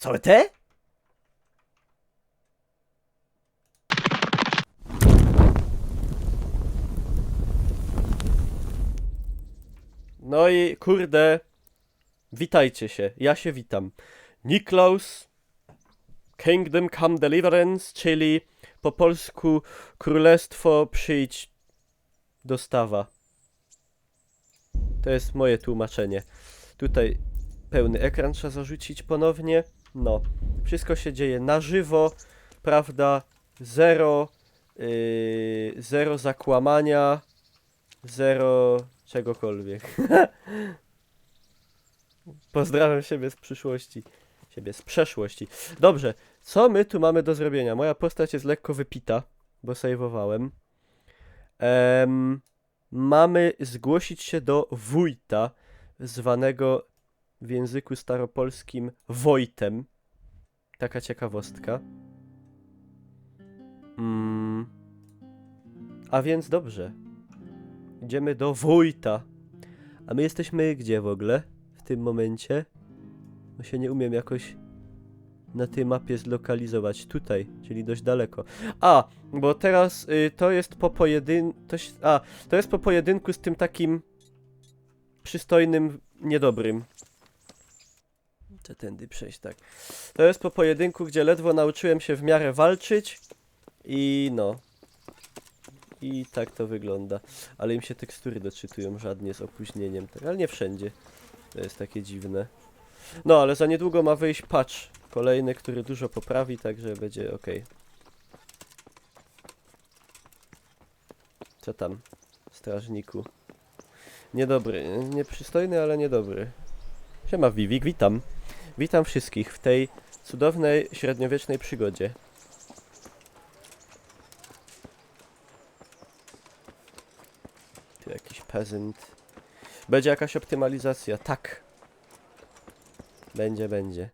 Całe te? No i kurde, witajcie się, ja się witam. Niklaus, Kingdom Come Deliverance, czyli po polsku Królestwo przyjdź dostawa. To jest moje tłumaczenie. Tutaj pełny ekran trzeba zarzucić ponownie. No, wszystko się dzieje na żywo, prawda? Zero zakłamania, zero czegokolwiek. Pozdrawiam siebie z przyszłości. Siebie z przeszłości. Dobrze, co my tu mamy do zrobienia? Moja postać jest lekko wypita, bo sejwowałem. Mamy zgłosić się do wójta, zwanego w języku staropolskim Wojtem. Taka ciekawostka. A więc dobrze. Idziemy do wójta. A my jesteśmy gdzie w ogóle? W tym momencie? Bo się nie umiem jakoś na tej mapie zlokalizować. Tutaj, czyli dość daleko. A, bo teraz to jest po to jest po pojedynku z tym takim przystojnym, niedobrym. Chcę tędy przejść, tak. To jest po pojedynku, gdzie ledwo nauczyłem się w miarę walczyć. I no. I tak to wygląda. Ale im się tekstury doczytują żadnie z opóźnieniem. Tak, ale nie wszędzie. To jest takie dziwne. No, ale za niedługo ma wyjść patch kolejny, który dużo poprawi, także będzie ok. Co tam, strażniku? Niedobry, nieprzystojny, ale niedobry. Siema Vivik, witam. Witam wszystkich w tej cudownej, średniowiecznej przygodzie. Tu jakiś peasant. Będzie jakaś optymalizacja, tak. Będzie.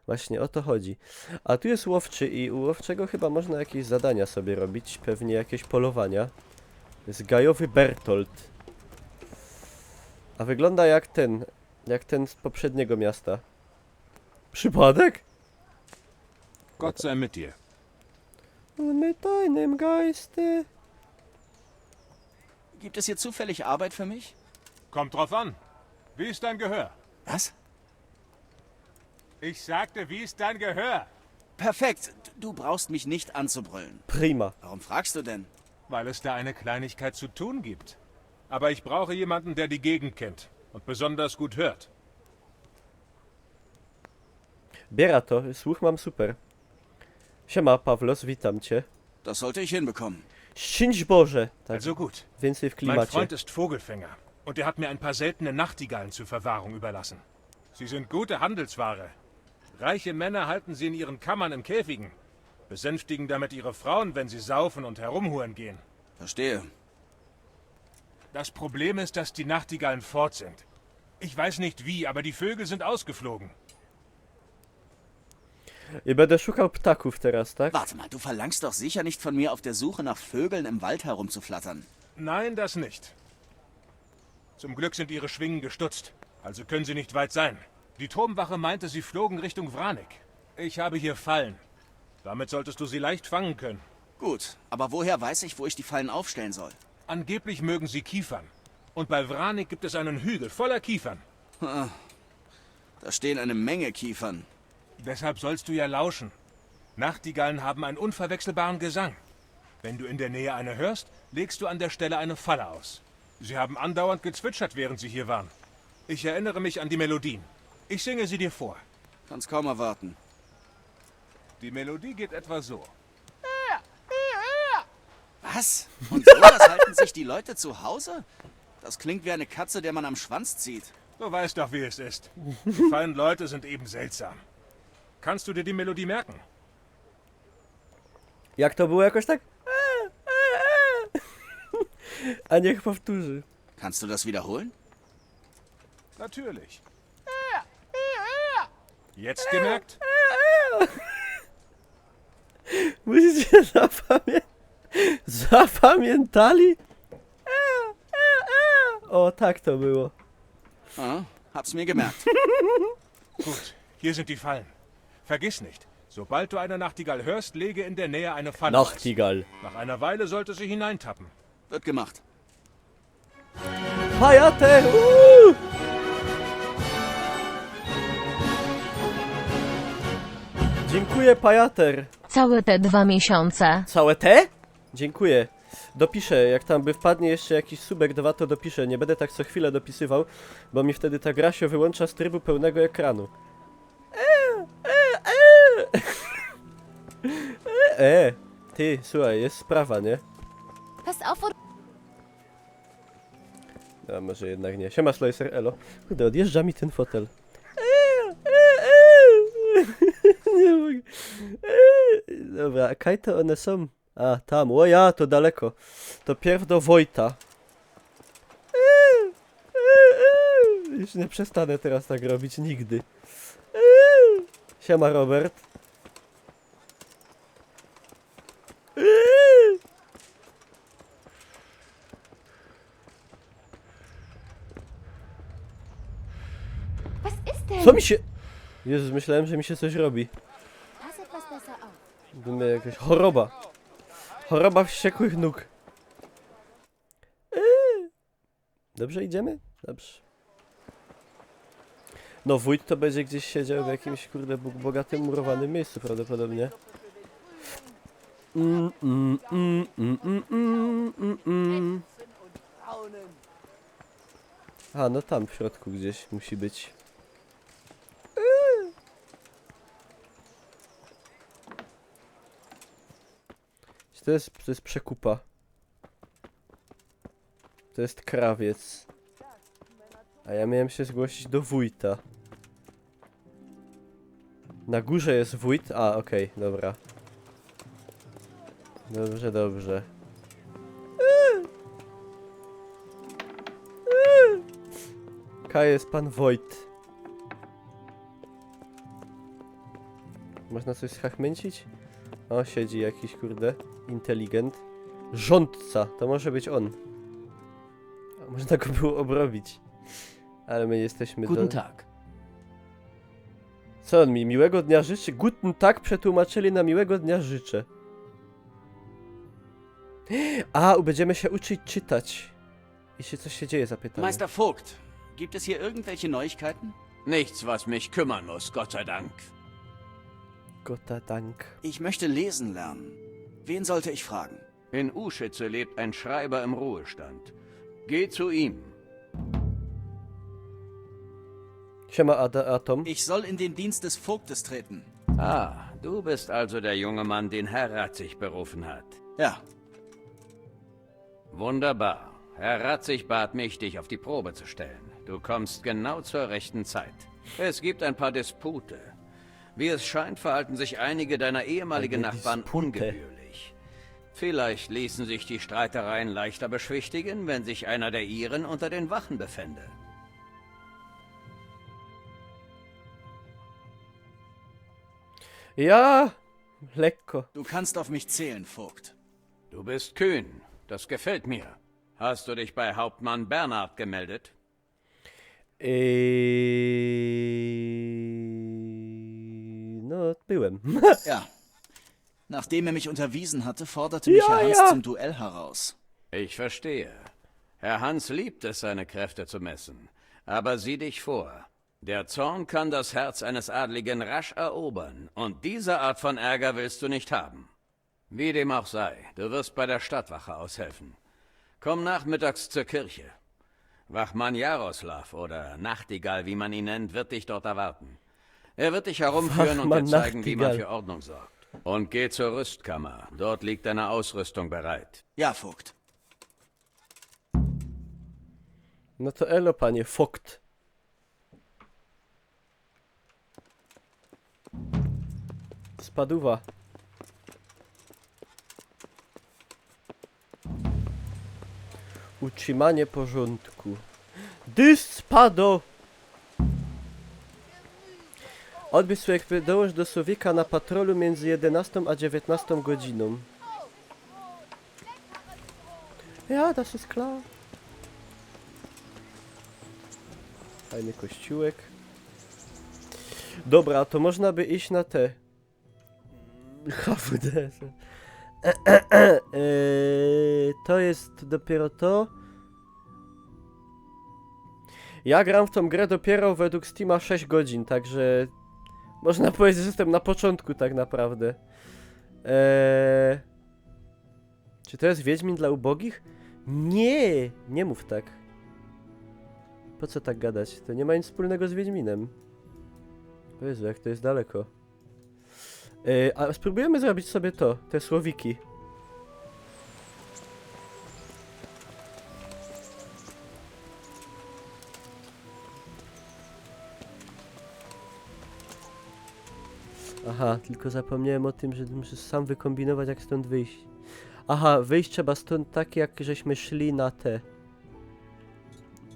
Właśnie o to chodzi. A tu jest łowczy i u łowczego chyba można jakieś zadania sobie robić. Pewnie jakieś polowania. To jest gajowy Bertolt. A wygląda jak ten z poprzedniego miasta. Przypadek? Gott sei mit dir. Mit deinem Geiste. Gibt es hier zufällig Arbeit für mich? Kommt drauf an. Wie ist dein Gehör? Was? Ich sagte, wie ist dein Gehör? Perfekt. Du brauchst mich nicht anzubrüllen. Prima. Warum fragst du denn? Weil es da eine Kleinigkeit zu tun gibt. Aber ich brauche jemanden, der die Gegend kennt und besonders gut hört. Biera to, słuch mam super. Siema Pawlos, witam cię. Das sollte ich hinbekommen. Szczęść Boże. Tak, Also gut. więcej w Mein klimacie. Freund ist Vogelfänger und er hat mir ein paar seltene Nachtigallen zur Verwahrung überlassen. Sie sind gute Handelsware. Reiche Männer halten sie in ihren Kammern im Käfigen, besänftigen damit ihre Frauen, wenn sie saufen und herumhuren gehen. Verstehe. Das Problem ist, dass die Nachtigallen fort sind. Ich weiß nicht wie, aber die Vögel sind ausgeflogen. I będę szukał ptaków teraz, tak? Warte mal, du verlangst doch sicher nicht von mir, auf der Suche nach Vögeln im Wald herumzuflattern. Nein, das nicht. Zum Glück sind ihre Schwingen gestutzt, also können sie nicht weit sein. Die Turmwache meinte, sie flogen Richtung Vranik. Ich habe hier Fallen. Damit solltest du sie leicht fangen können. Gut, aber woher weiß ich, wo ich die Fallen aufstellen soll? Angeblich mögen sie Kiefern. Und bei Vranik gibt es einen Hügel voller Kiefern. Da stehen eine Menge Kiefern. Deshalb sollst du ja lauschen. Nachtigallen haben einen unverwechselbaren Gesang. Wenn du in der Nähe eine hörst, legst du an der Stelle eine Falle aus. Sie haben andauernd gezwitschert, während sie hier waren. Ich erinnere mich an die Melodien. Ich singe sie dir vor. Kann's kaum erwarten. Die Melodie geht etwa so. Was? Und so das halten sich die Leute zu Hause? Das klingt wie eine Katze, der man am Schwanz zieht. Du weißt doch, wie es ist. Die feinen Leute sind eben seltsam. Kannst du dir die Melodie merken? Jak to było jakoś tak? A niech powtórzy. Kannst du das wiederholen? Natürlich. Jetzt gemerkt? Musicie zapamiętali? O, tak to było. Ah, hab's mir gemerkt. Gut, hier sind die Fallen. Vergiss nicht, sobald du eine Nachtigall hörst, lege in der Nähe eine Falle aus. Nachtigall. Nach einer Weile sollte sie hineintappen. Wird gemacht. Pajater! Dziękuję, Pajater. Całe te 2 miesiące. Całe te? Dziękuję. Dopiszę, jak tam by wpadnie jeszcze jakiś subek 2, to dopiszę. Nie będę tak co chwilę dopisywał, bo mi wtedy ta gra się wyłącza z trybu pełnego ekranu. Ty, słuchaj, jest sprawa, nie? Pass auf, A może jednak nie. Siema, Slicer, elo. Kurde, odjeżdża mi ten fotel. Nie mogę. Dobra, a kaj to one są? A, tam. O ja, to daleko. To pierw do Wojta. Już nie przestanę teraz tak robić nigdy. Siema, Robert. was ist denn? Co mi się... Jezus, myślałem, że mi się coś robi. Pass etwas besser auf. Gdyby jakaś choroba. Choroba wściekłych nóg. Dobrze idziemy? Dobrze. No wójt to będzie gdzieś siedział w jakimś kurde bogatym murowanym miejscu prawdopodobnie. A no tam w środku gdzieś musi być. To jest przekupa. To jest krawiec. A ja miałem się zgłosić do wójta. Na górze jest wójt. A, okej, dobra. Dobrze, dobrze. Kaj jest pan Wojt. Można coś schachmęcić? O, siedzi jakiś kurde inteligent. Rządca, to może być on. A można go było obrobić. Ale my jesteśmy Guten do... Tag. Co on mi? Miłego dnia życzy? Guten Tag przetłumaczyli na miłego dnia życzę. A, będziemy się uczyć czytać. Jeśli coś się dzieje, zapytamy. Meister Vogt, gibt es hier irgendwelche Neuigkeiten? Nichts, was mich kümmern muss, Gott sei Dank. Gotta Dank. Ich möchte lesen lernen. Wen sollte ich fragen? In Uschitze lebt ein Schreiber im Ruhestand. Geh zu ihm. Siema, Atom. Ich soll in den Dienst des Vogtes treten. Ah, du bist also der junge Mann, den Herr Ratzig berufen hat. Ja, Wunderbar. Herr Ratzig bat mich, dich auf die Probe zu stellen. Du kommst genau zur rechten Zeit. Es gibt ein paar Dispute. Wie es scheint, verhalten sich einige deiner ehemaligen Eine Nachbarn Dispute. ungebührlich. Vielleicht ließen sich die Streitereien leichter beschwichtigen, wenn sich einer der ihren unter den Wachen befände. Ja, lekko. du kannst auf mich zählen, Vogt. Du bist kühn. Das gefällt mir. Hast du dich bei Hauptmann Bernhard gemeldet? No, byłem. Ja. Nachdem er mich unterwiesen hatte, forderte mich Ja, Herr Hans ja. zum Duell heraus. Ich verstehe. Herr Hans liebt es, seine Kräfte zu messen. Aber sieh dich vor. Der Zorn kann das Herz eines Adligen rasch erobern, und diese Art von Ärger willst du nicht haben. Wie dem auch sei, du wirst bei der Stadtwache aushelfen. Komm nachmittags zur Kirche. Wachmann Jaroslav oder Nachtigall, wie man ihn nennt, wird dich dort erwarten. Er wird dich herumführen und dir Wachmann zeigen, wie man Nachtigall. für Ordnung sorgt. Und geh zur Rüstkammer. Dort liegt deine Ausrüstung bereit. Ja, Vogt. No to elo, panie Vogt. Spaduwa. Utrzymanie porządku. Dyspado! Odbierz sobie jakby dołącz do Słowika na patrolu między 11 a 19 godziną. Ja, das ist klar. Fajny kościółek. Dobra, to można by iść na te... HWD. To jest dopiero to. Ja gram w tą grę dopiero według Steama 6 godzin, także... Można powiedzieć, że jestem na początku tak naprawdę. Czy to jest Wiedźmin dla ubogich? Nie! Nie mów tak. Po co tak gadać? To nie ma nic wspólnego z Wiedźminem. O Jezu, jak to jest daleko. A spróbujemy zrobić sobie to, te słowiki. Aha, tylko zapomniałem o tym, że muszę sam wykombinować, jak stąd wyjść. Aha, wyjść trzeba stąd tak, jak żeśmy szli na te.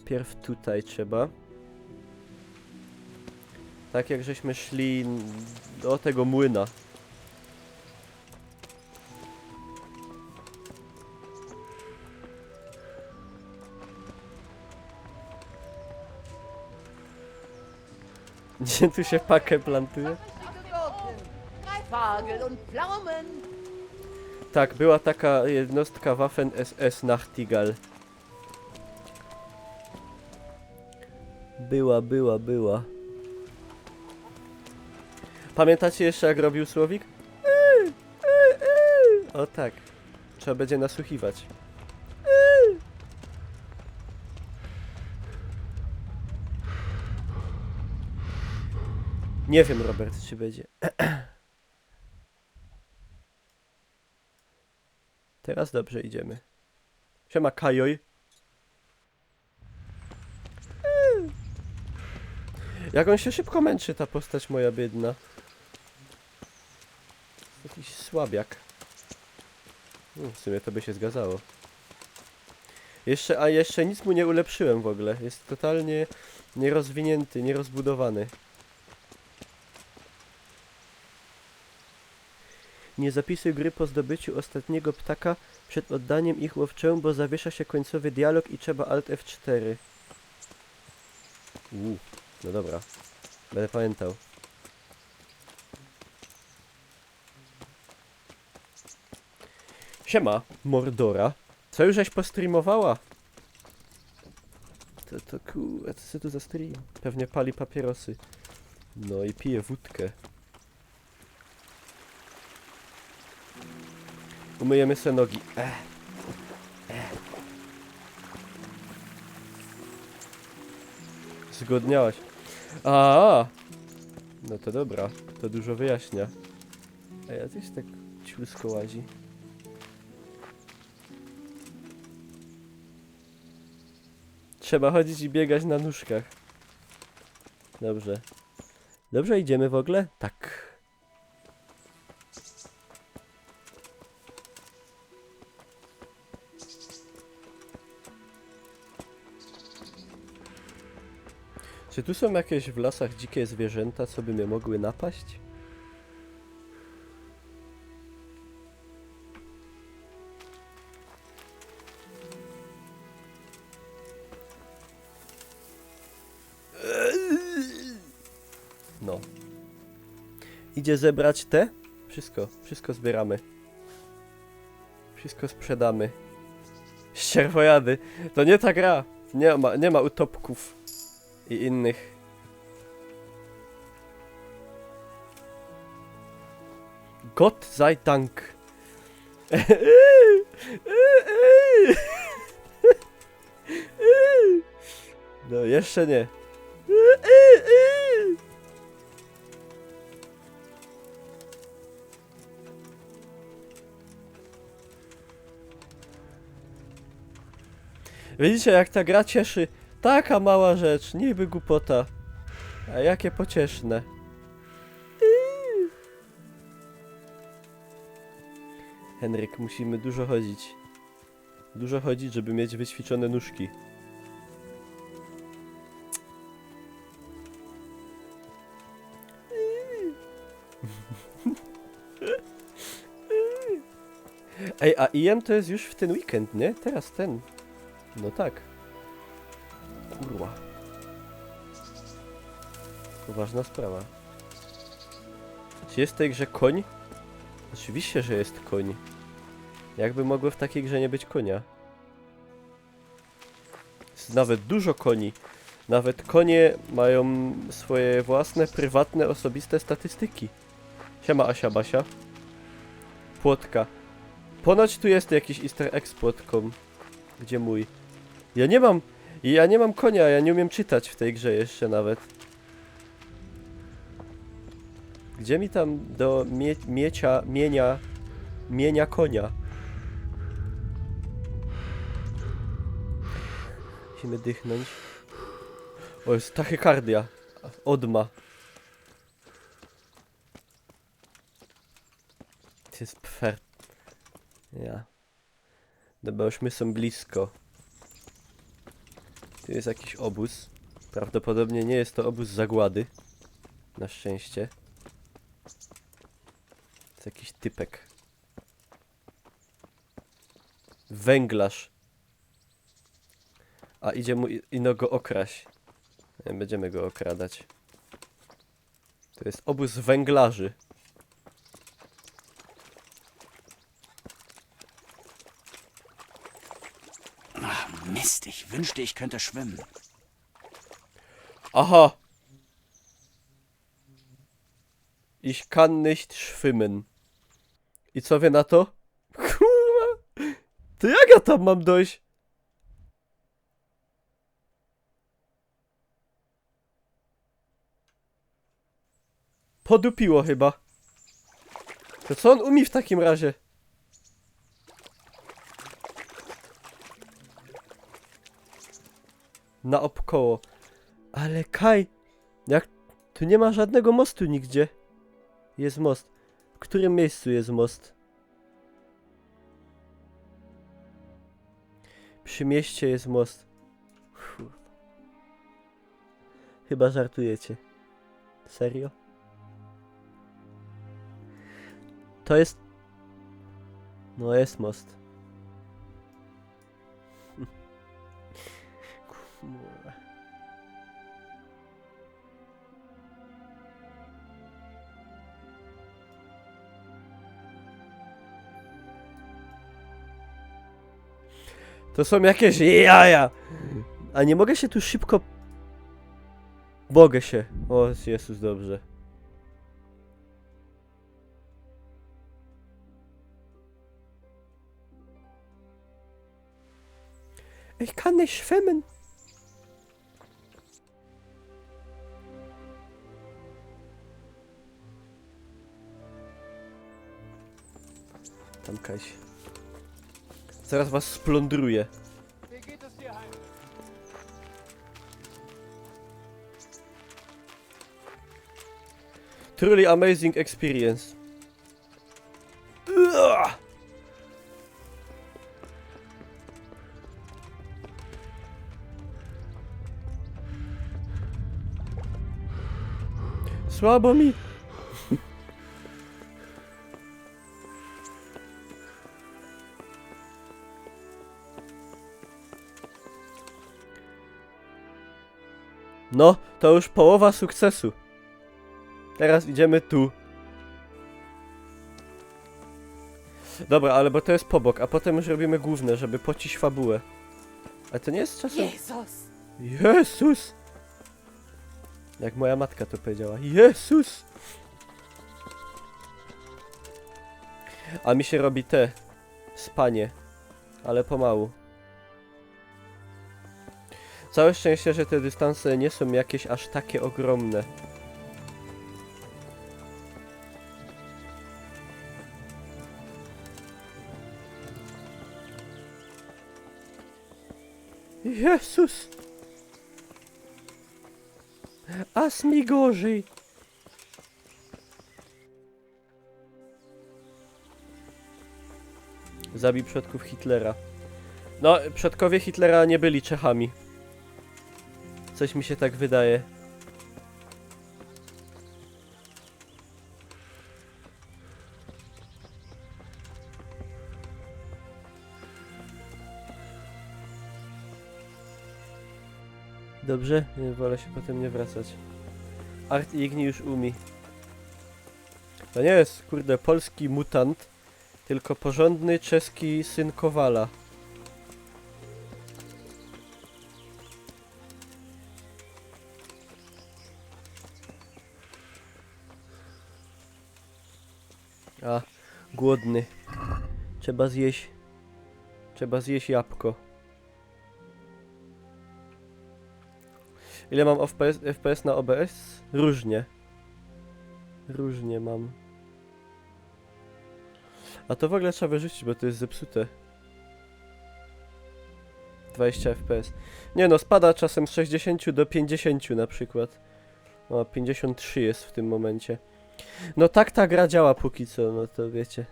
Pierw tutaj trzeba. Tak jak żeśmy szli do tego młyna. Gdzie tu się pakę plantuje? Greifhagel und Pflaumen. Tak, była taka jednostka Waffen-SS Nachtigall. Była. Pamiętacie jeszcze, jak robił Słowik? O tak. Trzeba będzie nasłuchiwać. Nie wiem, Robert, czy będzie. Teraz dobrze idziemy. Siema, Kajoj. Jak on się szybko męczy, ta postać moja biedna. Jakiś słabiak. W sumie to by się zgadzało. Jeszcze nic mu nie ulepszyłem w ogóle. Jest totalnie nierozwinięty, nierozbudowany. Nie zapisuj gry po zdobyciu ostatniego ptaka przed oddaniem ich łowczemu, bo zawiesza się końcowy dialog i trzeba Alt F4. No dobra. Będę pamiętał. Siema, Mordora. Co już żeś postreamowała? To kurwa, co tu za stream? Pewnie pali papierosy. No i pije wódkę. Umyjemy sobie nogi. Zgodniałaś. A, no to dobra. To dużo wyjaśnia. A ja też tak ślusko łazi. Trzeba chodzić i biegać na nóżkach. Dobrze. Dobrze idziemy w ogóle? Tak. Czy tu są jakieś w lasach dzikie zwierzęta, co by mnie mogły napaść? No. Idzie zebrać te? Wszystko zbieramy. Wszystko sprzedamy. Ścierwojady. To nie ta gra. Nie ma utopków i innych. Gott sei Dank. No, jeszcze nie. Widzicie, jak ta gra cieszy? Taka mała rzecz, niby głupota. A jakie pocieszne. Henryk, musimy dużo chodzić. Dużo chodzić, żeby mieć wyćwiczone nóżki. Ej, a IM to jest już w ten weekend, nie? Teraz ten. No tak. Kurwa. Poważna sprawa. Czy jest w tej grze koń? Oczywiście, że jest koń. Jakby mogło w takiej grze nie być konia? Jest nawet dużo koni. Nawet konie mają swoje własne, prywatne, osobiste statystyki. Siema Asia Basia. Płotka. Ponoć tu jest jakiś easter egg z płotką. Gdzie mój? Ja nie mam konia, ja nie umiem czytać w tej grze jeszcze nawet. Gdzie mi tam do mienia konia? Musimy dychnąć. O, jest tachykardia. Odma. To jest pfer. Ja. Dobra, już my są blisko. Tu jest jakiś obóz. Prawdopodobnie nie jest to obóz zagłady. Na szczęście. To jest jakiś typek. Węglarz. A idzie mu ino go okraść. Nie będziemy go okradać. To jest obóz węglarzy. Ach, Mist, ich wünschte, ich könnte schwimmen. Aha! Ich kann nicht schwimmen. I co wy na to? Kurwa! To jak ja tam mam dojść? Podupiło chyba. To co on umie w takim razie? Naokoło. Ale Kaj, jak tu nie ma żadnego mostu nigdzie. Jest most. W którym miejscu jest most? Przy mieście jest most. Kurwa. Chyba żartujecie. Serio? To jest... No jest most. Kurwa. To są jakieś jaja! A nie mogę się tu szybko... Mogę się. O Jezus, dobrze. Ich kann nicht schwimmen. Tam Kaś. Zaraz was splądruję. Truly amazing experience. Ugh! Słabo mi. No, to już połowa sukcesu. Teraz idziemy tu. Dobra, ale bo to jest pobok, a potem już robimy główne, żeby pocić fabułę. Ale to nie jest czasem... Jezus! Jezus! Jak moja matka to powiedziała. Jezus! A mi się robi te... spanie. Ale pomału. Całe szczęście, że te dystanse nie są jakieś aż takie ogromne. Jezus! Aż mi gorzej! Zabij przodków Hitlera. No, przodkowie Hitlera nie byli Czechami. Coś mi się tak wydaje. Dobrze? Nie, wolę się potem nie wracać. Art i Igni już umie. To nie jest, kurde, polski mutant, tylko porządny czeski syn Kowala. A, głodny. Trzeba zjeść. Trzeba zjeść jabłko. Ile mam FPS na OBS? Różnie. Różnie mam. A to w ogóle trzeba wyrzucić, bo to jest zepsute. 20 FPS. Nie no, spada czasem z 60 do 50 na przykład. O, 53 jest w tym momencie. No tak ta gra działa póki co, no to wiecie.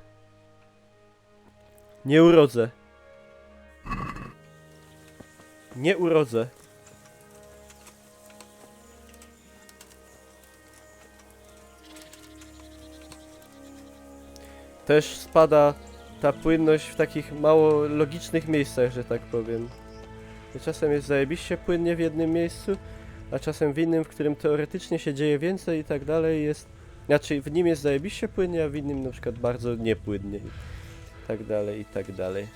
Nie urodzę. Nie urodzę. Też spada ta płynność w takich mało logicznych miejscach, że tak powiem. Czasem jest zajebiście płynnie w jednym miejscu, a czasem w innym, w którym teoretycznie się dzieje więcej i tak dalej jest... Znaczy w nim jest zajebiście płynnie, a w innym na przykład bardzo niepłynnie i tak dalej, i tak dalej.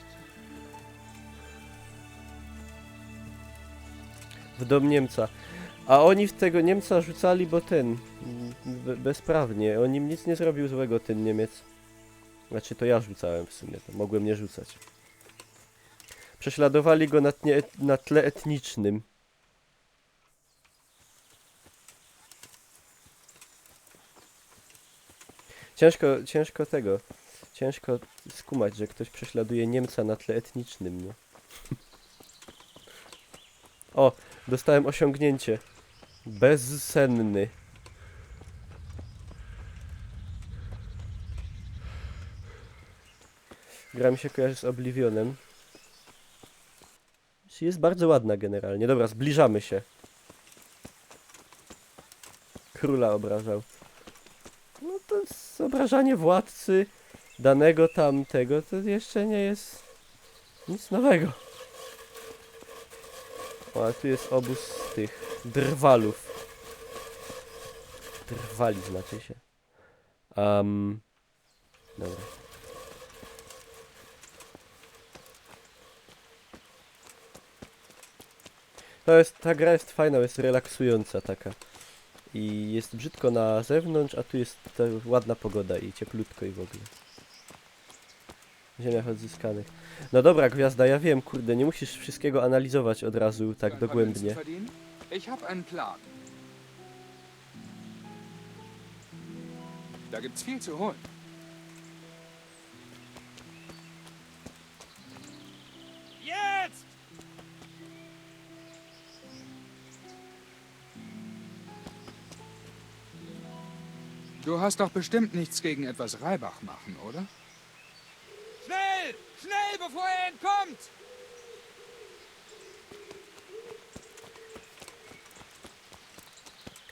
W dom Niemca. A oni w tego Niemca rzucali, bo ten... bezprawnie. On im nic nie zrobił złego, ten Niemiec. Znaczy to ja rzucałem w sumie, to mogłem nie rzucać. Prześladowali go na tle etnicznym. Ciężko skumać, że ktoś prześladuje Niemca na tle etnicznym, nie? O, dostałem osiągnięcie. Bezsenny. Gra mi się kojarzy z Oblivionem. Jest bardzo ładna generalnie. Dobra, zbliżamy się. Króla obrażał. No to jest obrażanie władcy danego tamtego, to jeszcze nie jest nic nowego. O, a tu jest obóz tych drwalów. Drwali znaczy się. Dobra. Ta gra jest fajna, jest relaksująca taka. I jest brzydko na zewnątrz, a tu jest ta ładna pogoda i cieplutko i w ogóle. W ziemiach odzyskanych. No dobra, Gwiazda, ja wiem, kurde, nie musisz wszystkiego analizować od razu tak dogłębnie. Ich habe einen Plan. Da gibt's viel zu holen. Jetzt! Du hast doch bestimmt nichts gegen etwas Reibach machen, oder? Schnell! Schnell, bevor er entkommt!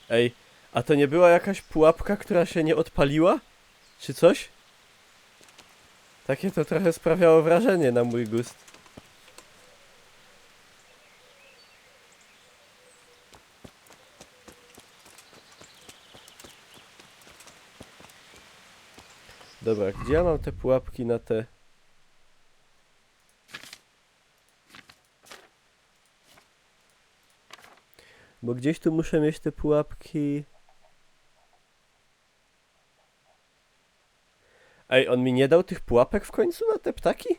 Ej, a to nie była jakaś pułapka, która się nie odpaliła? Czy coś? Takie to trochę sprawiało wrażenie na mój gust. Dobra, gdzie ja mam te pułapki na te... Bo gdzieś tu muszę mieć te pułapki... Ej, on mi nie dał tych pułapek w końcu na te ptaki?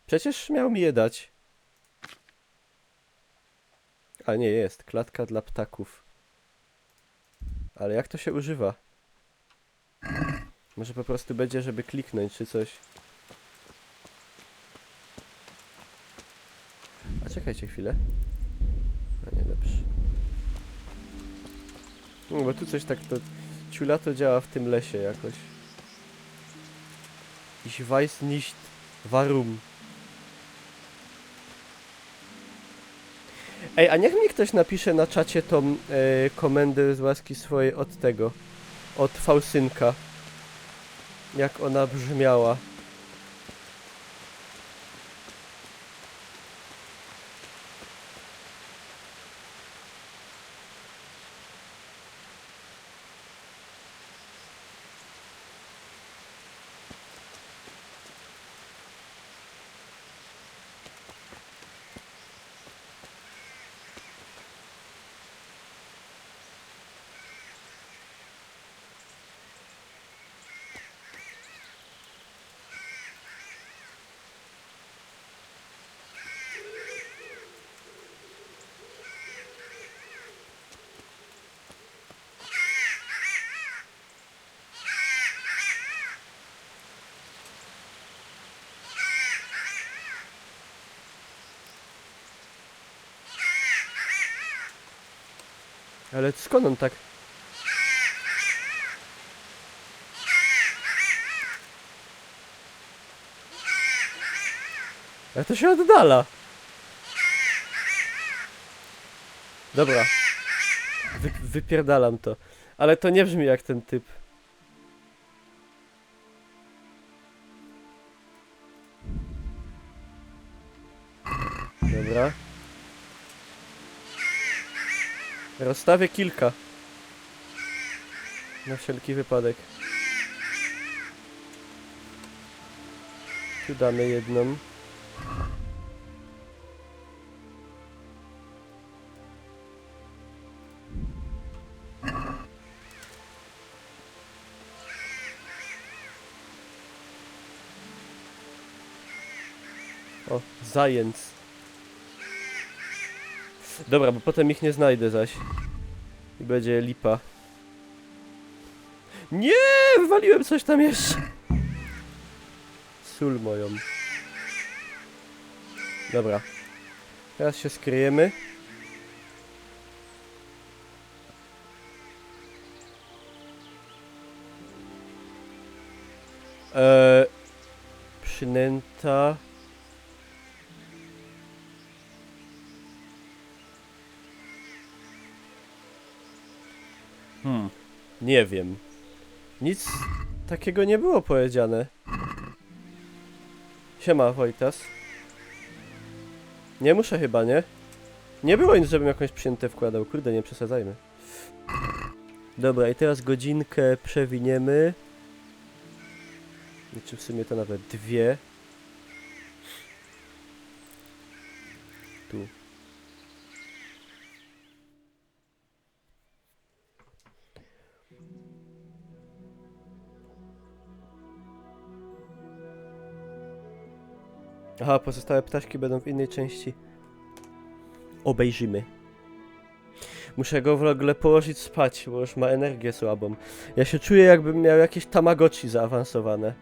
Przecież miał mi je dać. A nie, jest. Klatka dla ptaków. Ale jak to się używa? Może po prostu będzie, żeby kliknąć czy coś. A czekajcie chwilę. A nie, dobrze. No, bo tu coś tak to... Ciula to działa w tym lesie jakoś. Ich weiß nicht warum. Ej, a niech mi ktoś napisze na czacie tą komendę z łaski swojej od tego. Od Fausynka. Jak ona brzmiała. Ale skąd on tak? Ale to się oddala. Dobra. Wypierdalam to. Ale to nie brzmi jak ten typ. Dobra. Rozstawię kilka. Na wszelki wypadek. Tu damy jedną. O, zając. Dobra, bo potem ich nie znajdę zaś. I będzie lipa. Nie! Wywaliłem coś tam jeszcze. Sól moją. Dobra. Teraz się skryjemy. Przynęta. Nie wiem. Nic takiego nie było powiedziane. Siema, Wojtas. Nie muszę chyba, nie? Nie było nic, żebym jakąś przynętę wkładał. Kurde, nie przesadzajmy. Dobra, i teraz godzinkę przewiniemy. Czy w sumie to nawet dwie. Tu. Aha, pozostałe ptaszki będą w innej części. Obejrzymy. Muszę go w ogóle położyć spać, bo już ma energię słabą. Ja się czuję, jakbym miał jakieś Tamagotchi zaawansowane.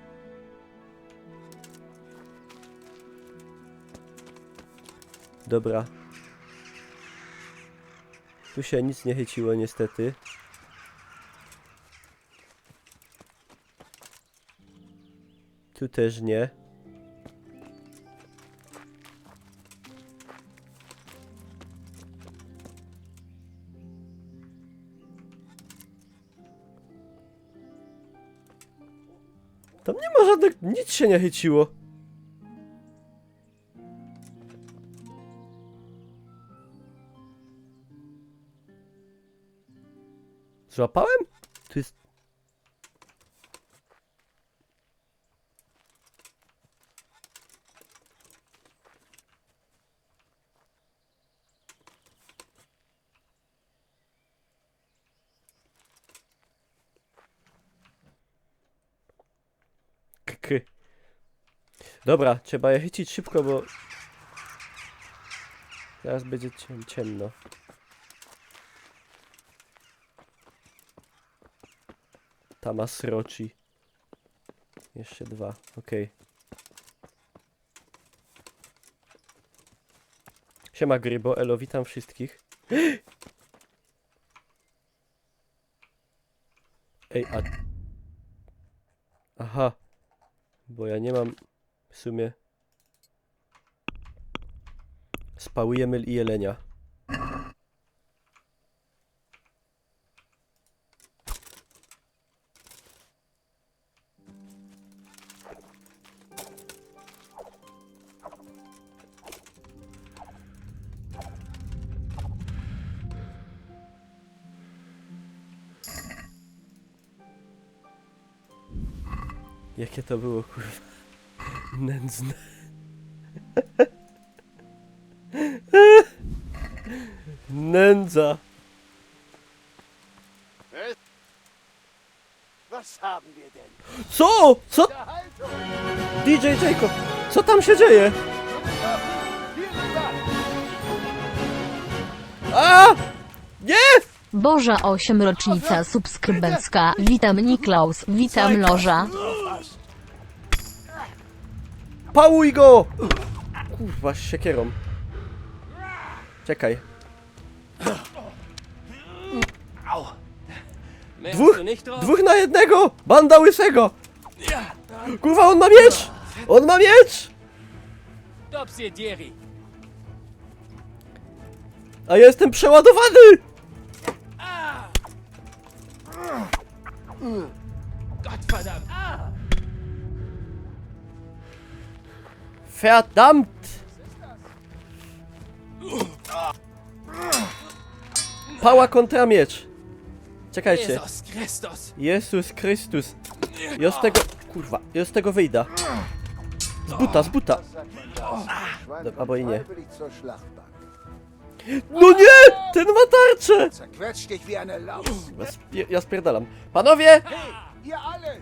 Dobra. Tu się nic nie chyciło niestety. Tu też nie. Tam nie ma żadnych... Nic się nie chyciło. Złapałem? Tu jest... Dobra, trzeba je chycić szybko, bo... Teraz będzie ciemno. Tama sroci. Jeszcze dwa, okej. Siema Grybo, elo, witam wszystkich. Ej, a... Aha. Bo ja nie mam w sumie... Spałujemy i jelenia. Jakie to było, kurwa, nędzne. Nędza. Co? Co? DJ Jacob, co tam się dzieje? A! Nie! Boża 8 rocznica subskrybencka. Witam Niklaus, witam Loża. Pałuj go! Kurwa, z siekierą. Czekaj. Dwóch na jednego! Banda łysego! Kurwa, on ma miecz! On ma miecz! A ja jestem przeładowany! Verdammt! Pała kontra miecz. Czekajcie. Jezus Chrystus. Ja z tego... Kurwa, ja z tego wyjdę. Z buta. Albo i nie. No nie! Ten ma tarczę! Ja spierdalam. Panowie!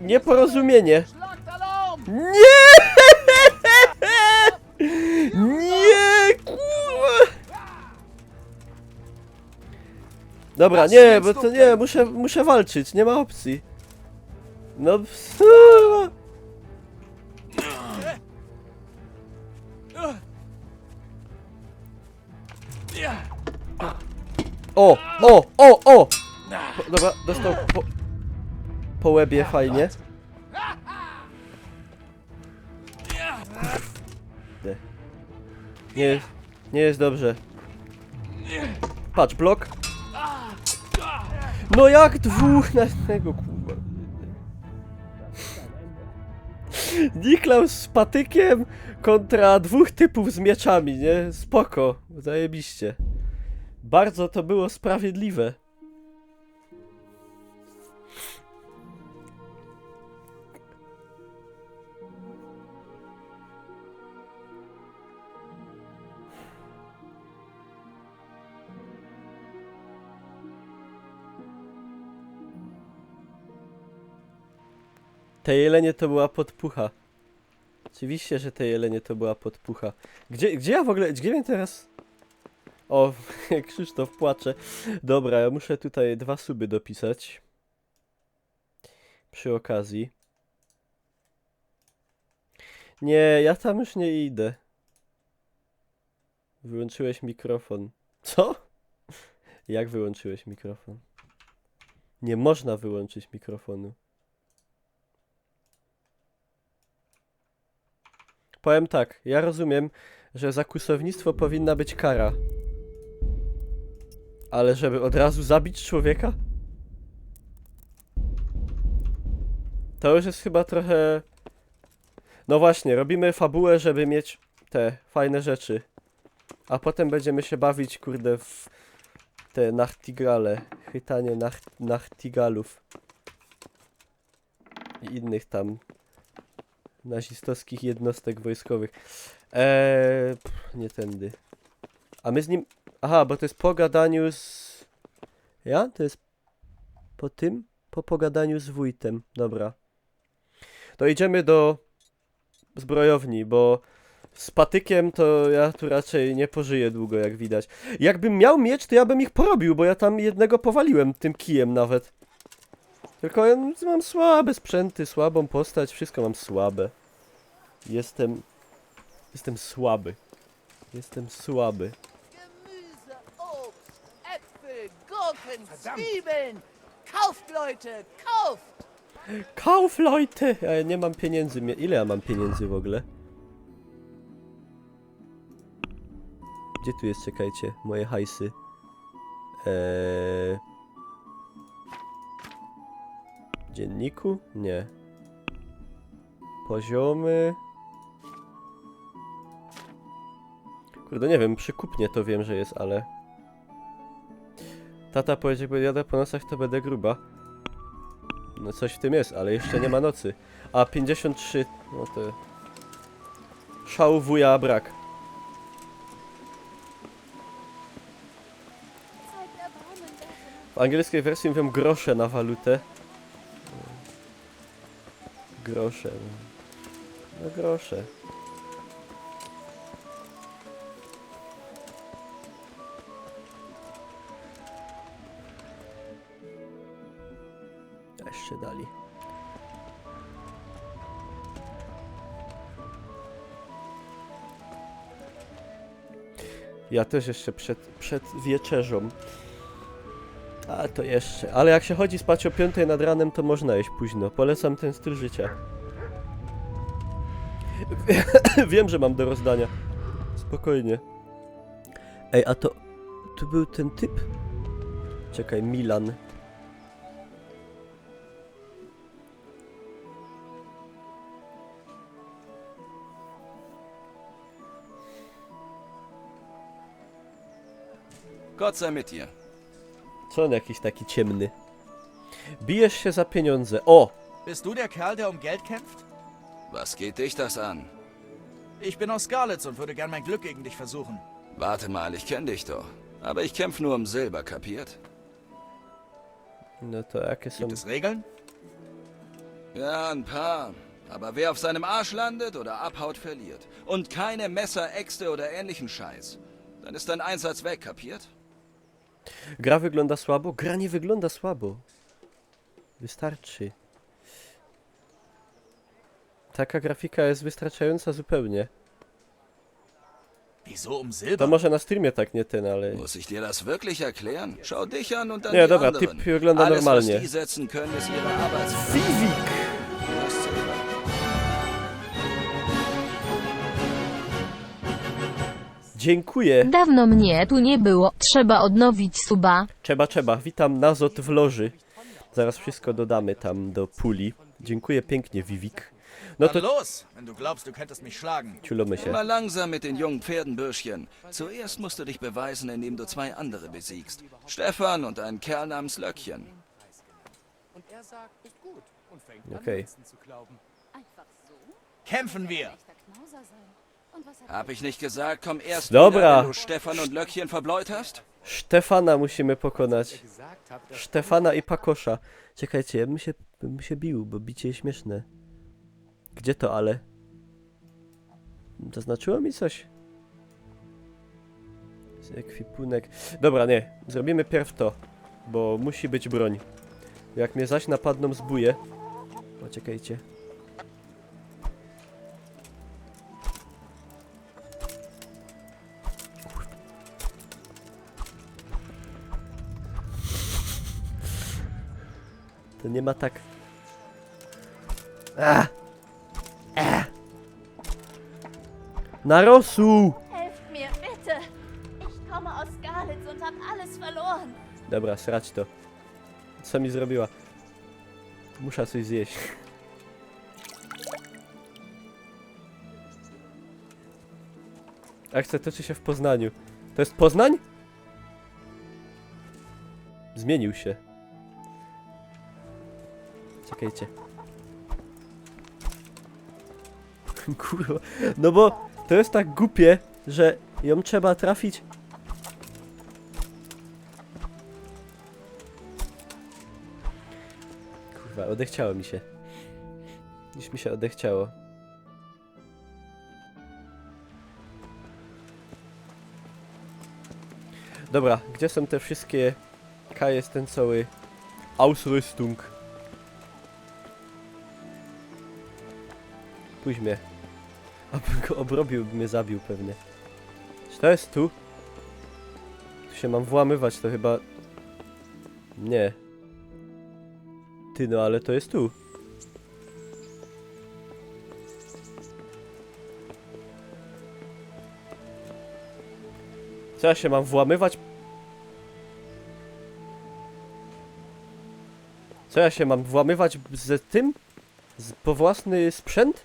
Nieporozumienie. Nie! Nie, kurwa! Dobra, nie, bo to nie, muszę walczyć, nie ma opcji. No, O! Dobra, dostał po łebie, fajnie. Nie jest dobrze. Patrz, blok. No jak dwóch na jednego, kurwa. Niklaus z patykiem kontra dwóch typów z mieczami, nie? Spoko, zajebiście. Bardzo to było sprawiedliwe. Te jelenie to była podpucha. Oczywiście, że te jelenie to była podpucha. Gdzie ja w ogóle... Gdzie mnie teraz... O, Krzysztof płacze. Dobra, ja muszę tutaj 2 suby dopisać. Przy okazji. Nie, ja tam już nie idę. Wyłączyłeś mikrofon. Co? Jak wyłączyłeś mikrofon? Nie można wyłączyć mikrofonu. Powiem tak, ja rozumiem, że za kłusownictwo powinna być kara. Ale żeby od razu zabić człowieka? To już jest chyba trochę... No właśnie, robimy fabułę, żeby mieć te fajne rzeczy. A potem będziemy się bawić, kurde, w te nachtigale. Chytanie nachtigalów. I innych tam nazistowskich jednostek wojskowych. Nie tędy. A my z nim... Aha, bo to jest po gadaniu z... Ja? To jest po tym? Po pogadaniu z wójtem. Dobra. To idziemy do zbrojowni, bo z patykiem to ja tu raczej nie pożyję długo, jak widać. Jakbym miał miecz, to ja bym ich porobił, bo ja tam jednego powaliłem tym kijem nawet. Tylko ja mam słabe sprzęty, słabą postać, wszystko mam słabe. Jestem słaby. Jestem słaby. Gemüse, Obst, Äpfel, Gurken, Zwiebeln. Kauft, Leute, kauft! Kauf, Leute! Ja nie mam pieniędzy. Ile ja mam pieniędzy w ogóle? Gdzie tu jest, czekajcie, moje hajsy? W dzienniku? Nie. Poziomy... Kurde, nie wiem, przy kupnie to wiem, że jest, ale... Tata powiedział, jak jadę po nocach, to będę gruba. No coś w tym jest, ale jeszcze nie ma nocy. A 53, no to... Szału wuja brak. W angielskiej wersji mówią grosze na walutę. Grosze. No grosze. Jeszcze dali. Ja też jeszcze przed wieczerzą. A to jeszcze. Ale jak się chodzi spać o 5 nad ranem, to można jeść późno. Polecam ten styl życia. Wiem, że mam do rozdania. Spokojnie. Ej, a to... Tu był ten typ? Czekaj, Milan. Gott sei mit dir. Co on jakiś taki ciemny? Bijesz się za pieniądze. O! Bist du der Kerl, der Geld kämpft? Was geht dich das an? Ich bin aus Skalitz und würde gern mein Glück gegen dich versuchen. Warte mal, ich kenne dich doch. Aber ich kämpfe nur um Silber, kapiert? No to jakie są... Gibt es Regeln? Ja, ein paar. Aber wer auf seinem Arsch landet oder abhaut, verliert. Und keine Messer, Äxte oder ähnlichen Scheiß. Dann ist dein Einsatz weg, kapiert? Gra wygląda słabo? Gra nie wygląda słabo. Wystarczy. Taka grafika jest wystarczająca zupełnie. Wieso um To Silber? może na streamie tak nie ten, ale... Muss ich dir das wirklich erklären? Schau dich an und dann Ja, die dobra, anderen. typ wygląda Alles, was normalnie. die setzen können, ist ihre Arbeit. Fizik! Dziękuję. Dawno mnie tu nie było. Trzeba odnowić suba. Trzeba. Witam Nazot w loży. Zaraz wszystko dodamy tam do puli. Dziękuję pięknie, Vivik. No Dann to los, wenn du glaubst, du könntest mich schlagen. ciulomy się. Immer langsam mit den jungen Pferdenbürschchen. Zuerst musst du dich beweisen, indem du 2 andere besiegst. Stefan und einen Kerl namens Löckchen. Okej. Kämpfen wir. Hab ich nicht gesagt, komm erst Dobra. wieder, wenn du Stefan und Löckchen verbläut hast? Stefana musimy pokonać. Stefana i Pakosza. Czekajcie, ja bym się bił, bo bicie jest śmieszne. Gdzie to ale? Zaznaczyło mi coś? Ekwipunek. Dobra, nie. Zrobimy pierw to. Bo musi być broń. Jak mnie zaś napadną, zbuję. O, czekajcie. To nie ma tak... Narosu! Helft mir, bitte! Ich komme aus Skalitz und hab alles verloren. Dobra, srać to. Co mi zrobiła? Muszę coś zjeść. Akcja toczy się w Poznaniu. To jest Poznań? Zmienił się. Czekajcie. Kurwa. No bo to jest tak głupie, że ją trzeba trafić. Kurwa, odechciało mi się. Już mi się odechciało. Dobra, gdzie są te wszystkie... K jest ten cały... Ausrüstung. Pójdź mnie. Abym go obrobił, by mnie zabił pewnie. Czy to jest tu? Tu się mam włamywać, to chyba... Nie. Ty, no ale to jest tu. Co ja się mam włamywać? Co ja się mam włamywać z tym? Po własny sprzęt?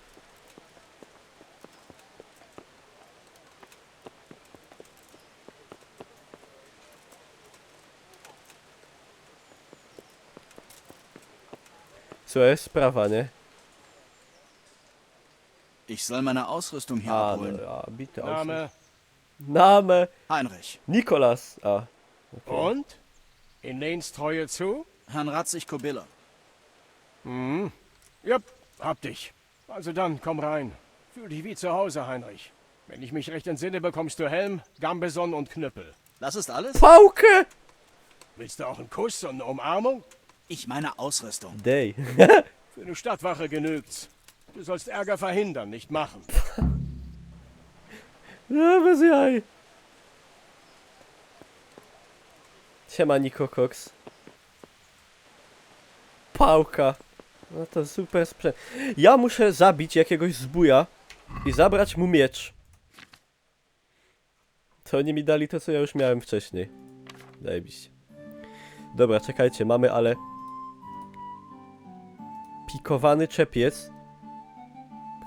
Co jest sprawa, nie? Ich soll meine Ausrüstung hier A, abholen. no, a bitte Name Name Heinrich. Nikolas. A. Okay. und? In Lehnstreue zu? Herrn Ratzig Kobiller. Hm. Jupp, hab dich. Also dann, komm rein. Fühl dich wie zu Hause, Heinrich. Wenn ich mich recht entsinne, bekommst du Helm, Gambeson und Knüppel. Das ist alles? Pałkę! Willst du auch einen Kuss und eine Umarmung? Ich meine Ausrüstung. Dej. Für eine Stadtwache genügt's. Du sollst Ärger verhindern, nicht machen. No, bez jaj. Siema, Niko Cox. pałka. No to super sprzęt. Ja muszę zabić jakiegoś zbója i zabrać mu miecz. To oni mi dali to, co ja już miałem wcześniej. Zajebiście. Dobra, czekajcie, mamy ale... pikowany czepiec,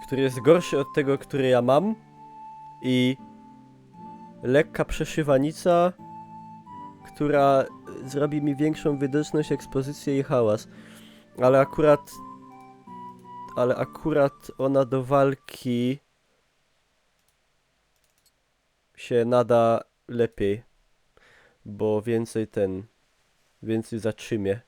który jest gorszy od tego, który ja mam. I... lekka przeszywanica, która zrobi mi większą widoczność, ekspozycję i hałas. Ale akurat ona do walki się nada lepiej, bo więcej zatrzymie.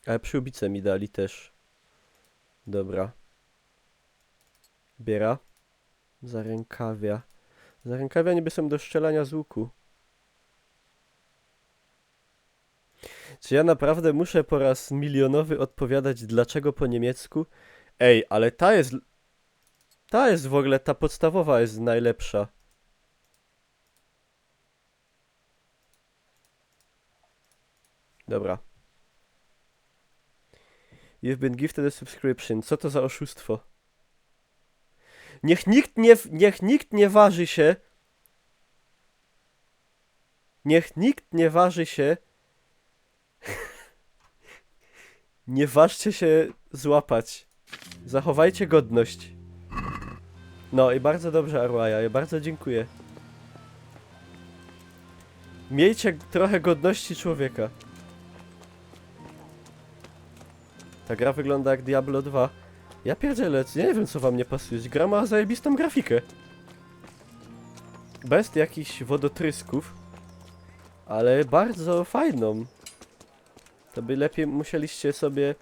Ale przyłbicę mi dali też. Dobra. Biera. Zarękawia. Zarękawia niby są do strzelania z łuku. Czy ja naprawdę muszę po raz milionowy odpowiadać dlaczego po niemiecku? Ej, ale ta jest w ogóle, ta podstawowa jest najlepsza. Dobra. You've been gifted a subscription. Co to za oszustwo? Niech nikt nie waży się. Niech nikt nie waży się. Nie ważcie się złapać. Zachowajcie godność. No i bardzo dobrze, Arwaja. Ja bardzo dziękuję. Miejcie trochę godności człowieka. Ta gra wygląda jak Diablo 2. Ja pierdzielę, ja nie wiem co wam nie pasuje. Gra ma zajebistą grafikę. Bez jakichś wodotrysków. Ale bardzo fajną. To by lepiej musieliście sobie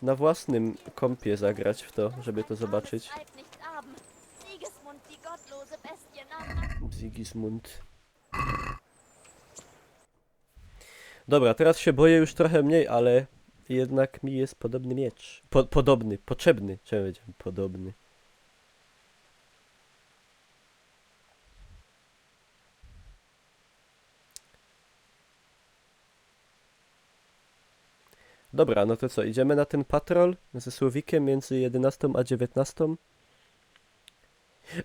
na własnym kompie zagrać w to, żeby to zobaczyć. Sigismund. Dobra, teraz się boję już trochę mniej, ale jednak mi jest podobny miecz. Potrzebny. Czemu powiedziałem podobny? Dobra, no to co, idziemy na ten patrol ze Słowikiem między 11 a 19?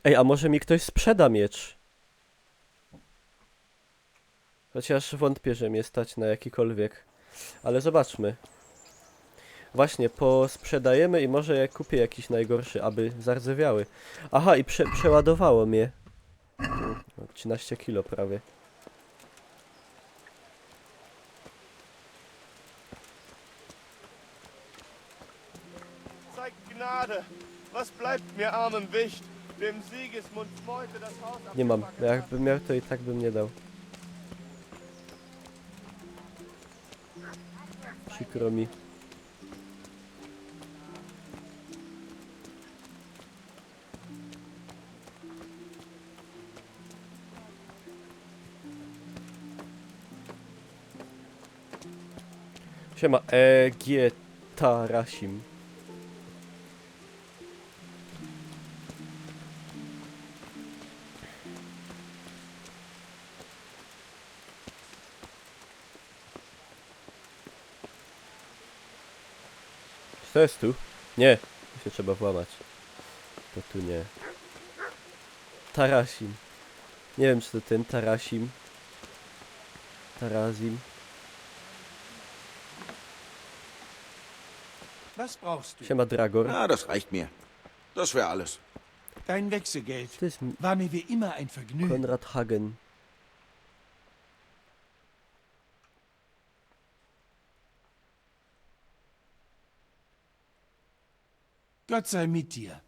Ej, a może mi ktoś sprzeda miecz? Chociaż wątpię, że mnie stać na jakikolwiek. Ale zobaczmy. Właśnie, posprzedajemy i może ja kupię jakiś najgorszy, aby zardzewiały. Aha, i przeładowało mnie. 13 kilo prawie. Nie mam. Jakbym miał, to i tak bym nie dał. Przykro mi. Siema, Tarasim. Czy to jest tu? Nie, tu się trzeba włamać. To tu nie. Tarasim. Nie wiem, czy to ten Tarasim. Tarazim. Was brauchst du? Siema, Dragor. Ah, das reicht mir. Das wäre alles. Dein Wechselgeld To jest war mir wie immer ein Vergnügen. Konrad Hagen. Gott sei mit dir.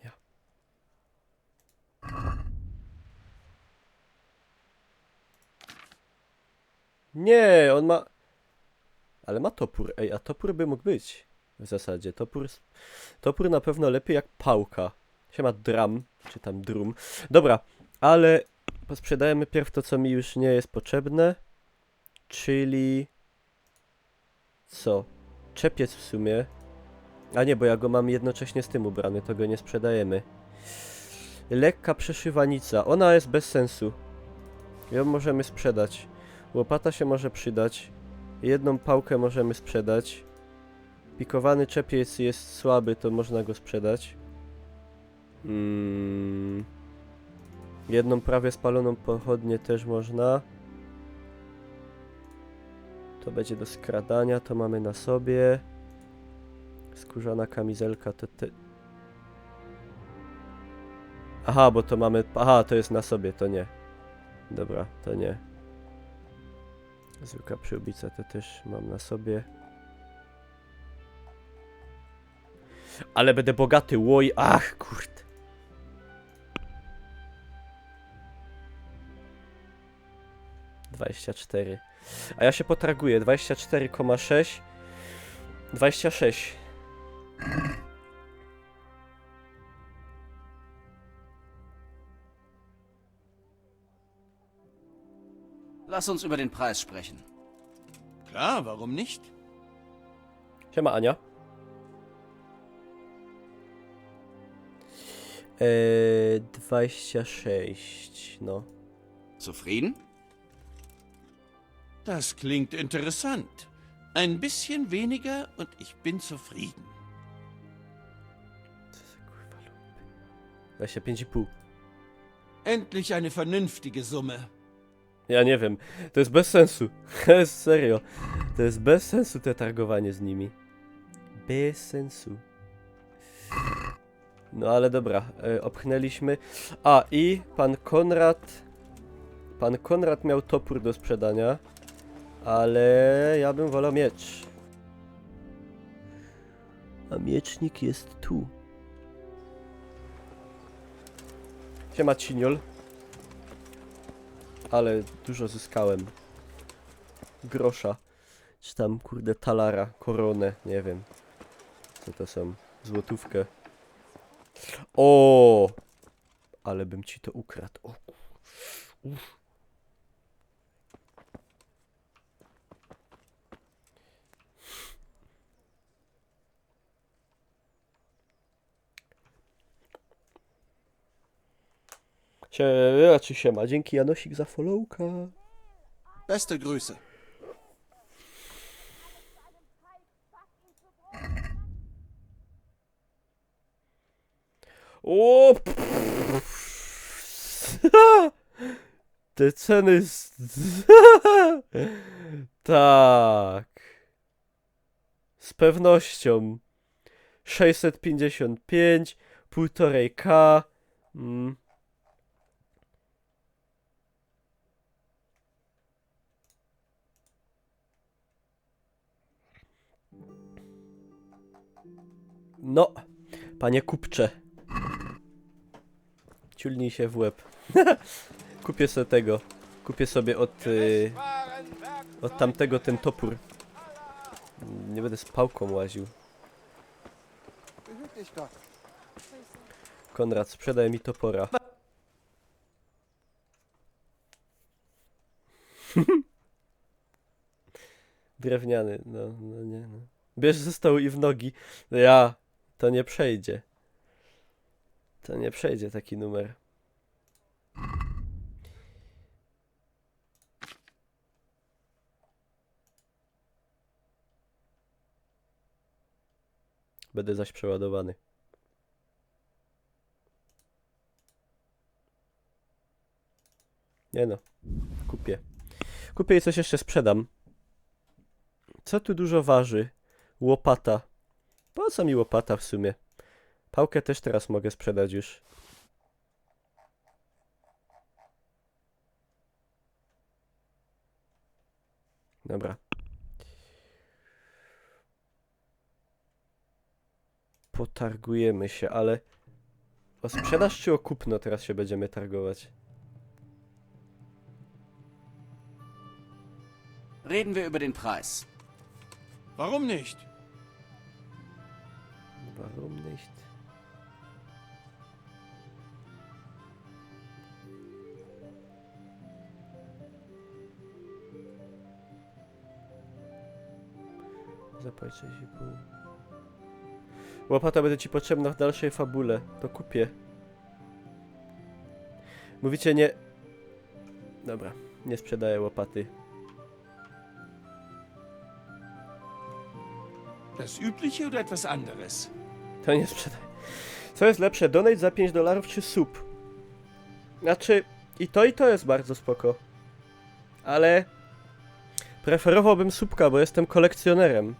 Ja. Nie, on ma... Ale ma topór. Ej, a topór by mógł być. W zasadzie. Topór na pewno lepiej jak pałka. Siema drum, czy tam drum. Dobra, ale posprzedajemy pierw to, co mi już nie jest potrzebne. Czyli... Co? Czepiec w sumie. A nie, bo ja go mam jednocześnie z tym ubrany, to go nie sprzedajemy. Lekka przeszywanica. Ona jest bez sensu. Ją możemy sprzedać. Łopata się może przydać. Jedną pałkę możemy sprzedać. Pikowany czepiec jest słaby, to można go sprzedać. Jedną prawie spaloną pochodnię też można. To będzie do skradania, to mamy na sobie. Skórzana kamizelka to te... Aha, bo to mamy... Aha, to jest na sobie, to nie. Dobra, to nie. Zwykła przyłbica to też mam na sobie. Ale będę bogaty, łoj, ach, kurde. ...24. A ja się potarguję, 24,6... 26. Lass uns über den Preis sprechen. Klar, warum nicht? Siema, Ania. 26, no. Zufrieden? Das klingt interessant. Ein bisschen weniger und ich bin zufrieden. 25,5. Endlich eine vernünftige Summe. Ja nie wiem, to jest bez sensu. To jest serio. To jest bez sensu te targowanie z nimi. Bez sensu. No ale dobra, opchnęliśmy. A i pan Konrad... Pan Konrad miał topór do sprzedania. Ale ja bym wolał miecz. A miecznik jest tu. Siema, Ciniol. Ale dużo zyskałem. Grosza. Czy tam, kurde, talara, koronę, nie wiem. Co to są? Złotówkę. O! Ale bym ci to ukradł. O, uff. Czy siema, dzięki Janosik za followka. Beste Grüße. O! Te ceny... Tak. Z pewnością. 655, 1,5K. No, panie kupcze. Ciulnij się w łeb. Kupię sobie tego. Kupię sobie od tamtego ten topór. Nie będę z pałką łaził. Konrad, sprzedaj mi topora. Drewniany, no nie no. Bierz ze stołu i w nogi. Ja, to nie przejdzie. To nie przejdzie taki numer. Będę zaś przeładowany. Nie no, kupię. Kupię i coś jeszcze sprzedam. Co tu dużo waży? Łopata. Po co mi łopata w sumie? Pałkę też teraz mogę sprzedać już. Dobra. Potargujemy się, ale... O sprzedaż czy o kupno teraz się będziemy targować? Reden wir über den Preis. Warum nicht? Warum nicht? Zapłać 6,5. Łopata będzie ci potrzebna w dalszej fabule. To kupię. Mówicie nie... Dobra, nie sprzedaję łopaty. Das Übliche oder etwas anderes? To nie sprzedaję. Co jest lepsze, donate za $5 czy sub? Znaczy, i to jest bardzo spoko. Ale... preferowałbym subka, bo jestem kolekcjonerem.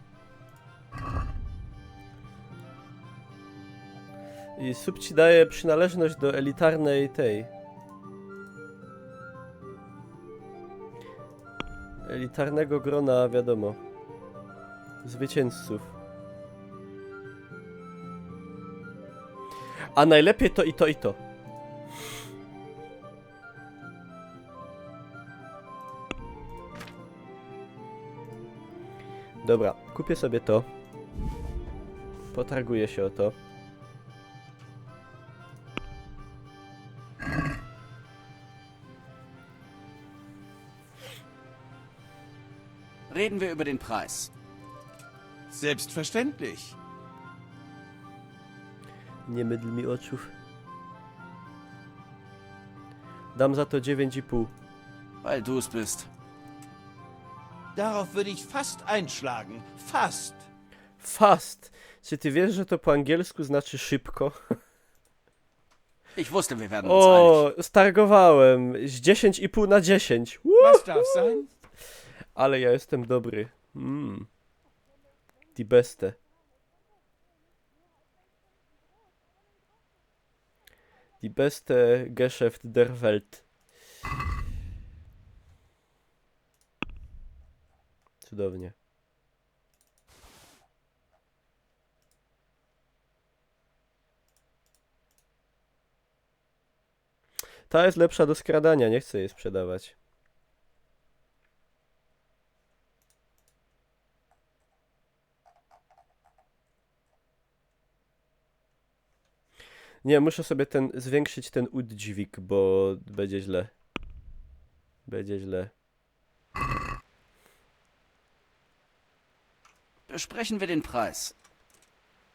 I sub ci daje przynależność do elitarnej tej... elitarnego grona, wiadomo. Zwycięzców. A najlepiej to i to i to. Dobra, kupię sobie to. Potarguję się o to. Reden wir über den Preis. Selbstverständlich. Nie mydl mi oczów. Dam za to 9,5. Weil du es bist. Darauf würde ich fast einschlagen. Fast. Fast! Czy ty wiesz, że to po angielsku znaczy szybko? Ich wusste, wir werden uns einig. O, stargowałem! Z 10,5 na 10. Was darf sein? Ale ja jestem dobry. Die beste. Die beste Geschäft der Welt. Cudownie. Ta jest lepsza do skradania, nie chcę jej sprzedawać. Nie, muszę sobie zwiększyć ten udźwig, bo będzie źle. Będzie źle. Besprechen wir den Preis.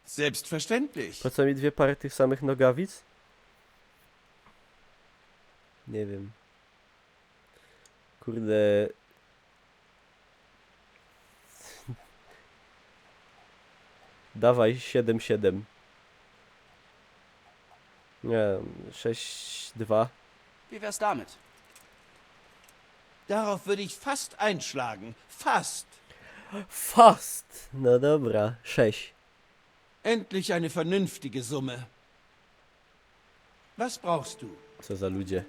Selbstverständlich. Po co mi dwie pary tych samych nogawic? Nie wiem. Kurde. Dawaj 7,7. Nie, 6,2. Wie wär's damit? Darauf würde ich fast einschlagen. Fast. Fast! No dobra, 6. Endlich eine vernünftige Summe. Was brauchst du? Co za ludzie.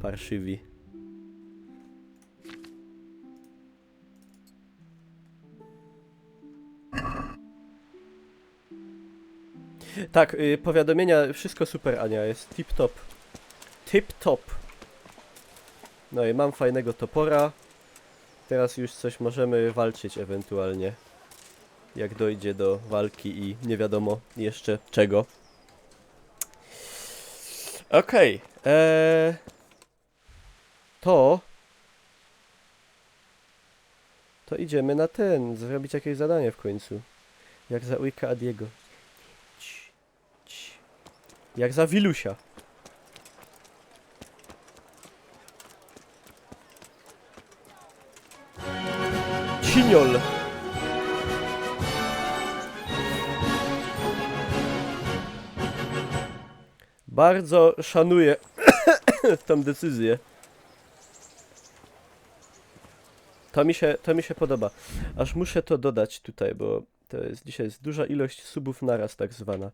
Parszywi. Tak, powiadomienia, wszystko super, Ania, jest tip top. Tip top. No i mam fajnego topora. Teraz już coś możemy walczyć ewentualnie. Jak dojdzie do walki i nie wiadomo jeszcze czego. Okej. To idziemy na zrobić jakieś zadanie w końcu. Jak za ujka Adiego. Jak za Wilusia. Ciniol. Bardzo szanuję tą decyzję. To mi się podoba. Aż muszę to dodać tutaj, bo dzisiaj jest duża ilość subów naraz tak zwana.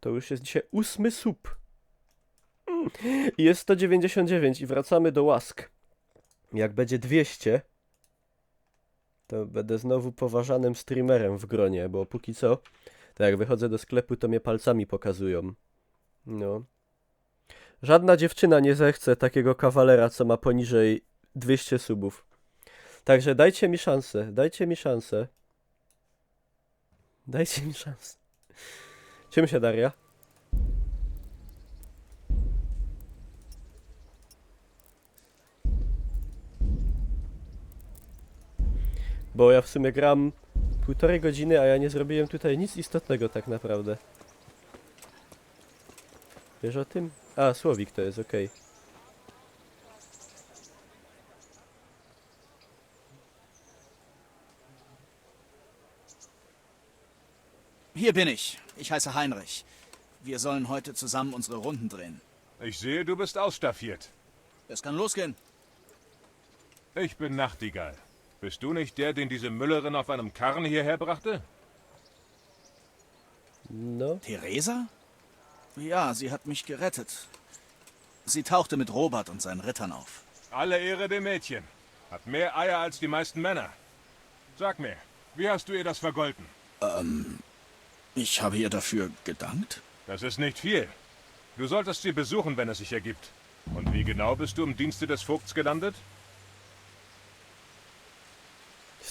To już jest dzisiaj 8 sub. I jest 199 i wracamy do łask. Jak będzie 200, to będę znowu poważanym streamerem w gronie, bo póki co, to jak wychodzę do sklepu, to mnie palcami pokazują. No. Żadna dziewczyna nie zechce takiego kawalera, co ma poniżej 200 subów. Także dajcie mi szansę, dajcie mi szansę. Dajcie mi szansę. Czym się Daria? Bo ja w sumie gram 1,5 godziny, a ja nie zrobiłem tutaj nic istotnego tak naprawdę. Wiesz o tym? A, słowik to jest, okej. Hier bin ich. Ich heiße Heinrich. Wir sollen heute zusammen unsere Runden drehen. Ich sehe, du bist ausstaffiert. Es kann losgehen. Ich bin Nachtigall. Bist du nicht der, den diese Müllerin auf einem Karren hierher brachte? No. Theresa? Ja, sie hat mich gerettet. Sie tauchte mit Robert und seinen Rittern auf. Alle Ehre dem Mädchen. Hat mehr Eier als die meisten Männer. Sag mir, wie hast du ihr das vergolten? Ich habe ihr dafür gedankt. Das ist nicht viel. Du solltest sie besuchen, wenn es sich ergibt. Und wie genau bist du im Dienste des Vogts gelandet?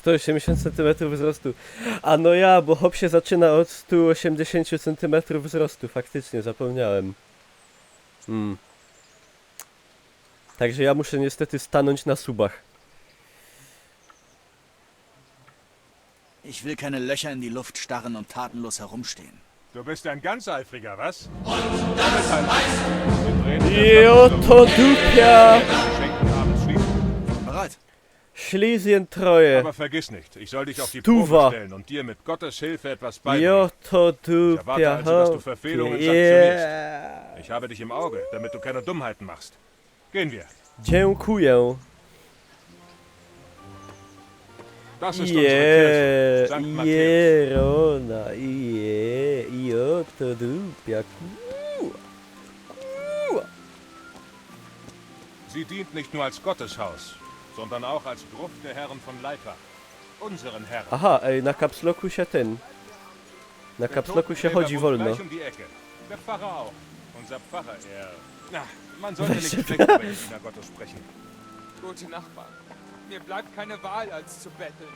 180 cm wzrostu. A no ja, bo hop się zaczyna od 180 cm wzrostu. Faktycznie, zapomniałem. Także ja muszę niestety stanąć na subach. Ich will keine Löcher in die Luft starren und tatenlos herumstehen. Du bist ein ganz eifriger, was? Joto dupia! Bereit? Schlesien Troje. Aber vergiss nicht, ich soll dich auf die Stuwa. Probe stellen und dir mit Gottes Hilfe etwas beibringen. Joto Ich erwarte dupia. also, dass du Verfehlungen sanktionierst. Yeah. Ich habe dich im Auge, damit du keine Dummheiten machst. Gehen wir. Dziękuję. Das ist unsere Kirche, Je, Sankt Matthäus. Jerona, joto dupia. Sie dient nicht nur als Gotteshaus, sondern auch als Gruft der Herren von Leipach. Unseren Herren. Aha, ej, na kapsloku się ten. Na kapsloku się chodzi wohnt wolno. gleich um die Ecke. Der Pfarrer auch. Unser Pfarrer, Na, man sollte nicht schlecht über den Diener Gottes sprechen. Gute Nachbarn, mir bleibt keine Wahl, als zu betteln.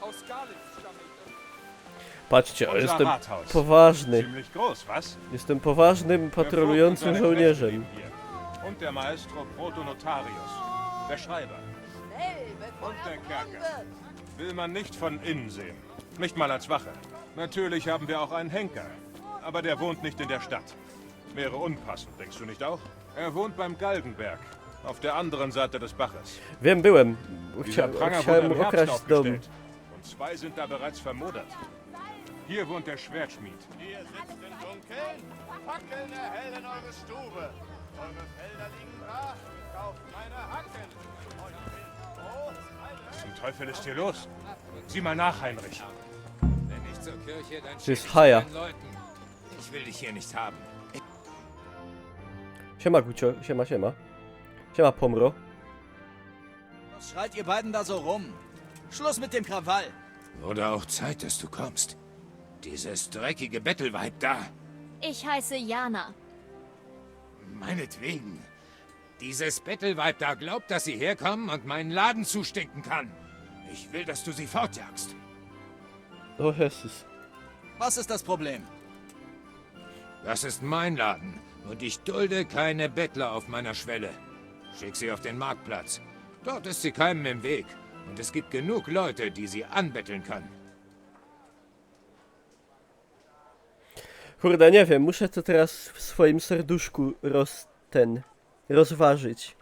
Aus Görlitz stamme ich. Patrzcie, Unser jestem Rathaus. poważny. Ziemlich groß, was? Jestem poważnym, Der Vogt patrolującym und seine Knechte żołnierzem. leben hier. Und der Maestro Protonotarius, der Schreiber. Schnell, bevor Und der er Kerker. wird. Will man nicht von innen sehen. Nicht mal als Wache. Natürlich haben wir auch einen Henker. Aber der wohnt nicht in der Stadt. Wäre unpassend, denkst du nicht auch? Er wohnt beim Galgenberg. Auf der anderen Seite des Baches. Wiem, byłem. Dieser Pranger Chciałem wurde im Herbst okraść dom. aufgestellt. Und 2 sind da bereits vermodert. Hier wohnt der Schwertschmied. Ihr sitzt im Dunkeln, Fackeln erhellen eure Stube. Eure Felder liegen brach, kauft meine Hacken. Euer Wildbrot, Was zum Teufel ist hier los? Sieh mal nach, Heinrich. Wenn nicht zur Kirche, dann To jest haja. Leuten. Ich will dich hier nicht haben. Siema Gucio, siema, siema. Siema Pomro. Was schreit ihr beiden da so rum? Schluss mit dem Krawall. Wurde auch Zeit, dass du kommst. Dieses dreckige Bettelweib da. Ich heiße Jana. Meinetwegen. Dieses Bettelweib da glaubt, dass sie herkommen und meinen Laden zustinken kann. Ich will, dass du sie fortjagst. O Jesus. Was ist das Problem? Das ist mein Laden und ich dulde keine Bettler auf meiner Schwelle. Schick sie auf den Marktplatz. Dort ist sie keinem im Weg und es gibt genug Leute, die sie anbetteln können. Kurde, nie wiem, muszę to teraz w swoim serduszku rozważyć.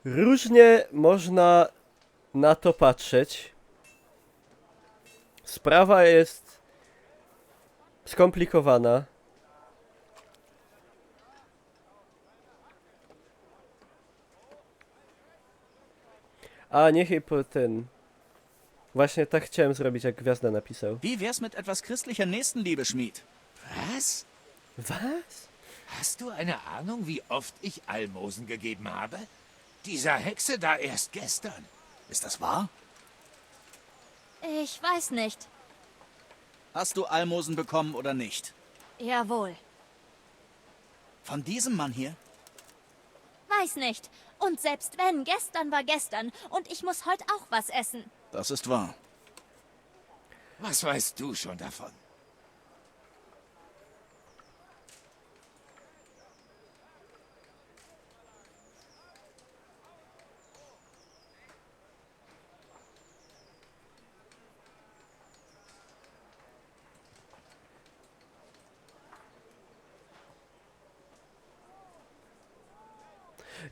Różnie można na to patrzeć. Sprawa jest skomplikowana. A niech jej po ten... Właśnie tak chciałem zrobić, jak Gwiazda napisał. Wie wär's mit etwas christlicher Nächstenliebe, Schmied? Was? Was? Hast du eine Ahnung, wie oft ich Almosen gegeben habe? Dieser Hexe da erst gestern. Ist das wahr? Ich weiß nicht. Hast du Almosen bekommen oder nicht? Jawohl. Von diesem Mann hier? Weiß nicht. Und selbst wenn, gestern war gestern. Und ich muss heute auch was essen. Das ist wahr. Was weißt du schon davon?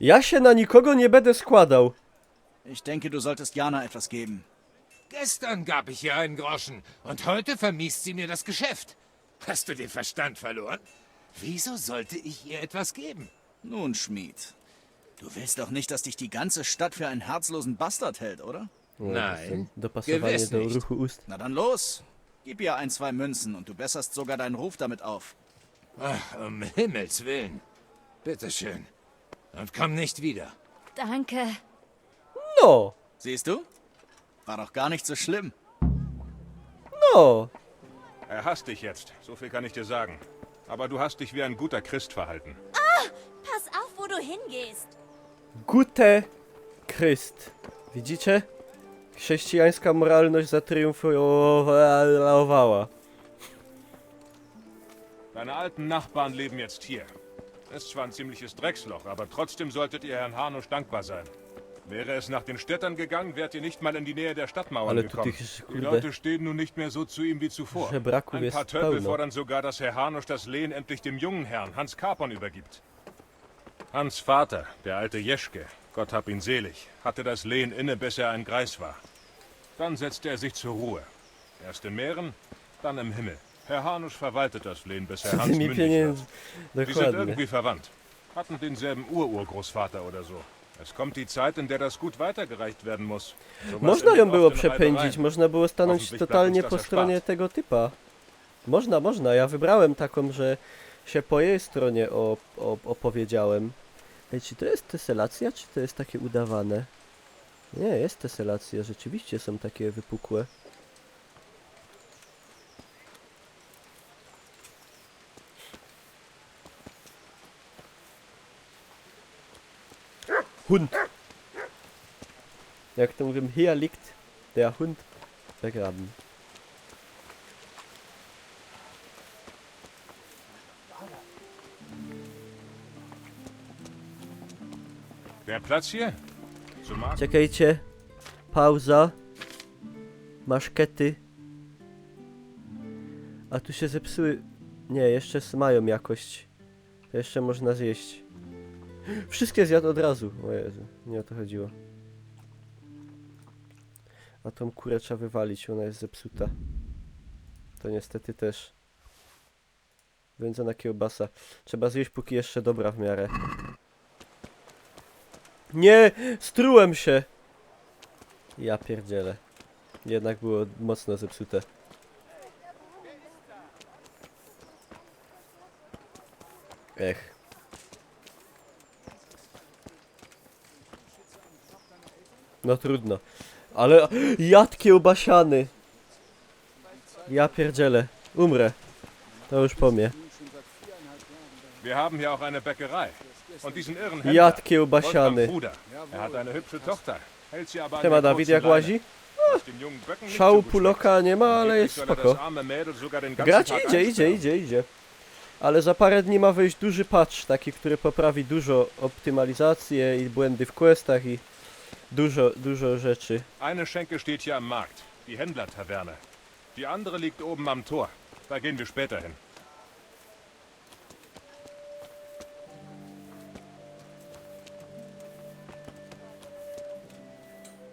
Ja się na nikogo nie będę składał. Ich denke, du solltest Jana etwas geben. Gestern gab ich ihr einen Groschen und heute vermiest sie mir das Geschäft. Hast du den Verstand verloren? Wieso sollte ich ihr etwas geben? Nun, Schmied. Du willst doch nicht, dass dich die ganze Stadt für einen herzlosen Bastard hält, oder? Nein, Dopasowanie gewiss do nicht. ruchu ust. Na dann los. Gib ihr 1, 2 Münzen und du besserst sogar deinen Ruf damit auf. Ach, um Himmels Willen. Bitteschön. Und komm nicht wieder. Danke. No, Siehst du? War doch gar nicht so schlimm. no. Er hasst dich jetzt, so viel kann ich dir sagen. Aber du hast dich wie ein guter Christ verhalten. Pass auf, wo du hingehst. Gute Chryst. Widzicie? Chrześcijańska moralność zatriumfowała. Deine alten Nachbarn leben jetzt hier. Ist zwar ein ziemliches Drecksloch, aber trotzdem solltet ihr Herrn Hanusch dankbar sein. Wäre es nach den Städtern gegangen, wärt ihr nicht mal in die Nähe der Stadtmauern Ale tu gekommen. tych, Die kurde, Leute stehen nun nicht mehr so zu ihm wie zuvor. żebraków Ein paar jest Töpel pełno. fordern sogar, dass Herr Hanusch das Lehen endlich dem jungen Herrn, Hans Kapon, übergibt. Hans' Vater, der alte Jeschke, Gott hab ihn selig, hatte das Lehen inne, bis er ein Greis war. Dann setzte er sich zur Ruhe. Erst in Mähren, dann im Himmel. Herr Hanusch verwaltet das Lehen, bis Herr Z Hans tymi mündig wird. pieniędzmi. Die sind Dokładnie. irgendwie verwandt. Hatten denselben Urgroßvater oder so. Es kommt die Zeit, in der das Gut weitergereicht werden muss. Sowas Można ją endet było oft in przepędzić, Reibereien. można było stanąć Hoffentlich totalnie bleibt po uns das stronie erspart. tego typa. Można. Ja wybrałem taką, że się po jej stronie opowiedziałem. Ej, czy to jest teselacja, czy to jest takie udawane? Nie, jest teselacja, rzeczywiście są takie wypukłe. Hund. Jak to mówię, hier liegt der Hund begraben. Der Platz hier? Zu Markt? Czekajcie. Pauza. Maszkety. A tu się zepsuły. Nie, jeszcze mają jakość. To jeszcze można zjeść. Wszystkie zjadł od razu. O Jezu, nie o to chodziło. A tą kurę trzeba wywalić, ona jest zepsuta. To niestety też. Wędzona kiełbasa. Trzeba zjeść, póki jeszcze dobra w miarę. Nie! Strułem się! Ja pierdzielę. Jednak było mocno zepsute. Ech. No trudno. Ale jad kiełbasiany. Ja pierdzielę. Umrę. To już po mnie. Wir haben hier auch eine Bäckerei. Und diesen irren Händler, Jad Wolfgang kiełbasiany. Bruder. Er hat eine hübsche Tochter. Hält sie aber an Siema der Dawid, kurzen jak Leine. łazi? Was den jungen Böcken nicht Szału so gut puloka nie ma, ale schmeckt. jest Soll er spoko. das arme Mädel sogar den ganzen Grać Tag idzie. einsperren. Ale za parę dni ma wyjść duży patch, taki, który poprawi dużo optymalizację i błędy w questach i dużo rzeczy. Eine Schenke steht hier am Markt, die Händlertaverne. Die andere liegt oben am Tor. Da gehen wir später hin.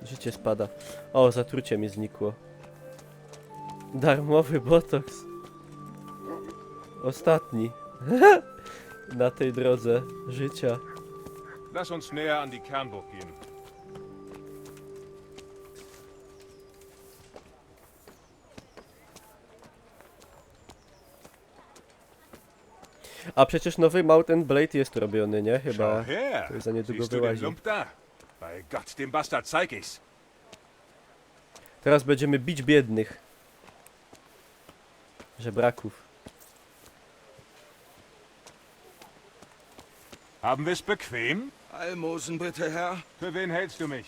Życie spada. O, zatrucie mi znikło. Darmowy botoks. Ostatni. Na tej drodze życia. Lass uns näher an die Kernburg gehen. A przecież nowy Mountain Blade jest robiony, nie? Chyba Schau her. to za niedługo Siehst du den wyłazi. Lump da? Bei Gott, dem Bastard zeig ich's. Teraz będziemy bić biednych. Żebraków. Haben wir's bequem? Almosen bitte, Herr. Für wen hältst du mich?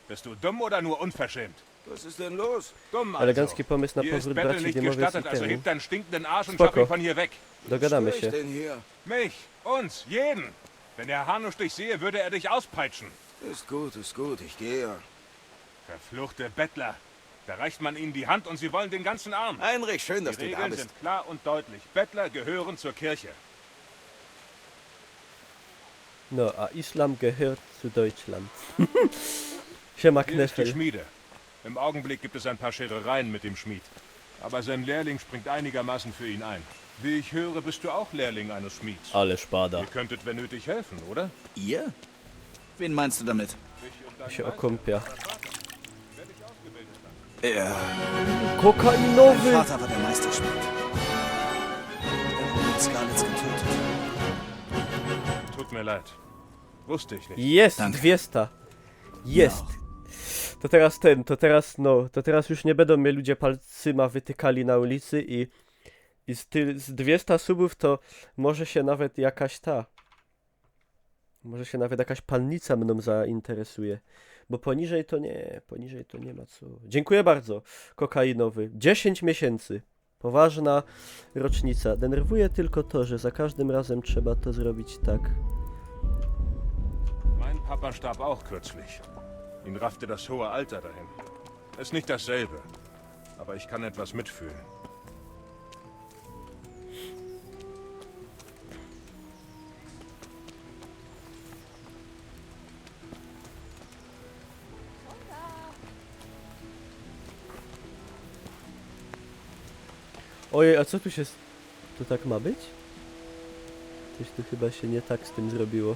Bist du dumm oder nur unverschämt? Was ist denn los? Dumm also. Elegancki pomysł na Hier ist powrót Bettel braci nicht Diemowiec i gestattet, also temu. heb deinen stinkenden Arsch und Spoko. schaff ihn von hier weg. Dogadamy Was się. tue ich denn hier? Mich, uns, jeden. Wenn der Hanusch dich sehe, würde er dich auspeitschen. Ist gut, ich gehe. Verfluchte Bettler. Da reicht man ihnen die Hand und sie wollen den ganzen Arm. Heinrich, schön, dass Die du da Regeln bist. sind klar und deutlich. Bettler gehören zur Kirche. No, a Islam gehört zu Deutschland. Siema, Hier ist die Kneffel. Schmiede. Im Augenblick gibt es ein paar Scherereien mit dem Schmied. Aber sein Lehrling springt einigermaßen für ihn ein. Wie ich höre, bist du auch Lehrling eines Schmieds. Ale szpada. Ihr könntet, wenn nötig, helfen, oder? Ihr? Wen meinst du damit? Ich und dein Się Meister. okąpia. Wer dich ausgebildet hat. Ja. Mein Kokainowy! Vater war der Meisterschmied. Er wurde in Scarlets getötet. Tut mir leid. Wusste ich nicht. Jest, Danke. 200. Jest. To teraz to teraz już nie będą mnie ludzie palcyma wytykali na ulicy i z 200 subów to może się nawet jakaś pannica mną zainteresuje. Bo poniżej to nie ma co. Dziękuję bardzo, kokainowy. 10 miesięcy. Poważna rocznica. Denerwuje tylko to, że za każdym razem trzeba to zrobić tak. Mein Papa starb auch kürzlich. Ihn raffte das hohe Alter dahin. Ist nicht dasselbe. Aber ich kann etwas mitfühlen. Ojej, a co tu się... To tak ma być? Coś tu chyba się nie tak z tym zrobiło.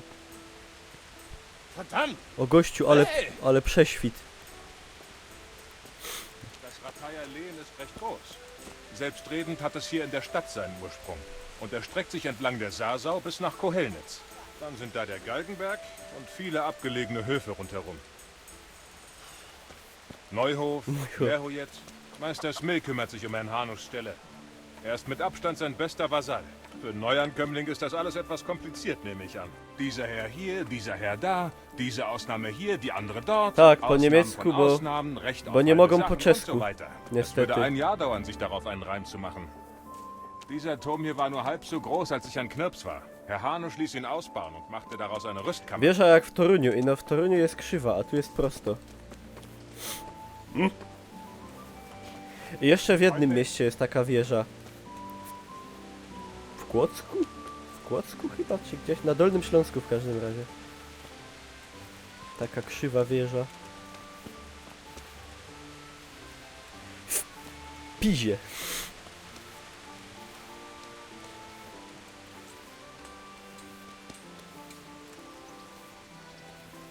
Verdammt! O gościu, ale prześwit. Das Ratayer Lehen ist recht groß. Selbstredend hat es hier in der Stadt seinen Ursprung. Und erstreckt sich entlang der Sarsau bis nach Kohelnitz. Dann sind da der Galgenberg und viele abgelegene Höfe rundherum. Neuhof, Lerhojet. Meister Smill kümmert sich um Herrn Hanus Stelle. Er ist mit Abstand sein bester Vasall. Für einen Neuankömmling ist das alles etwas kompliziert, nehme ich an. Dieser Herr hier, dieser Herr da, diese Ausnahme hier, die andere dort. Tak, po Ausnahmen niemiecku, von bo- Ausnahmen, Recht auf bo nie alte mogą Sachen po und czesku. so weiter. Es Niestety. würde ein Jahr dauern, sich darauf einen Reim zu machen. Dieser Turm hier war nur halb so groß, als ich ein Knirps war. Herr Hanusch ließ ihn ausbauen und machte daraus eine Rüstkammer. Wieża jak w Toruniu i no w Toruniu jest krzywa, a tu jest prosto. I jeszcze w jednym mieście jest taka wieża. W Kłodzku? W Kłodzku chyba, czy gdzieś? Na Dolnym Śląsku w każdym razie. Taka krzywa wieża. W Pizie.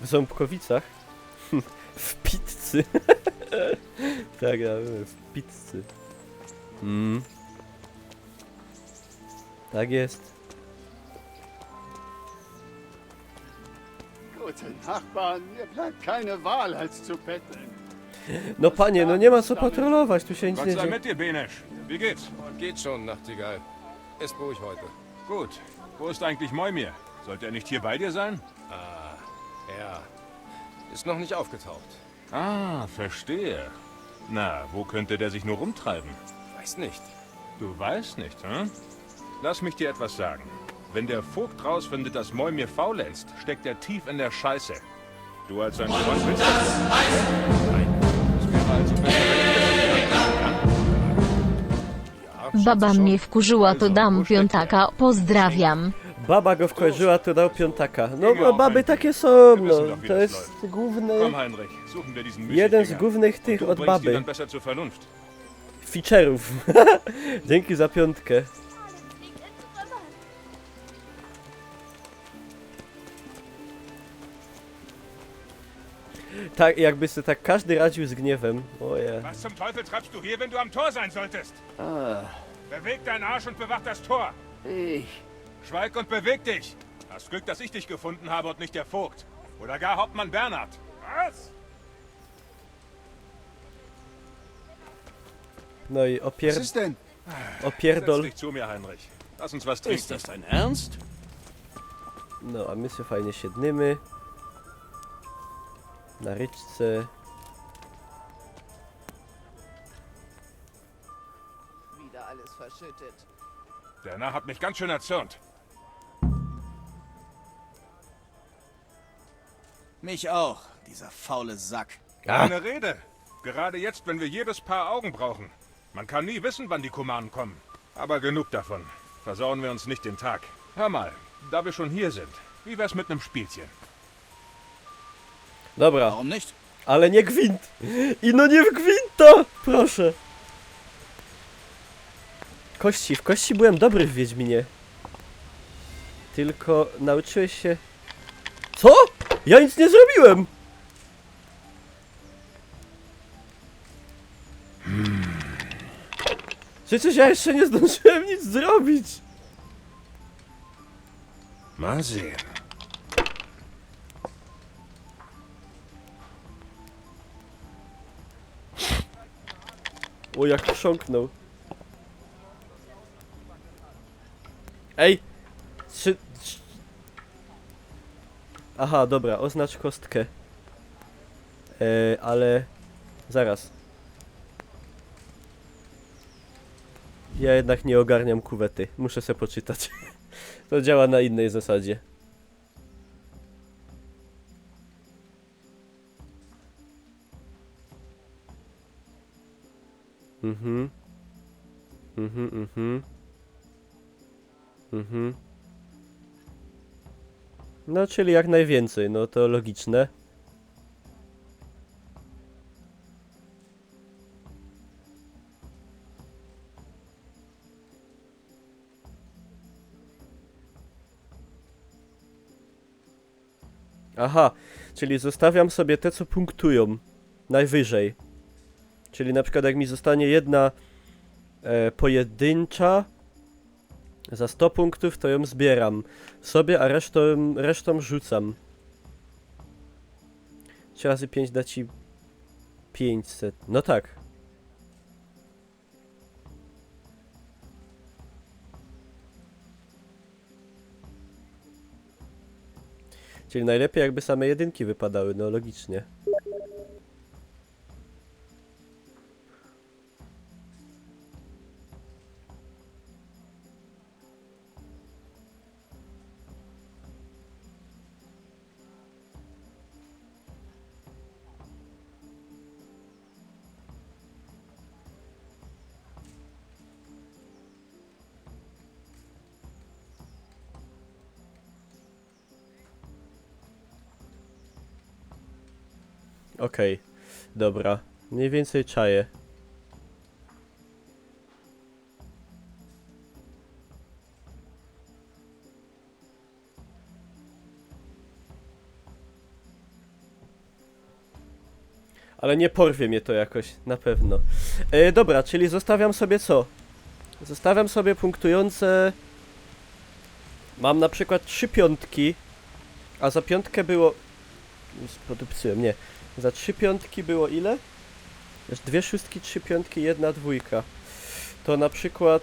W Ząbkowicach? W pizzy. Tak, ja wiem, w pizzy. Tak jest. Gute Nachbarn, mir bleibt keine Wahl, als zu betteln. No panie, no nie ma co patrolować, tu się nic Gott nie sei dzieje. mit dir, Benesch. Wie geht's? Geht schon, Nachtigall. Ist ruhig heute. Gut. Wo ist eigentlich Moimir? Sollte er nicht hier bei dir sein? Er ist noch nicht aufgetaucht. Ah, verstehe. Na, wo könnte der sich nur rumtreiben? Weiß nicht. Du weißt nicht, hm? Lass mich dir etwas sagen. Wenn der Vogt rausfindet, dass Moimir faulenzt, steckt er tief in der Scheiße. Du als sein Freund willst das? Nein. Es wäre also besser, Baba mnie wkurzyła, to dam piątaka, pozdrawiam. Baba go wkurzyła, to dał piątaka. No bo baby takie są, no. To jest główny... Komm, Heinrich, suchen wir diesen Jeden z Müßiggänger. głównych tych Du od bringst ihn baby. dann besser zur Vernunft. Feature'ów. Dzięki za piątkę. Tak, jakby sobie tak każdy radził z gniewem. Oje. Was zum Teufel treibst du hier, wenn du am Tor sein solltest? Beweg deinen Arsch und bewach das Tor. Ich. Schweig und beweg dich. Hast Glück, dass ich dich gefunden habe und nicht der Vogt. Oder gar Hauptmann Bernhard. Was? No i opierdol. Setz dich zu mir, Heinrich. Lass uns was Ist trinken. das dein Ernst? No, a my sobie fajnie siednymy. Na ryczce. Wieder alles verschüttet. Der Narr hat mich ganz schön erzürnt. Mich auch, dieser faule Sack. Keine Rede. Gerade jetzt, wenn wir jedes Paar Augen brauchen. Man kann nie wissen, wann die Kumanen kommen. Aber genug davon. Versauen wir uns nicht den Tag. Hör mal, da wir schon hier sind. Wie wär's mit nem Spielchen? Dobra, Warum nicht? ale nie gwint! I no nie w gwinta! Proszę. Kości, w kości byłem dobry w Wiedźminie. Tylko nauczyłeś się... Co? Ja nic nie zrobiłem! Przecież ja jeszcze nie zdążyłem nic zrobić! Mal sehen. O, jak chrząknął. Ej! Aha, dobra, oznacz kostkę. Ale... Zaraz. Ja jednak nie ogarniam kuwety. Muszę sobie poczytać. To działa na innej zasadzie. Mhm. No, czyli jak najwięcej, no to logiczne. Aha, czyli zostawiam sobie te, co punktują. Najwyżej. Czyli na przykład jak mi zostanie jedna pojedyncza za 100 punktów, to ją zbieram sobie, a resztą rzucam. 3 razy 5 da ci 500. No tak. Czyli najlepiej jakby same jedynki wypadały, no logicznie. Okej, dobra. Mniej więcej czaję. Ale nie porwie mnie to jakoś, na pewno. Dobra, czyli zostawiam sobie co? Zostawiam sobie punktujące... Mam na przykład 3 piątki, a za piątkę było... Spodupcyłem, nie. Za 3 piątki było ile? 2 szóstki, 3 piątki, 1 dwójka. To na przykład...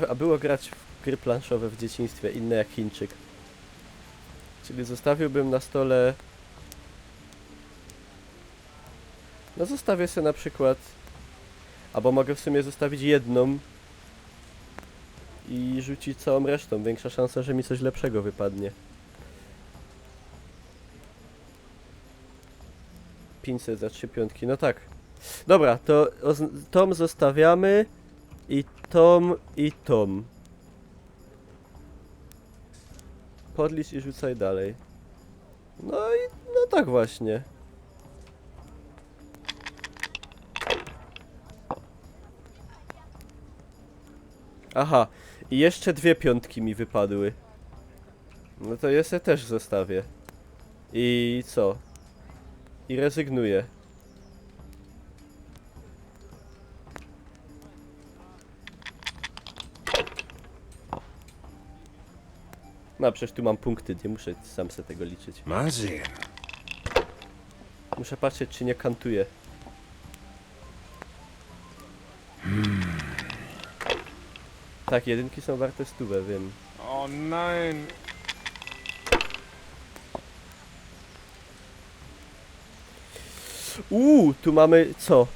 A było grać w gry planszowe w dzieciństwie, inne jak Chińczyk. Czyli zostawiłbym na stole... No zostawię sobie na przykład... Albo mogę w sumie zostawić jedną i rzucić całą resztą. Większa szansa, że mi coś lepszego wypadnie. 500 za 3 piątki, no tak. Dobra, to tom zostawiamy i tom. Podlicz i rzucaj dalej. No i no tak właśnie. Aha, i jeszcze 2 piątki mi wypadły. No to ja se też zostawię. I co? I rezygnuję. No przecież tu mam punkty, nie muszę sam sobie tego liczyć. Mal sehen. Muszę patrzeć, czy nie kantuję. Tak, jedynki są warte 100, wiem. Oh nein. Tu mamy co?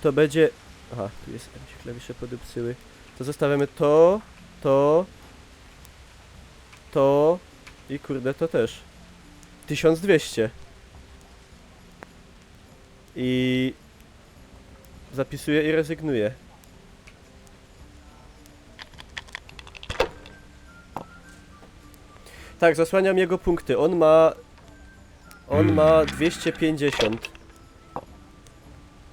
To będzie... Aha, tu jest, mi się klawisze podupsyły. To zostawiamy to i kurde to też. 1200. I... Zapisuję i rezygnuję. Tak, zasłaniam jego punkty. On ma 250.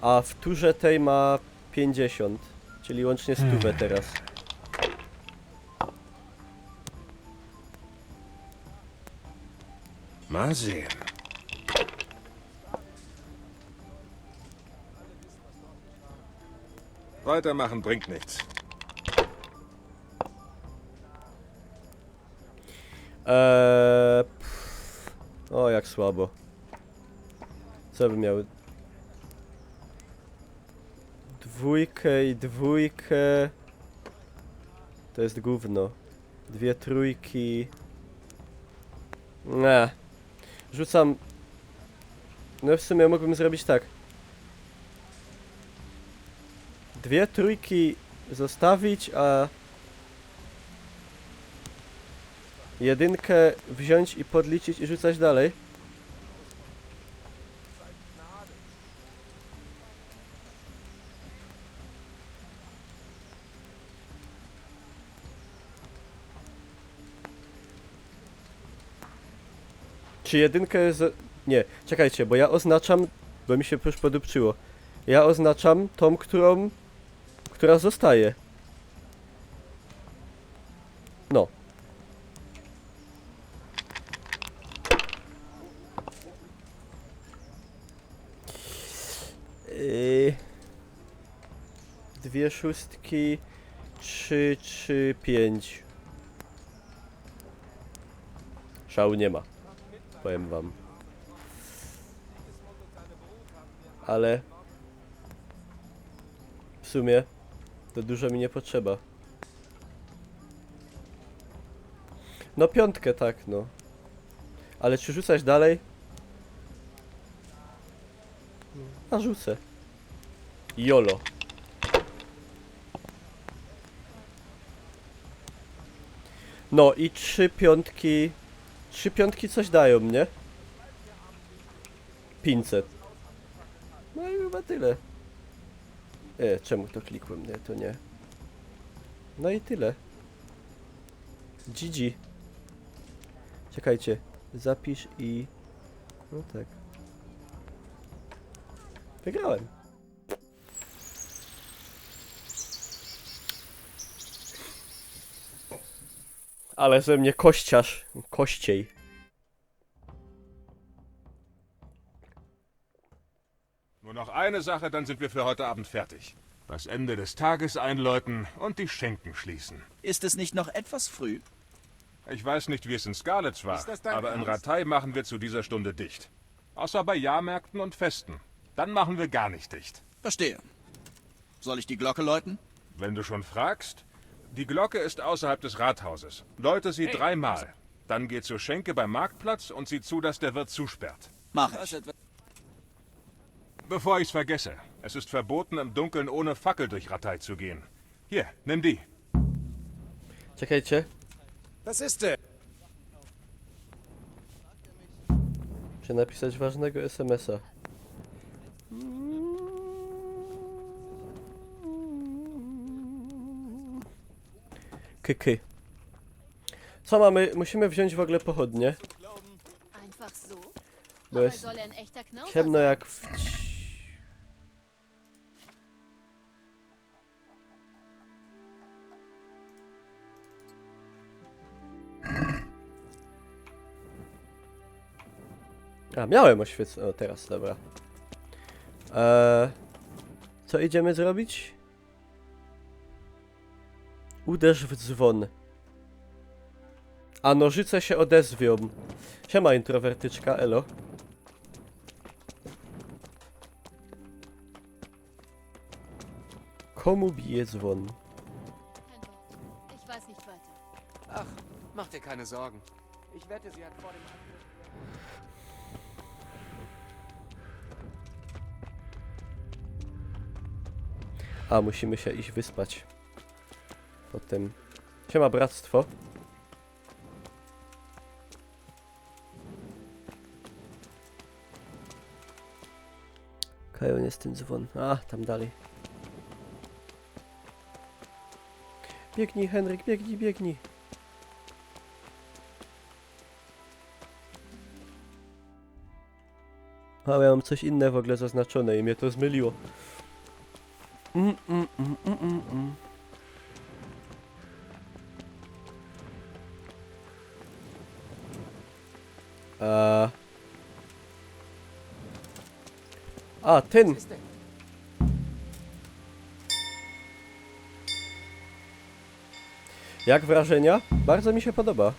A w turze tej ma 50. Czyli łącznie 100 teraz. Mal sehen. Weitermachen bringt nichts. O, jak słabo. Co by miał? Dwójkę i dwójkę. To jest gówno. 2 trójki. Nie. Rzucam. No w sumie mógłbym zrobić tak. 2 trójki zostawić, a jedynkę wziąć i podliczyć i rzucać dalej. Czy jedynkę nie, czekajcie, bo ja oznaczam, bo mi się już podupczyło. Ja oznaczam tą, która zostaje. No. Dwie szóstki, 3, 3, 5. Szału nie ma. Powiem wam. Ale w sumie to dużo mi nie potrzeba. No 5 tak, no. Ale czy rzucać dalej? A rzucę. Jolo. No i 3 piątki. 3 piątki coś dają, nie? 500. No i chyba tyle. Czemu to klikłem? Nie, to nie. No i tyle. GG. Czekajcie. Zapisz i... No tak. Wygrałem. Ale ze mnie kościarz. Kościej. Nur noch eine Sache, dann sind wir für heute Abend fertig. Das Ende des Tages einläuten und die Schenken schließen. Ist es nicht noch etwas früh? Ich weiß nicht, wie es in Skalitz war, Ist das dein aber in Ernst? Ratay machen wir zu dieser Stunde dicht. Außer bei Jahrmärkten und Festen. Dann machen wir gar nicht dicht. Verstehe. Soll ich die Glocke läuten? Wenn du schon fragst, die Glocke ist außerhalb des Rathauses. Läute sie 3-mal. Dann geh zur Schenke beim Marktplatz und sieh zu, dass der Wirt zusperrt. Mach ich. Bevor ich's vergesse, es ist verboten, im Dunkeln ohne Fackel durch Ratay zu gehen. Hier, nimm die. Czekajcie. Was ist denn? Muszę napisać ważnego SMS-a. Kyky. Co mamy? Musimy wziąć w ogóle pochodnie. Einfach so? Bo Aber jest soll ein echter Knauser ciemno sein? jak w... A, miałem oświecenie. O, teraz, dobra. Co idziemy zrobić? Uderz w dzwon. A nożyce się odezwią. Siema, introwertyczka, elo. Komu bije dzwon? Ich weiß nicht weiter. Ach, mach dir keine Sorgen. Ich wette, sie hat vor dem Angriff... A, musimy się iść wyspać. Potem... Siema, bractwo. Kajon jest ten dzwon. A, tam dalej. Biegnij, Henryk, biegnij, biegnij. Ale ja mam coś inne w ogóle zaznaczone i mnie to zmyliło. A, ten! Jak wrażenia? Bardzo mi się podoba.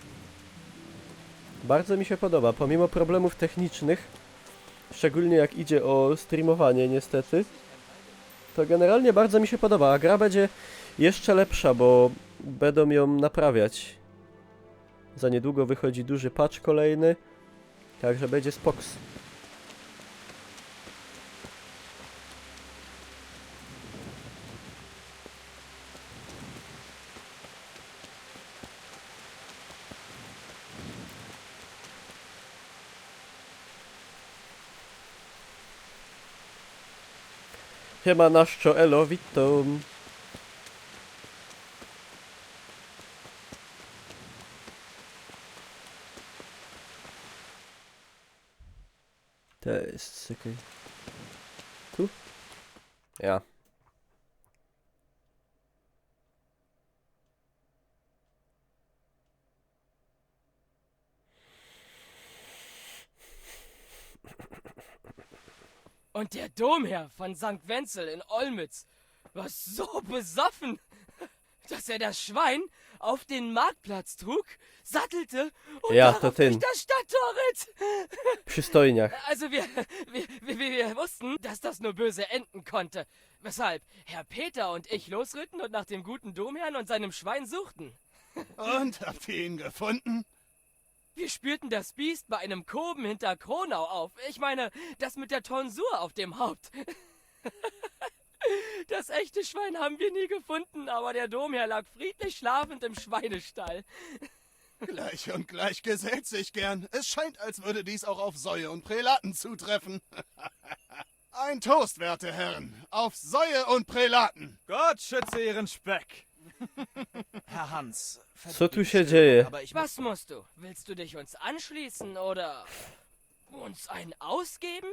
Bardzo mi się podoba, pomimo problemów technicznych, szczególnie jak idzie o streamowanie niestety, to generalnie bardzo mi się podoba, a gra będzie jeszcze lepsza, bo będą ją naprawiać. Za niedługo wychodzi duży patch kolejny, także będzie spoks. Siema naszczo, elo, witam. To jest, okej. Tu? Ja. Und der Domherr von St. Wenzel in Olmütz war so besoffen, dass er das Schwein auf den Marktplatz trug, sattelte und Ja, darauf to durch ten. das Stadttor ritt. Przystojniach. Also wir wussten, dass das nur böse enden konnte. Weshalb Herr Peter und ich losritten und nach dem guten Domherrn und seinem Schwein suchten. Und, habt ihr ihn gefunden? Wir spürten das Biest bei einem Koben hinter Kronau auf. Ich meine, das mit der Tonsur auf dem Haupt. Das echte Schwein haben wir nie gefunden, aber der Domherr lag friedlich schlafend im Schweinestall. Gleich und gleich gesellt sich gern. Es scheint, als würde dies auch auf Säue und Prälaten zutreffen. Ein Toast, werte Herren, auf Säue und Prälaten. Gott schütze Ihren Speck. Herr Hans, Co tu się dzieje? aber ich Was musst du? Willst du dich uns anschließen oder uns einen ausgeben?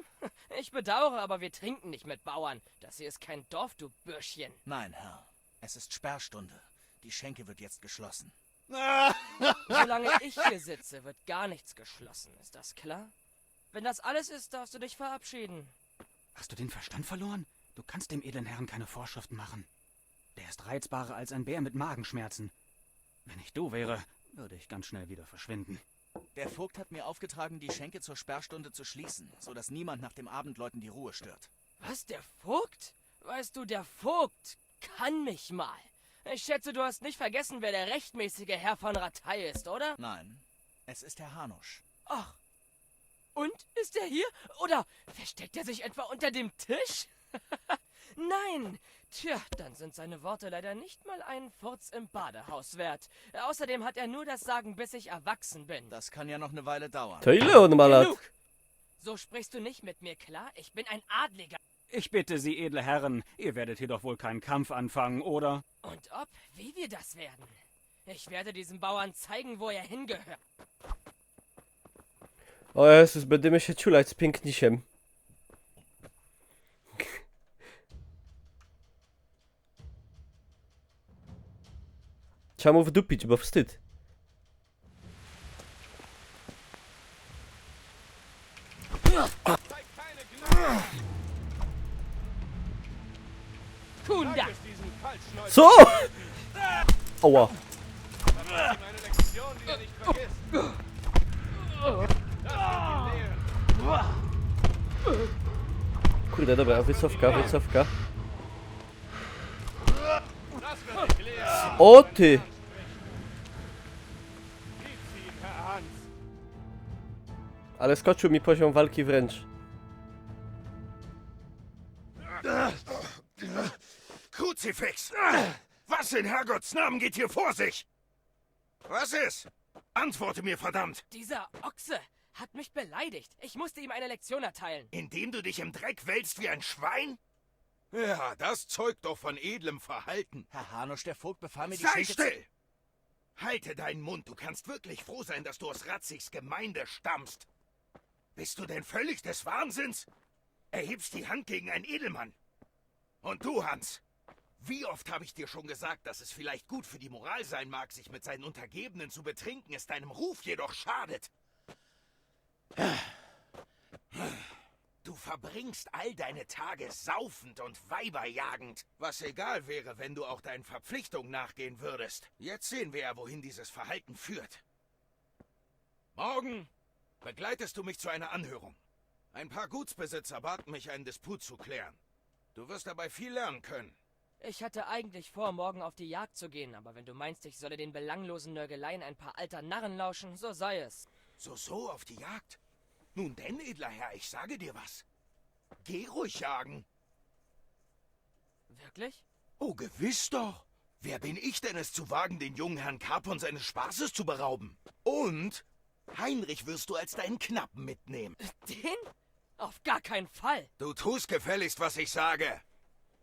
Ich bedauere, aber wir trinken nicht mit Bauern. Das hier ist kein Dorf, du Bürschchen. Nein, Herr. Es ist Sperrstunde. Die Schenke wird jetzt geschlossen. Solange ich hier sitze, wird gar nichts geschlossen. Ist das klar? Wenn das alles ist, darfst du dich verabschieden. Hast du den Verstand verloren? Du kannst dem edlen Herrn keine Vorschriften machen. Der ist reizbarer als ein Bär mit Magenschmerzen. Wenn ich du wäre, würde ich ganz schnell wieder verschwinden. Der Vogt hat mir aufgetragen, die Schenke zur Sperrstunde zu schließen, sodass niemand nach dem Abendläuten die Ruhe stört. Was, der Vogt? Weißt du, der Vogt kann mich mal. Ich schätze, du hast nicht vergessen, wer der rechtmäßige Herr von Ratay ist, oder? Nein, es ist Herr Hanusch. Ach. Und? Ist er hier? Oder versteckt er sich etwa unter dem Tisch? Nein. Tja, dann sind seine Worte leider nicht mal einen Furz im Badehaus wert. Außerdem hat er nur das Sagen, bis ich erwachsen bin. Das kann ja noch eine Weile dauern. To ile on ma lat? Genug! So sprichst du nicht mit mir, klar? Ich bin ein Adliger. Ich bitte Sie, edle Herren, ihr werdet jedoch wohl keinen Kampf anfangen, oder? Und ob, wie wir das werden. Ich werde diesem Bauern zeigen, wo er hingehört. O Jezus, będziemy się ciulać z pięknisiem. Trzeba mu wdupić, bo wstyd. Kunda! Co? Oła. Eine Lektion, die er nicht vergisst. Kurde, dobra, wycofka, wycofka. Das wird dich lehren. O ty! Gib's ihm, Herr Hans. Ale skoczył mi poziom walki wręcz. Kruzifix! Was in Herrgotts Namen geht hier vor sich? Was ist? Antworte mir, verdammt! Dieser Ochse hat mich beleidigt. Ich musste ihm eine Lektion erteilen. Indem du dich im Dreck wälzt wie ein Schwein? Ja, das zeugt doch von edlem Verhalten. Herr Hanusch, der Vogt befahl mir die Sei Schenke... still! Halte deinen Mund, du kannst wirklich froh sein, dass du aus Ratzigs Gemeinde stammst. Bist du denn völlig des Wahnsinns? Erhebst die Hand gegen einen Edelmann. Und du, Hans, wie oft habe ich dir schon gesagt, dass es vielleicht gut für die Moral sein mag, sich mit seinen Untergebenen zu betrinken, es deinem Ruf jedoch schadet. Du verbringst all deine Tage saufend und weiberjagend, was egal wäre, wenn du auch deinen Verpflichtungen nachgehen würdest. Jetzt sehen wir ja, wohin dieses Verhalten führt. Morgen begleitest du mich zu einer Anhörung. Ein paar Gutsbesitzer baten mich, einen Disput zu klären. Du wirst dabei viel lernen können. Ich hatte eigentlich vor, morgen auf die Jagd zu gehen, aber wenn du meinst, ich solle den belanglosen Nörgeleien ein paar alter Narren lauschen, so sei es. So, auf die Jagd? Nun denn, edler Herr, ich sage dir was. Geh ruhig jagen. Wirklich? Oh, gewiss doch. Wer bin ich denn, es zu wagen, den jungen Herrn Carpon seines Spaßes zu berauben? Und Heinrich wirst du als deinen Knappen mitnehmen. Den? Auf gar keinen Fall. Du tust gefälligst, was ich sage.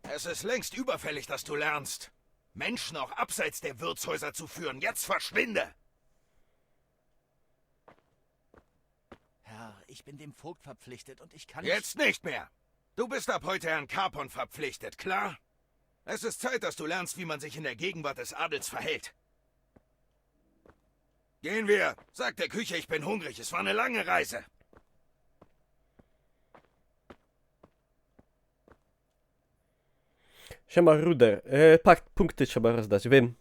Es ist längst überfällig, dass du lernst. Menschen auch abseits der Wirtshäuser zu führen. Jetzt verschwinde! Herr, ich bin dem Vogt verpflichtet und ich kann Jetzt nicht mehr! Du bist ab heute Herrn Carpon verpflichtet, klar? Es ist Zeit, dass du lernst, wie man sich in der Gegenwart des Adels verhält. Gehen wir! Sag der Küche, ich bin hungrig. Es war eine lange Reise. Siema Ruder. Punkty trzeba rozdać, wiem.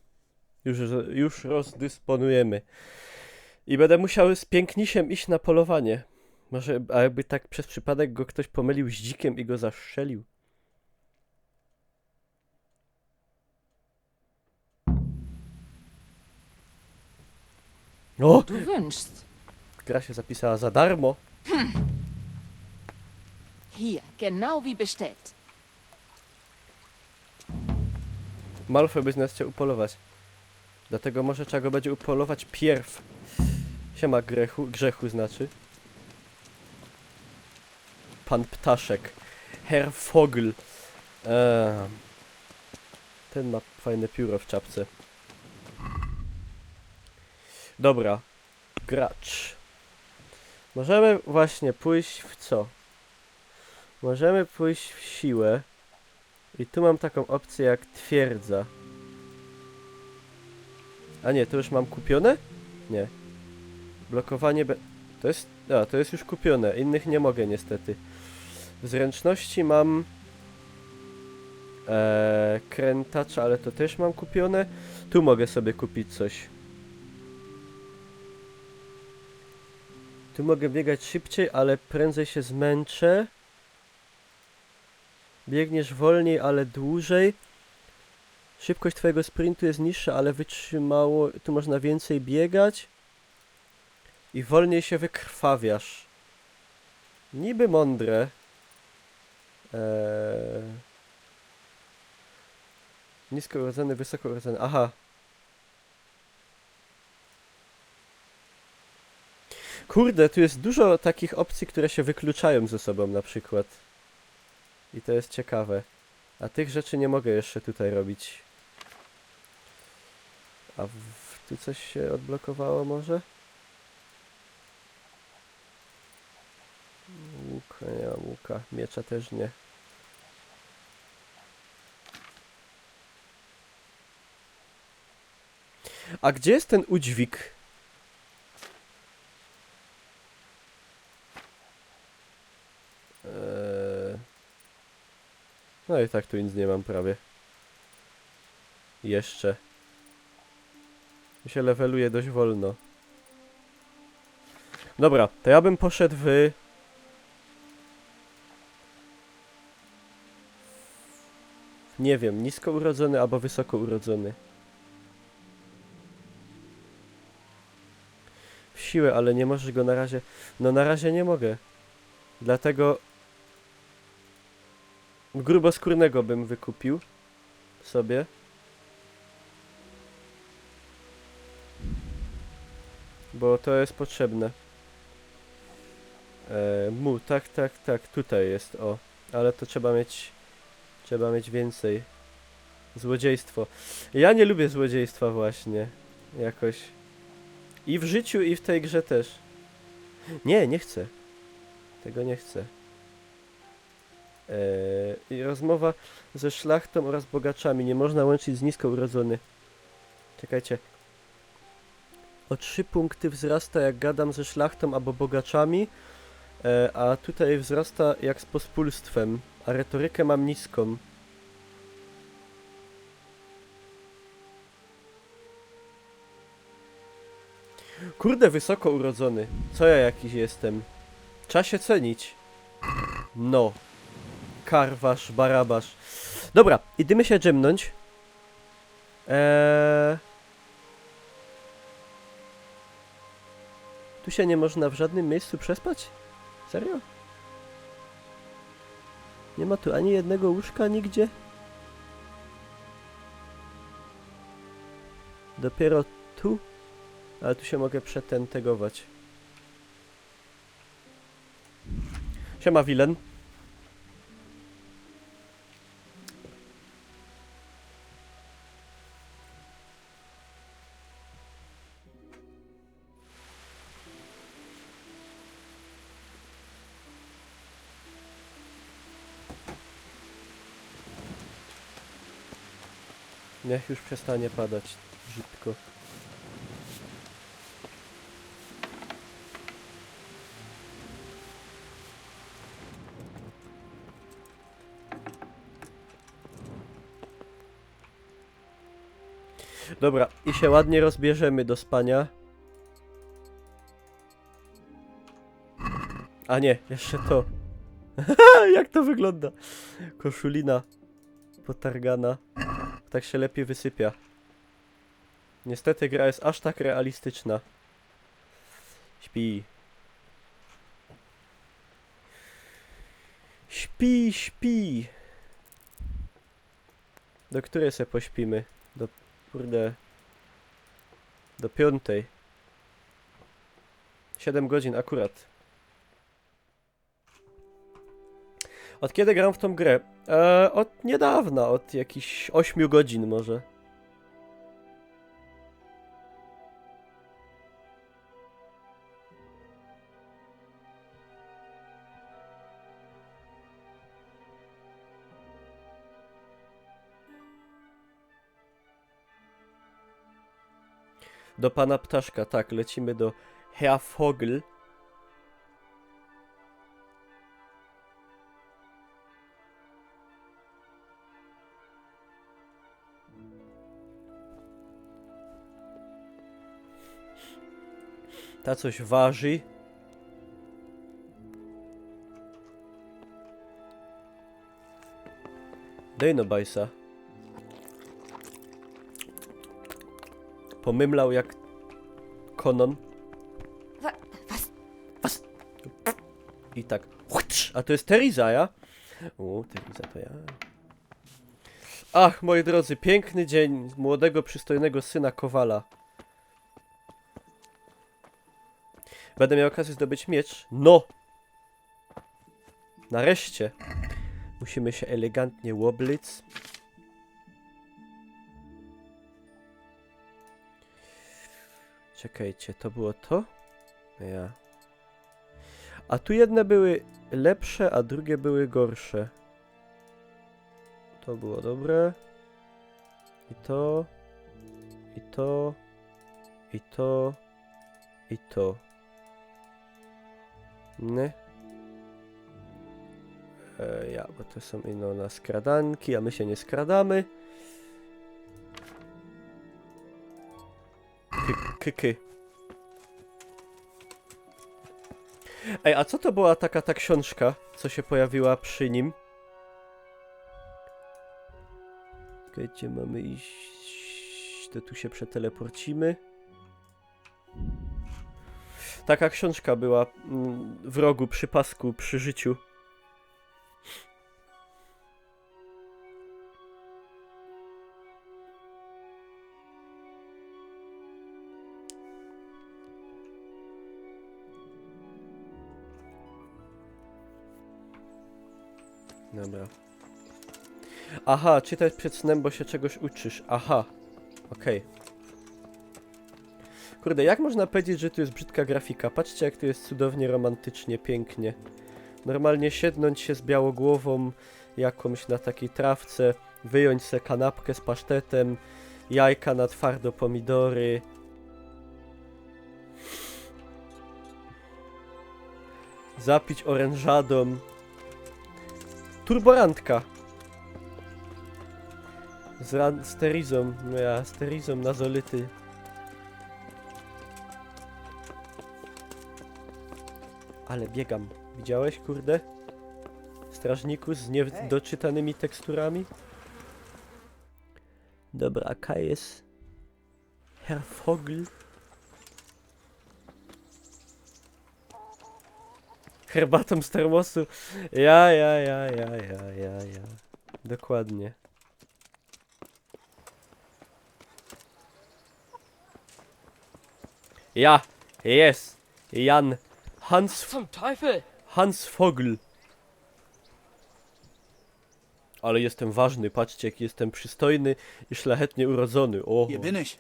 Już rozdysponujemy. I będę musiał z pięknisiem iść na polowanie. Może, a jakby tak przez przypadek go ktoś pomylił z dzikiem i go zastrzelił. O! Du wünschst. Gra się zapisała za darmo. Hier, genau wie bestellt. Malfoy by nas chciał upolować. Dlatego może trzeba go będzie upolować pierw. Siema grzechu znaczy. Pan Ptaszek. Herr Vogel. Ten ma fajne pióro w czapce. Dobra. Gracz. Możemy właśnie pójść w co? Możemy pójść w siłę. I tu mam taką opcję jak twierdza. A nie, to już mam kupione? Nie. Blokowanie to jest... A, to jest już kupione. Innych nie mogę niestety. W zręczności mam... krętacza, ale to też mam kupione. Tu mogę sobie kupić coś. Tu mogę biegać szybciej, ale prędzej się zmęczę. Biegniesz wolniej, ale dłużej. Szybkość twojego sprintu jest niższa, ale wytrzymało... Tu można więcej biegać. I wolniej się wykrwawiasz. Niby mądre. Nisko urodzony, wysoko urodzony. Aha. Kurde, tu jest dużo takich opcji, które się wykluczają ze sobą na przykład. I to jest ciekawe. A tych rzeczy nie mogę jeszcze tutaj robić. A tu coś się odblokowało może? Łuk, nie mam łuka. Miecza też nie. A gdzie jest ten udźwig? No i tak tu nic nie mam prawie. Jeszcze. Mi się leveluje dość wolno. Dobra, to ja bym poszedł w... Nie wiem, nisko urodzony albo wysoko urodzony. W siłę, ale nie możesz go na razie... No na razie nie mogę. Dlatego... Gruboskórnego bym wykupił sobie. Bo to jest potrzebne. Tak, tutaj jest, o. Ale to trzeba mieć więcej. Złodziejstwo. Ja nie lubię złodziejstwa właśnie. Jakoś. I w życiu, i w tej grze też. Nie chcę. Tego nie chcę. I rozmowa ze szlachtą oraz bogaczami. Nie można łączyć z nisko urodzony. Czekajcie. O 3 punkty wzrasta jak gadam ze szlachtą albo bogaczami, a tutaj wzrasta jak z pospólstwem, a retorykę mam niską. Kurde, wysoko urodzony. Co ja jakiś jestem? Trzeba się cenić. No. Karwasz, barabasz. Dobra, idziemy się dżemnąć. Tu się nie można w żadnym miejscu przespać? Serio? Nie ma tu ani jednego łóżka nigdzie? Dopiero tu? Ale tu się mogę przetentegować. Siema, Wilen. Niech już przestanie padać brzydko. Dobra, i się ładnie rozbierzemy do spania. A nie, jeszcze to. Jak to wygląda? Koszulina potargana. Tak się lepiej wysypia. Niestety gra jest aż tak realistyczna. Śpi. Śpi, śpi. Do której se pośpimy? Do... Kurde. Do 5. 7 godzin akurat. Od kiedy gram w tą grę? Od niedawna, od jakichś 8 godzin może. Do pana Ptaszka, tak, lecimy do Herr Vogel. Ta coś waży. Dej no bajsa. Pomymlał jak Konon. Was? I tak. A to jest Teresa, ja? O, Teresa to ja. Ach, moi drodzy, piękny dzień młodego, przystojnego syna Kowala. Będę miał okazję zdobyć miecz. No! Nareszcie. Musimy się elegantnie łoblić. Czekajcie, to było to? Ja. A tu jedne były lepsze, a drugie były gorsze. To było dobre. I to. I to. I to. I to. Nie. Ja, bo to są ino na skradanki, a my się nie skradamy. Kyky. Ej, a co to była taka ta książka, co się pojawiła przy nim? Czekajcie, mamy iść... To tu się przeteleporcimy. Taka książka była w rogu, przy pasku, przy życiu. Dobra. Aha, czytać przed snem, bo się czegoś uczysz. Aha. Okej. Kurde, jak można powiedzieć, że tu jest brzydka grafika? Patrzcie, jak tu jest cudownie, romantycznie, pięknie. Normalnie siednąć się z białogłową jakąś na takiej trawce, wyjąć se kanapkę z pasztetem, jajka na twardo, pomidory. Zapić orężadą. Turborandka. Z terizą. No ja, z terizą na zolity. Ale biegam. Widziałeś, kurde? Strażniku z niedoczytanymi teksturami? Dobra, a jest Herr Vogel. Herbatą z termosu. Ja. Dokładnie. Ja, jest. Jan. Zum Teufel! Hans Vogel. Ale jestem ważny, patrzcie, jak jestem przystojny i szlachetnie urodzony. O. Hier bin ich.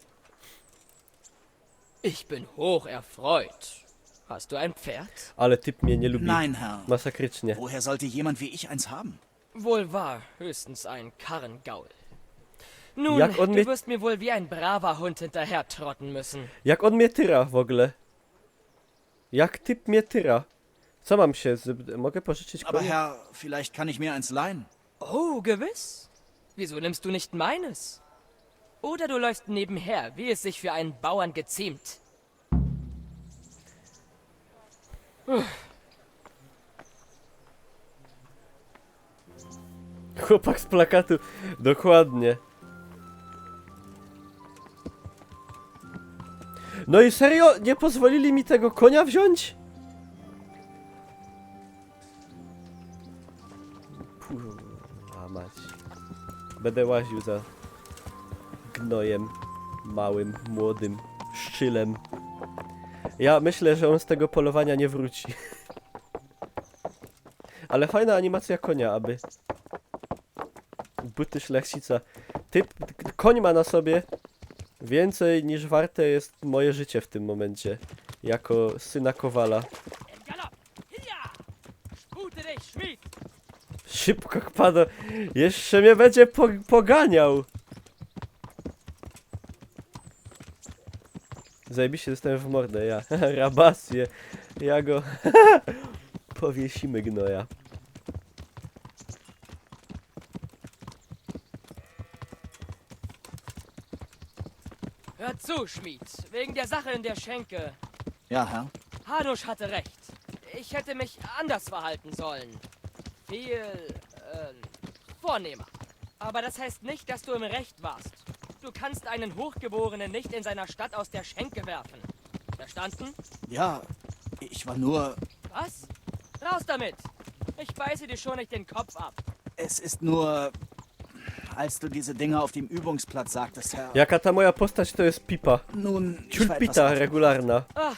Ich bin hoch erfreut. Hast du ein Pferd? Ale typ mnie nie lubi. Nein, Herr. Masakrycznie. Woher sollte jemand wie ich eins haben? Wohl wahr, höchstens ein Karrengaul. Nun, Jak on du mnie... wirst mir wohl wie ein braver Hund hinterher trotten müssen. Jak on mnie tyra w ogóle? Jak typ mnie tyra? Co mam się... Mogę pożyczyć Aber konia? Herr, vielleicht kann ich mir eins leihen. Oh, gewiss. Wieso nimmst du nicht meines? Oder du läufst nebenher, wie es sich für einen Bauern geziemt. Chłopak z plakatu. Dokładnie. No i serio? Nie pozwolili mi tego konia wziąć? A mać. Będę łaził za gnojem. Małym, młodym, szczylem. Ja myślę, że on z tego polowania nie wróci. Ale fajna animacja konia, aby... Buty szlachcica. Koń ma na sobie więcej niż warte jest moje życie w tym momencie. Jako syna kowala. Szybko kpado. Jeszcze mnie będzie poganiał. Zajebiście dostałem w mordę, ja. Rabasję. Ja go... Powiesimy gnoja. Hör zu, Schmied. Wegen der Sache in der Schenke. Ja, Herr. Hanusch hatte recht. Ich hätte mich anders verhalten sollen. Viel, vornehmer. Aber das heißt nicht, dass du im Recht warst. Du kannst einen Hochgeborenen nicht in seiner Stadt aus der Schenke werfen. Verstanden? Ja, ich war nur... Was? Raus damit! Ich beiße dir schon nicht den Kopf ab. Es ist nur... Als du diese Dinge auf dem Übungsplatz sagtest, Herr... Jaka ta moja postać to jest pipa. Nun, Ciulpita regularna. Ach,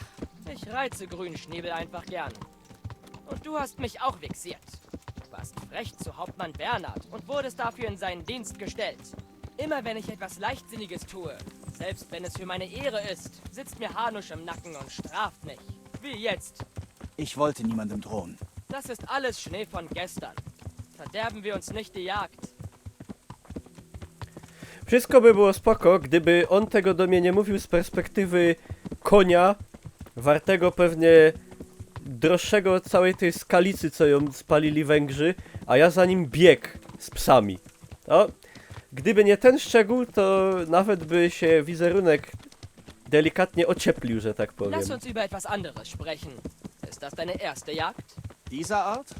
ich reize Grünschnäbel einfach gern. Und du hast mich auch vexiert. Du warst frech zu Hauptmann Bernhard und wurdest dafür in seinen Dienst gestellt. Immer wenn ich etwas Leichtsinniges tue, selbst wenn es für meine Ehre ist, sitzt mir Hanusch im Nacken und straft mich. Wie jetzt. Ich wollte niemandem drohen. Das ist alles Schnee von gestern. Verderben wir uns nicht die Jagd. Wszystko by było spoko, gdyby on tego do mnie nie mówił z perspektywy konia, wartego pewnie droższego od całej tej skalicy, co ją spalili Węgrzy, a ja za nim biegł z psami. No, gdyby nie ten szczegół, to nawet by się wizerunek delikatnie ocieplił, że tak powiem. Lass uns über etwas anderes sprechen. Ist das deine erste Jagd? Dieser Art?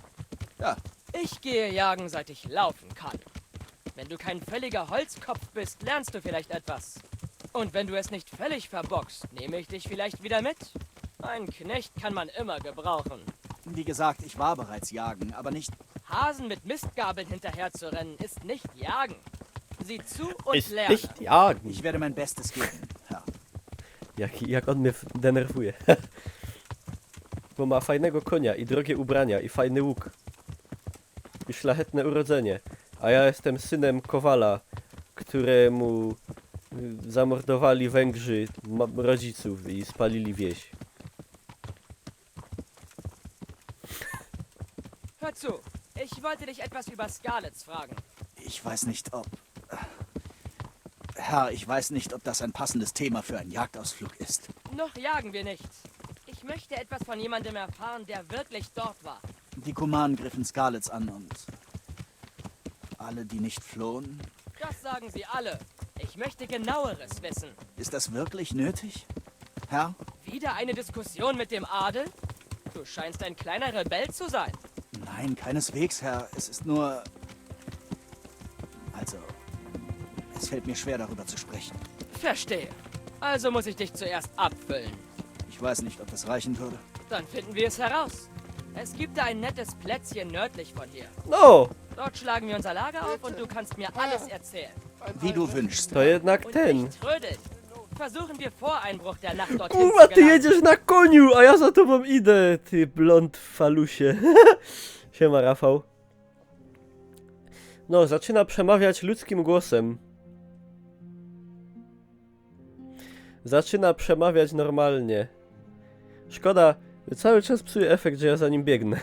Ja. Ich gehe jagen, seit ich laufen kann. Wenn du kein völliger Holzkopf bist, lernst du vielleicht etwas. Und wenn du es nicht völlig verbockst, nehme ich dich vielleicht wieder mit. Einen Knecht kann man immer gebrauchen. Wie gesagt, ich war bereits jagen, aber nicht... Hasen mit Mistgabeln hinterherzurennen ist nicht jagen. Sieh zu und Ist lerne. nicht jagen. Ich werde mein Bestes geben, Herr. Jak on mnie denerwuje. Bo ma fajnego konia i drogie ubrania i fajny łuk. I szlachetne urodzenie. A ja jestem synem kowala, któremu zamordowali Węgrzy rodziców i spalili wieś. Hör zu, ich wollte dich etwas über Scarlets fragen. Ich weiß nicht, ob... Herr, ich weiß nicht, ob das ein passendes Thema für einen Jagdausflug ist. Noch jagen wir nicht. Ich möchte etwas von jemandem erfahren, der wirklich dort war. Die Kumanen griffen Scarlets an und... alle, die nicht flohen? Das sagen sie alle. Ich möchte Genaueres wissen. Ist das wirklich nötig? Herr? Wieder eine Diskussion mit dem Adel? Du scheinst ein kleiner Rebell zu sein. Nein, keineswegs, Herr. Es ist nur... Also, es fällt mir schwer, darüber zu sprechen. Verstehe. Also muss ich dich zuerst abfüllen. Ich weiß nicht, ob das reichen würde. Dann finden wir es heraus. Es gibt da ein nettes Plätzchen nördlich von hier. No! Dort schlagen wir unser Lager auf und du kannst mir alles erzählen. Wie du wünschst. To jednak Und ten. nicht trödeln. Versuchen wir vor Einbruch der Nacht dorthin Kurwa, zu ty gelangen. jedziesz na koniu, a ja za tobą idę, ty blond falusie. Siema, Rafał. No, zaczyna przemawiać ludzkim głosem. Zaczyna przemawiać normalnie. Szkoda, cały czas psuje efekt, że ja za nim biegnę.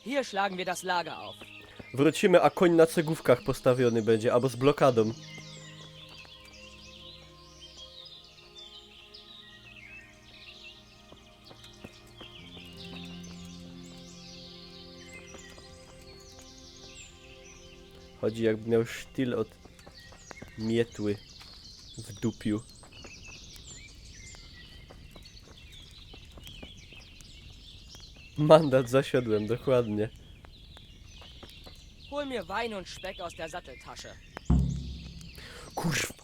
Hier schlagen wir das Lager auf. Wrócimy, a koń na cegówkach postawiony będzie, albo z blokadą. Chodzi, jakby miał sztyl od mietły w dupiu. Mandat zasiadłem, dokładnie. Hol mir Wein und Speck aus der Satteltasche. Kurwa.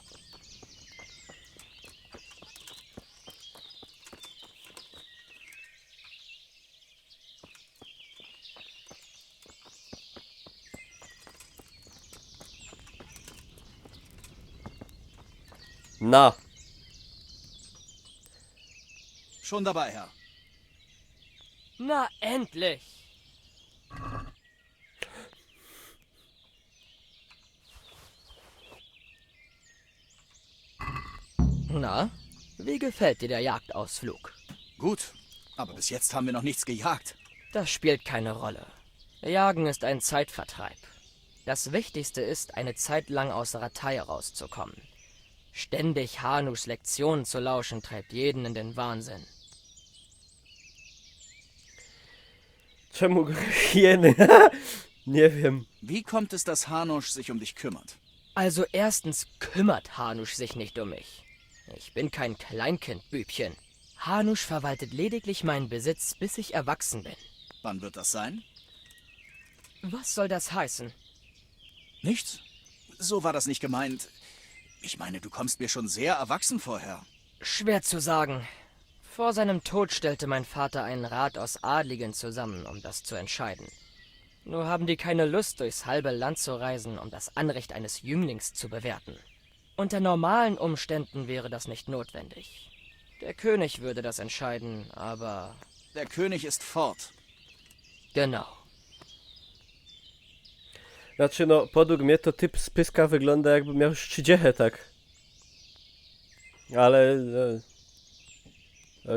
Na. Schon dabei, Herr. Na, endlich! Na, wie gefällt dir der Jagdausflug? Gut, aber bis jetzt haben wir noch nichts gejagt. Das spielt keine Rolle. Jagen ist ein Zeitvertreib. Das Wichtigste ist, eine Zeit lang aus Ratei rauszukommen. Ständig Hanus Lektionen zu lauschen, treibt jeden in den Wahnsinn. Czemu hieny? Nie wiem. Wie kommt es, dass Hanusch sich um dich kümmert? Also erstens kümmert Hanusch sich nicht um mich. Ich bin kein Kleinkindbübchen. Hanusch verwaltet lediglich meinen Besitz, bis ich erwachsen bin. Wann wird das sein? Was soll das heißen? Nichts. So war das nicht gemeint. Ich meine, du kommst mir schon sehr erwachsen vorher. Schwer zu sagen. Vor seinem Tod stellte mein Vater einen Rat aus Adligen zusammen, um das zu entscheiden. Nur haben die keine Lust, durchs halbe Land zu reisen, um das Anrecht eines Jünglings zu bewerten. Unter normalen Umständen wäre das nicht notwendig. Der König würde das entscheiden, aber... Der König ist fort. Genau. Znaczy, no, podług mnie to typ z pyska wygląda, jakby miał szczydziechę, tak. Ale...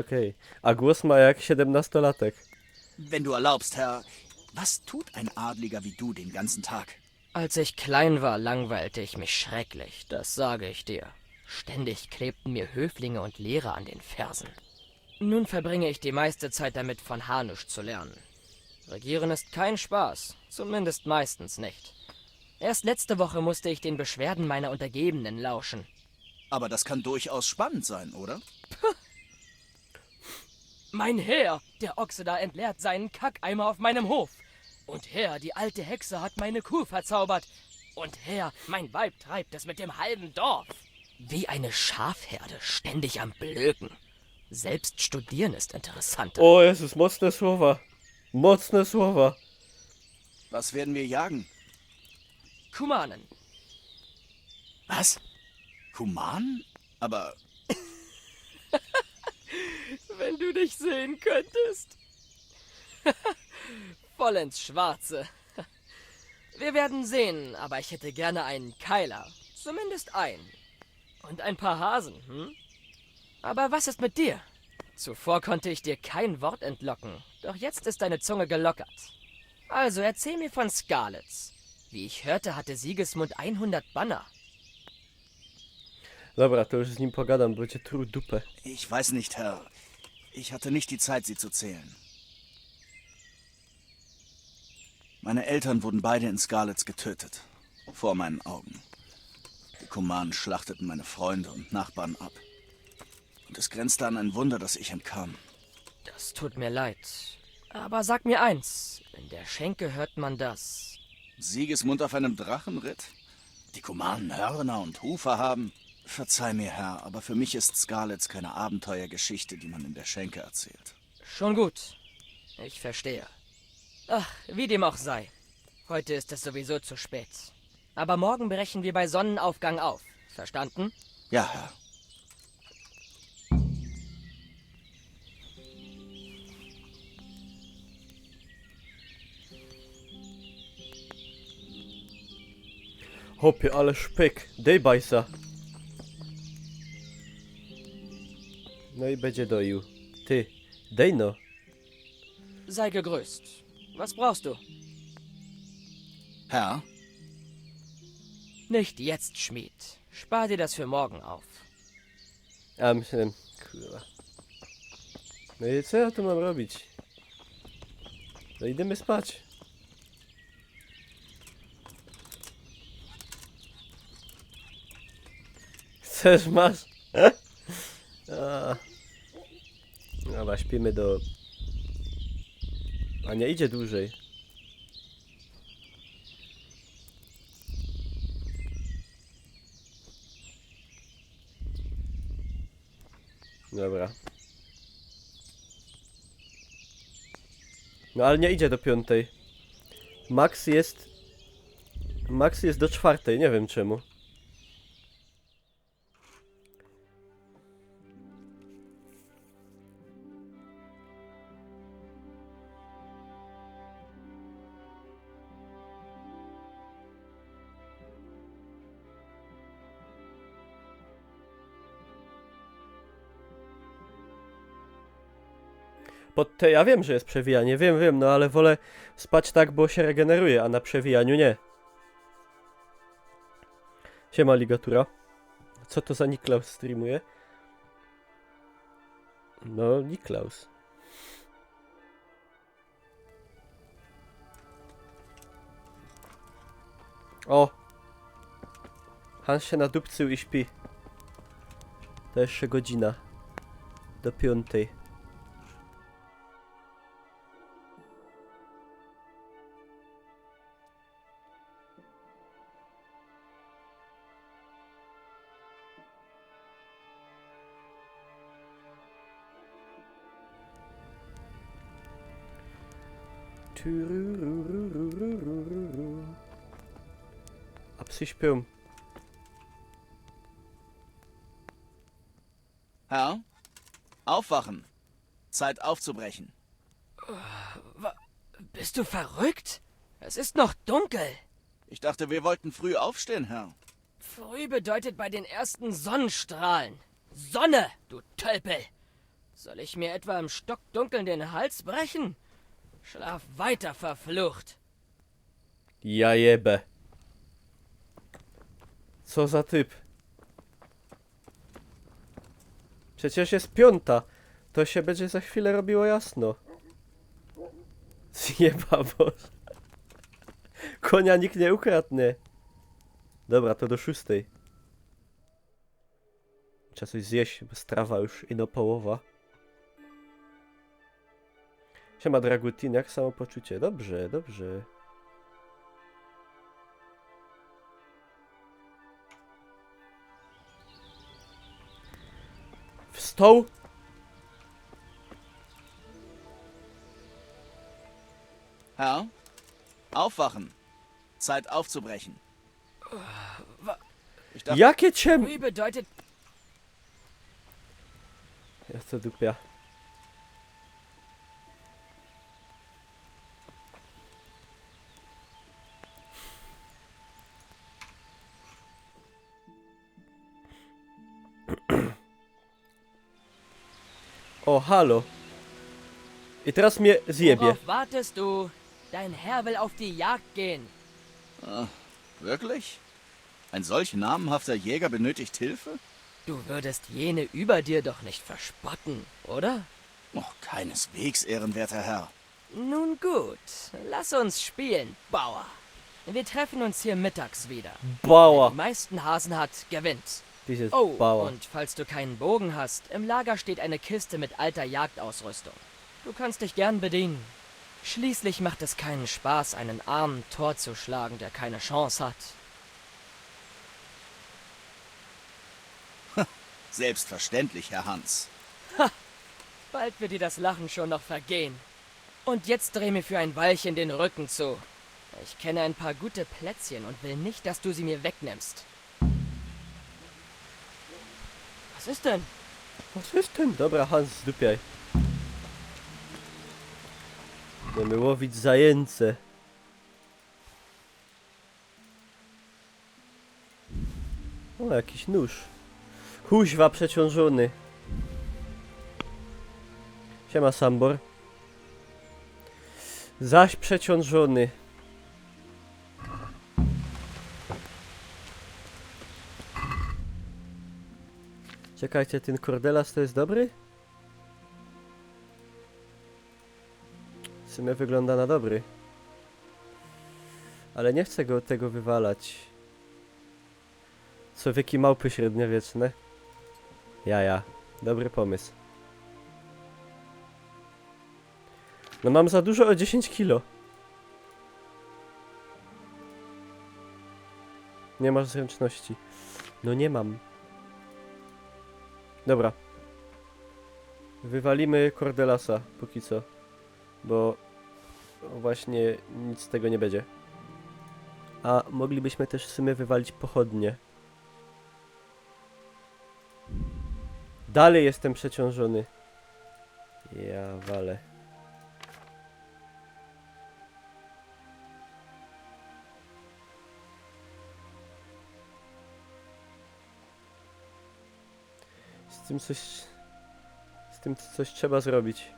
Okej. A głos ma jak 17-latek. Wenn du erlaubst, Herr, was tut ein Adliger wie du den ganzen Tag? Als ich klein war, langweilte ich mich schrecklich, das sage ich dir. Ständig klebten mir Höflinge und Lehrer an den Fersen. Nun verbringe ich die meiste Zeit damit, von Hanusch zu lernen. Regieren ist kein Spaß, zumindest meistens nicht. Erst letzte Woche musste ich den Beschwerden meiner Untergebenen lauschen. Aber das kann durchaus spannend sein, oder? Mein Herr, der Ochse da entleert seinen Kackeimer auf meinem Hof. Und Herr, die alte Hexe hat meine Kuh verzaubert. Und Herr, mein Weib treibt es mit dem halben Dorf. Wie eine Schafherde, ständig am Blöken. Selbst studieren ist interessanter. O Jezus, mocne słowa. Mocne słowa. Was werden wir jagen? Kumanen. Was? Kumanen? Aber... Wenn du du dich sehen könntest. Voll ins Schwarze. Wir werden sehen, aber ich hätte gerne einen Keiler. Zumindest einen. Und ein paar Hasen, hm? Aber was ist mit dir? Zuvor konnte ich dir kein Wort entlocken, doch jetzt ist deine Zunge gelockert. Also erzähl mir von Scarlets. Wie ich hörte, hatte Sigismund 100 Banner. Dobra, to już z nim pogadam, bo cię truł dupę. Ich weiß nicht, Herr. Ich hatte nicht die Zeit, sie zu zählen. Meine Eltern wurden beide in Scarlets getötet. Vor meinen Augen. Die Kumanen schlachteten meine Freunde und Nachbarn ab. Und es grenzte an ein Wunder, dass ich entkam. Das tut mir leid. Aber sag mir eins, in der Schenke hört man das. Sigismund auf einem Drachenritt? Die Kumanen Hörner und Hufe haben? Verzeih mir, Herr, aber für mich ist Scarlets keine Abenteuergeschichte, die man in der Schenke erzählt. Schon gut. Ich verstehe. Ach, wie dem auch sei. Heute ist es sowieso zu spät. Aber morgen brechen wir bei Sonnenaufgang auf. Verstanden? Ja, Herr. Hopie, ale szpyk. Dej bajsa. No i będzie doił. Ty, dej no. Sei gegrüßt. Was brauchst du? Herr? Nicht jetzt, Schmied. Spar dir das für morgen auf. A myślałem, kurwa. No i co ja tu mam robić? No idziemy spać. Chcesz, masz? A. Dobra, śpimy do... A nie, idzie dłużej. Dobra. No ale nie idzie do 5. Max jest do 4, nie wiem czemu. Ja wiem, że jest przewijanie, wiem, no ale wolę spać tak, bo się regeneruje, a na przewijaniu nie. Siema, Ligatura. Co to za Niklaus streamuje? No, Niklaus. O! Hans się nadupcył i śpi. To jeszcze godzina. Do 5. A psy śpią. Herr? Aufwachen. Zeit aufzubrechen. Bist du verrückt? Es ist noch dunkel. Ich dachte, wir wollten früh aufstehen, Herr. Früh bedeutet bei den ersten Sonnenstrahlen. Sonne, du Tölpel! Soll ich mir etwa im Stockdunkeln den Hals brechen? Schlaf weiter, verflucht! Ja jebę. Co za typ? Przecież jest 5. To się będzie za chwilę robiło jasno. Zjeba Boże. Konia nikt nie ukradnie. Dobra, to do 6. Trzeba coś zjeść, bo strawa już ino połowa. Siema Dragutin, jak samopoczucie? Dobrze, dobrze. Wstał? Herr? Aufwachen. Zeit aufzubrechen. Ich dachte, Jakie ciemno? Früh bedeutet... Ja to dupia. O, halo. I teraz mnie zjebie. Worauf wartest du? Dein Herr will auf die Jagd gehen. Ah, wirklich? Ein solch namenhafter Jäger benötigt Hilfe? Du würdest jene über dir doch nicht verspotten, oder? Oh, keineswegs, ehrenwerter Herr. Nun gut, lass uns spielen, Bauer. Wir treffen uns hier mittags wieder. Bauer. Wer die meisten Hasen hat, gewinnt. Dieses Oh, Bauer. und falls du keinen Bogen hast, im Lager steht eine Kiste mit alter Jagdausrüstung. Du kannst dich gern bedienen. Schließlich macht es keinen Spaß, einen armen Tor zu schlagen, der keine Chance hat. Selbstverständlich, Herr Hans. Ha! Bald wird dir das Lachen schon noch vergehen. Und jetzt dreh mir für ein Weilchen den Rücken zu. Ich kenne ein paar gute Plätzchen und will nicht, dass du sie mir wegnimmst. Was ist denn? Was ist denn? Dobra, Hans, zdupiaj. Będziemy łowić zajęce. O, jakiś nóż. Kuźwa przeciążony. Siema, Sambor. Zaś przeciążony. Czekajcie, ten Cordelas to jest dobry? W sumie wygląda na dobry. Ale nie chcę go tego wywalać. Co wieki małpy średniowieczne? Jaja. Dobry pomysł. No mam za dużo o 10 kilo. Nie masz zręczności. No nie mam. Dobra. Wywalimy Cordelasa póki co. Bo właśnie nic z tego nie będzie. A moglibyśmy też w sumie wywalić pochodnie. Dalej jestem przeciążony. Ja walę. Z tym coś trzeba zrobić.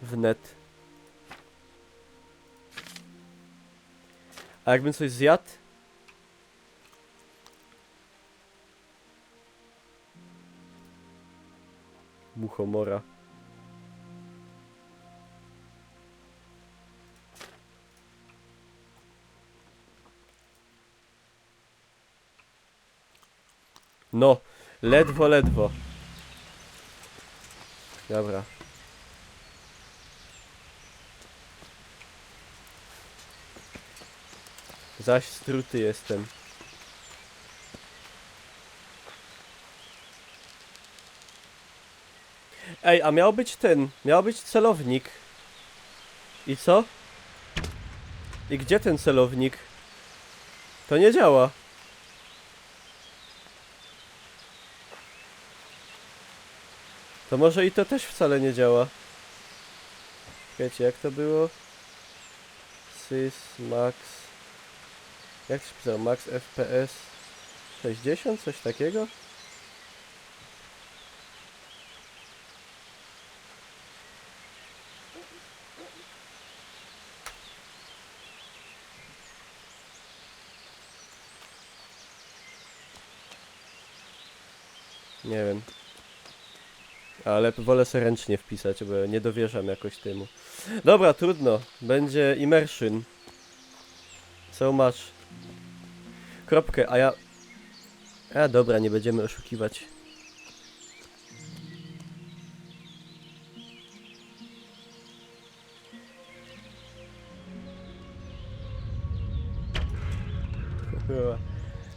Wnet. A jakbym coś zjadł? Muchomora. No, ledwo, ledwo. Dobra. Zaś struty jestem. Ej, a miał być miał być celownik. I co? I gdzie ten celownik? To nie działa. To może i to też wcale nie działa. Wiecie, jak to było? Sys, max. Jak się pisało? Max FPS 60? Coś takiego? Nie wiem. Ale wolę sobie ręcznie wpisać, bo nie dowierzam jakoś temu. Dobra, trudno. Będzie immersion. So much. Kropkę, a ja... A dobra, nie będziemy oszukiwać.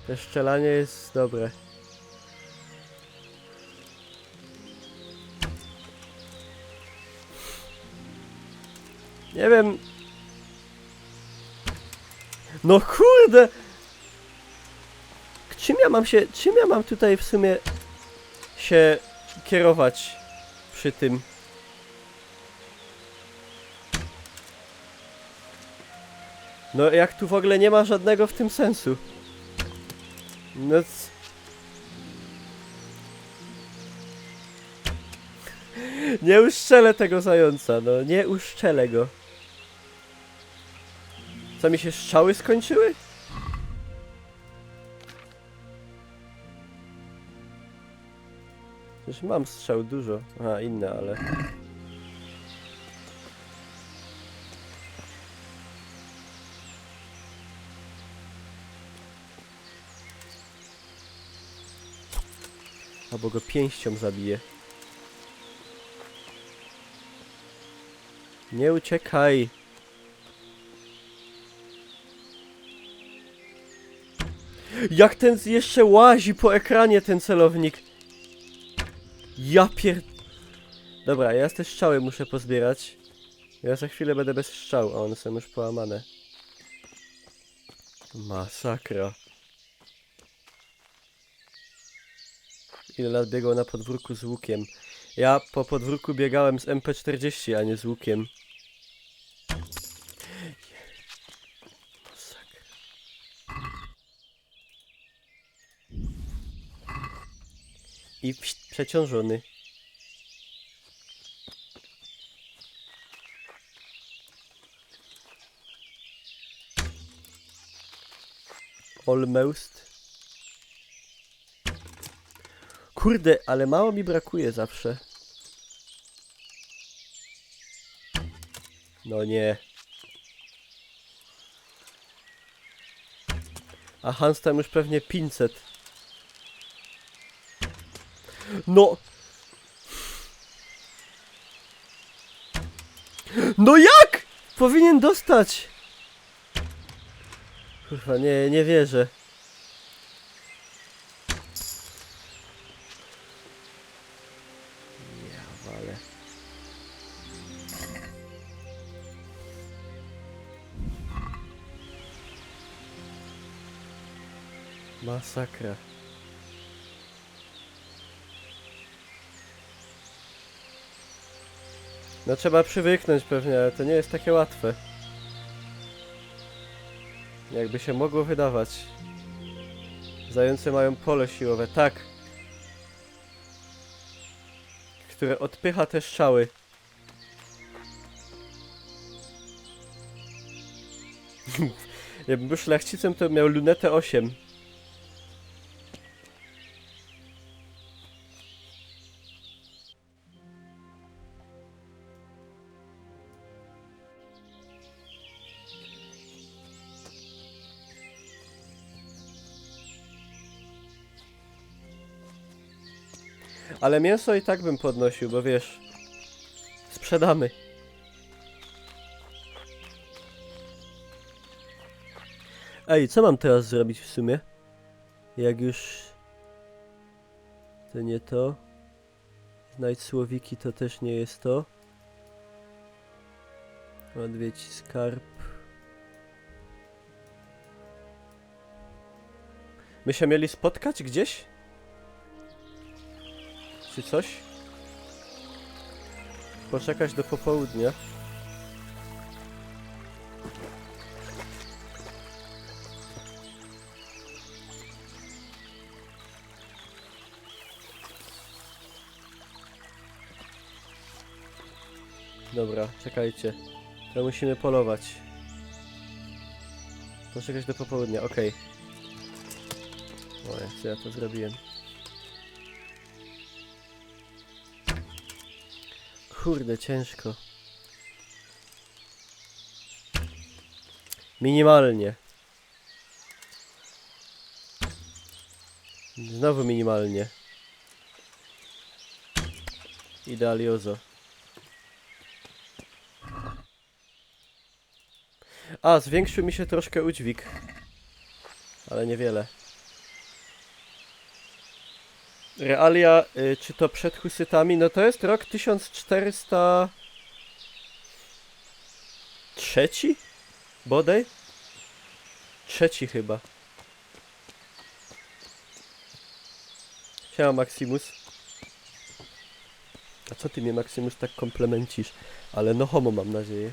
To strzelanie jest dobre. Nie wiem. No kurde! Czym ja mam tutaj w sumie się kierować przy tym? No jak tu w ogóle nie ma żadnego w tym sensu. No Nie uszczelę tego zająca, no nie uszczelę go. Co, mi się strzały skończyły? Przecież mam strzał dużo. Aha, inne, ale... Albo go pięścią zabiję. Nie uciekaj! Jak ten jeszcze łazi po ekranie, ten celownik! Ja pier... Dobra, ja te strzały muszę pozbierać. Ja za chwilę będę bez strzał, a one są już połamane. Masakra. Ile lat biegał na podwórku z łukiem? Ja po podwórku biegałem z MP40, a nie z łukiem. Masakra. I przeciążony. Almost. Kurde, ale mało mi brakuje zawsze. No nie. A Hans tam już pewnie 500. No! No jak? Powinien dostać! Kurwa, nie wierzę. Ja walę. Masakra. No trzeba przywyknąć pewnie, ale to nie jest takie łatwe. Jakby się mogło wydawać. Zające mają pole siłowe, tak. Które odpycha te strzały. Jakbym był szlachcicem, to miał lunetę 8. Ale mięso i tak bym podnosił, bo wiesz, sprzedamy. Ej, co mam teraz zrobić w sumie? Jak już... To nie to. Znajdź słowiki, to też nie jest to. Odwiedź skarb. My się mieli spotkać gdzieś? Czy coś? Poczekać do popołudnia. Dobra, czekajcie. To musimy polować. Poczekać do popołudnia, okej. O, jak ja to zrobiłem. Kurde, ciężko. Minimalnie. Znowu minimalnie. Idealiozo. A, zwiększył mi się troszkę udźwig. Ale niewiele. Realia, czy to przed husytami? No to jest rok 1403? Bodaj? Trzeci chyba. Siema Maximus. A co ty mnie Maximus tak komplemencisz? Ale no homo mam nadzieję.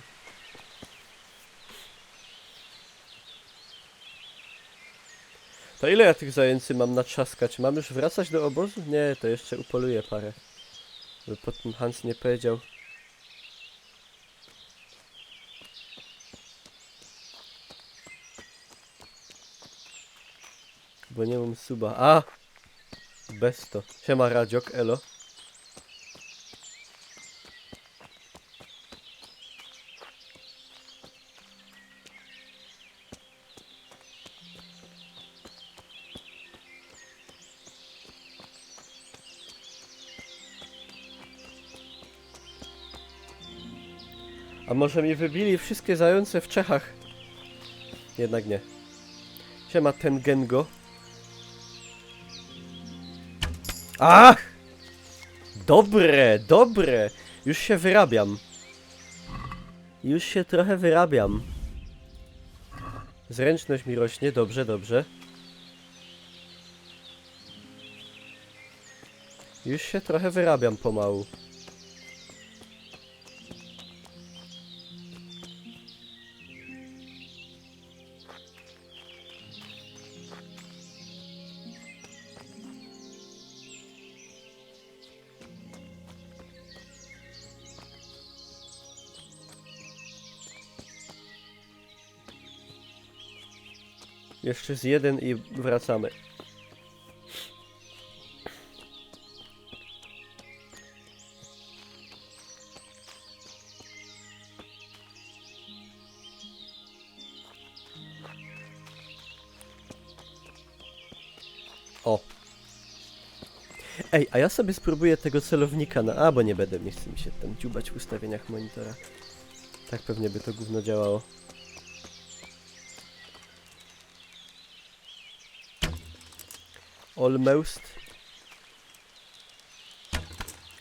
To ile ja tych zajęcy mam natrzaskać? Mam już wracać do obozu? Nie, to jeszcze upoluję parę. By potem Hans nie powiedział. Bo nie mam suba. A! Bez to. Siema Radziok, elo. A może mi wybili wszystkie zające w Czechach? Jednak nie. Siema Tengengo. Ach! Dobre, dobre! Już się wyrabiam. Już się trochę wyrabiam. Zręczność mi rośnie, dobrze, dobrze. Już się trochę wyrabiam pomału. Jeszcze z jeden i wracamy. O. Ej, a ja sobie spróbuję tego celownika na... A, bo nie będę, nie chcę mi się tam dziubać w ustawieniach monitora. Tak pewnie by to gówno działało. Almost.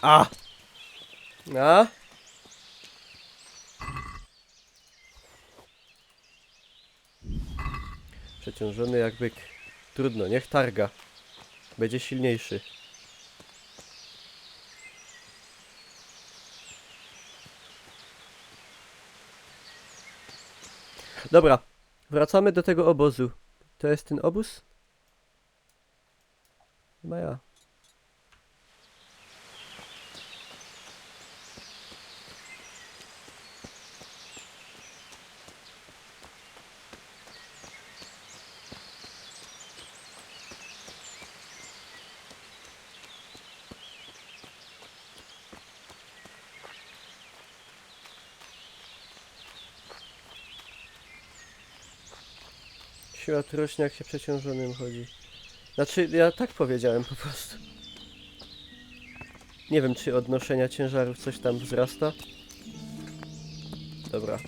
A! A! Przeciążony jak byk. Trudno, niech targa. Będzie silniejszy. Dobra, wracamy do tego obozu. To jest ten obóz? Chyba ja. Siła tu rośnie, jak się przeciążonym chodzi. Znaczy, ja tak powiedziałem po prostu. Nie wiem, czy odnoszenia ciężarów coś tam wzrasta. Dobra.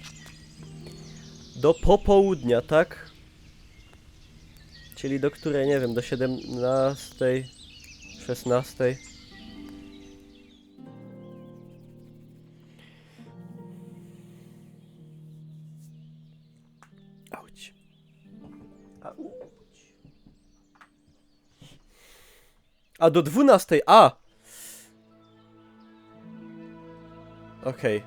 Do popołudnia, tak? Czyli do której, nie wiem, do 17, 16. Auć. A do 12. A! Okej.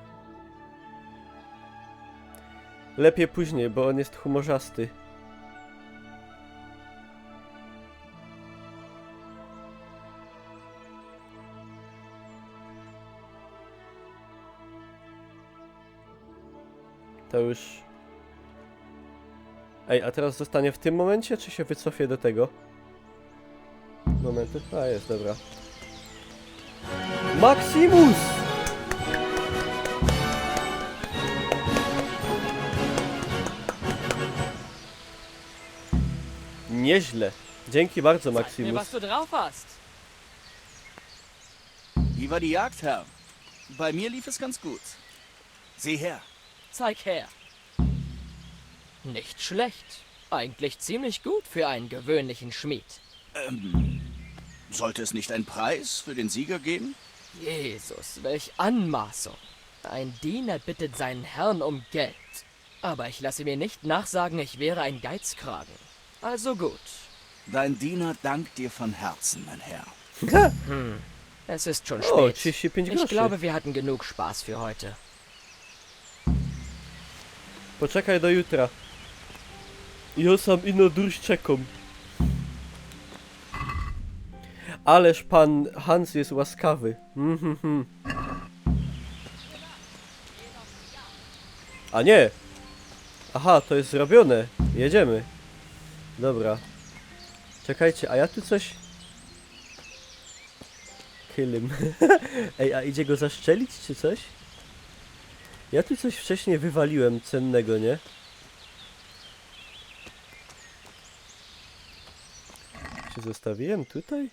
Lepiej później, bo on jest humorzasty. To już... Ej, a teraz zostanie w tym momencie, czy się wycofię do tego momentu? A, jest, dobra. Maximus! Nieźle. Dzięki bardzo, Zeig mir, Maximus. was du drauf hast. Wie war die Jagd, Herr? Bei mir lief es ganz gut. Sieh her. Zeig her. Nicht schlecht. Eigentlich ziemlich gut für einen gewöhnlichen Schmied. Sollte es nicht einen Preis für den Sieger geben? Jesus, welch Anmaßung. Ein Diener bittet seinen Herrn um Geld. Aber ich lasse mir nicht nachsagen, ich wäre ein Geizkragen. Also gut. Dein Diener dankt dir von Herzen, mein Herr. Es ist schon Oh, spät. 35 Ich groszy. glaube, wir hatten genug Spaß für heute. Poczekaj do jutra. Ja sam ino durś czekam. Ależ pan Hans jest łaskawy. Mhm. A nie! Aha, to jest zrobione. Jedziemy. Dobra. Czekajcie, a ja tu coś... Kylym. Ej, a idzie go zaszczelić, czy coś? Ja tu coś wcześniej wywaliłem cennego, nie? Czy zostawiłem tutaj?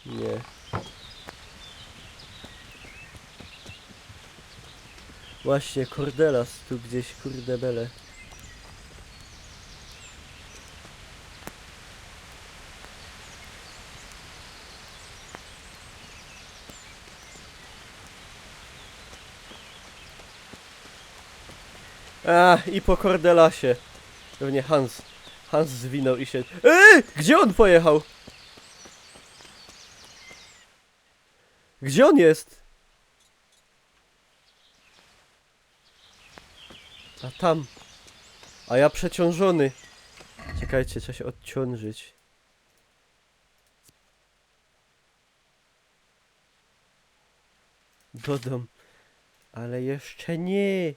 Nie. Właśnie, Cordelas tu gdzieś, kurde bele. I po Cordelasie. Pewnie Hans zwinął i się... Gdzie on pojechał? Gdzie on jest? A tam. A ja przeciążony. Czekajcie, trzeba się odciążyć. Dodam. Ale jeszcze nie.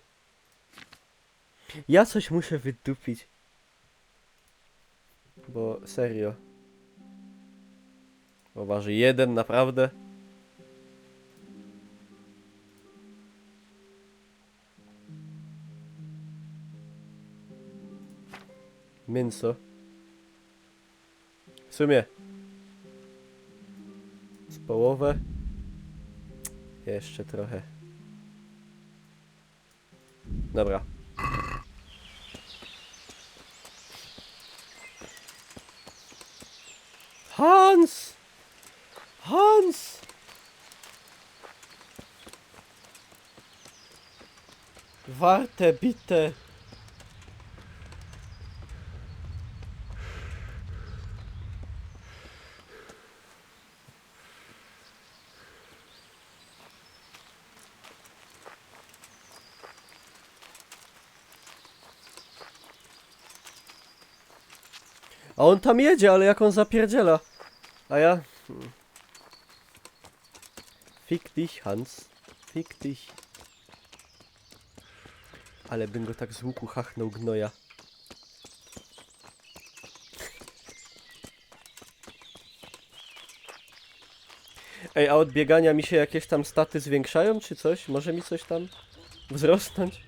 Ja coś muszę wydupić. Bo serio. Bo waży 1 naprawdę. Mięso. W sumie. Z połowę. Jeszcze trochę. Dobra. Hans! Hans! Warte, bitte. A on tam jedzie, ale jak on zapierdziela. A ja... Fick dich, Hans. Fick dich. Ale bym go tak z łuku hachnął, gnoja. Ej, a od biegania mi się jakieś tam staty zwiększają, czy coś? Może mi coś tam wzrosnąć?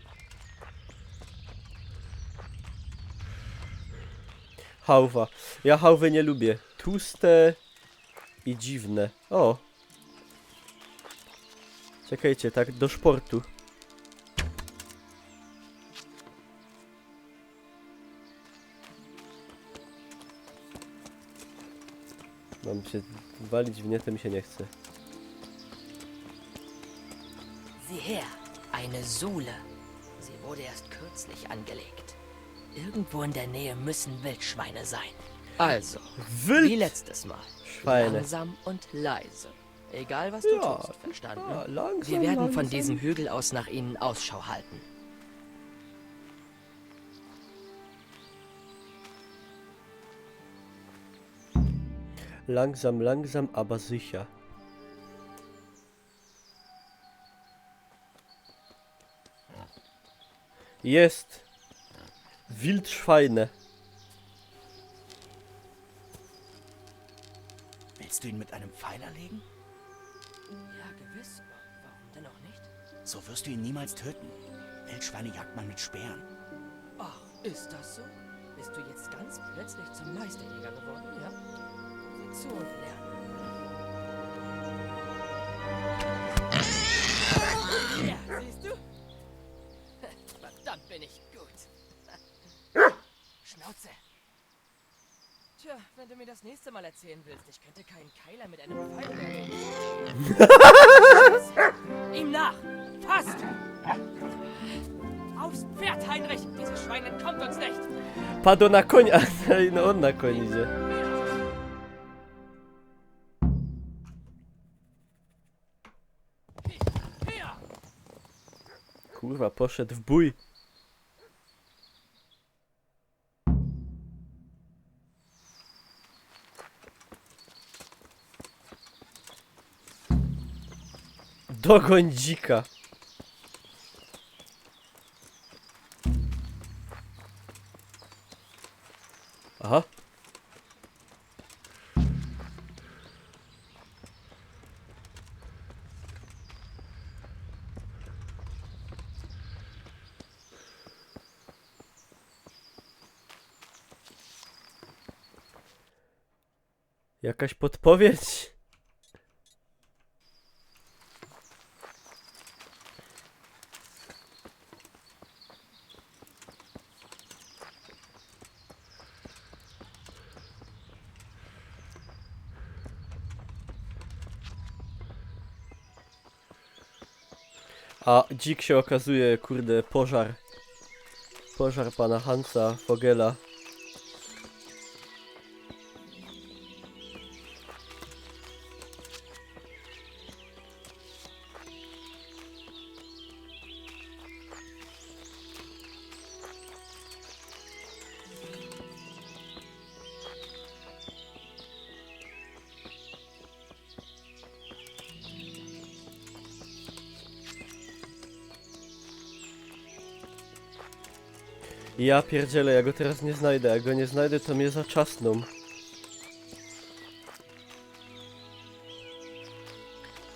Hałwa. Ja hałwy nie lubię. Tłuste i dziwne. O! Czekajcie, tak do sportu. Mam się walić w nie, to mi się nie chce. Sieh her, eine Sule. Sie wurde erst kürzlich angelegt. Irgendwo in der Nähe müssen Wildschweine sein. Also, wie letztes Mal. Schweine. Langsam und leise. Egal was du tust, verstanden? Wir werden von diesem Hügel aus nach ihnen Ausschau halten. Langsam, langsam, aber sicher. Jest. Wildschweine. Willst du ihn mit einem Pfeil erlegen? Ja, gewiss. Warum denn auch nicht? So wirst du ihn niemals töten. Wildschweine jagt man mit Speeren. Ach, ist das so? Bist du jetzt ganz plötzlich zum Meisterjäger geworden, ja? Sieh zu und lerne. Ja, siehst du? Verdammt bin ich gut. Schnauze. Tja, wenn du mir das nächste Mal erzählen willst, ich könnte keinen Keiler mit einem Pfeil erlegen. Ihm nach! Fast! Aufs Pferd, Heinrich! Dieses Schwein entkommt uns nicht! Padł na konia. No on na koń idzie. Kurwa, poszedł w bój. Dogoń dzika. Aha. Jakaś podpowiedź? A dzik się okazuje, kurde, pożar. Pożar pana Hansa Vogela. Ja pierdzielę, ja go teraz nie znajdę. Jak go nie znajdę, to mnie zaczasną.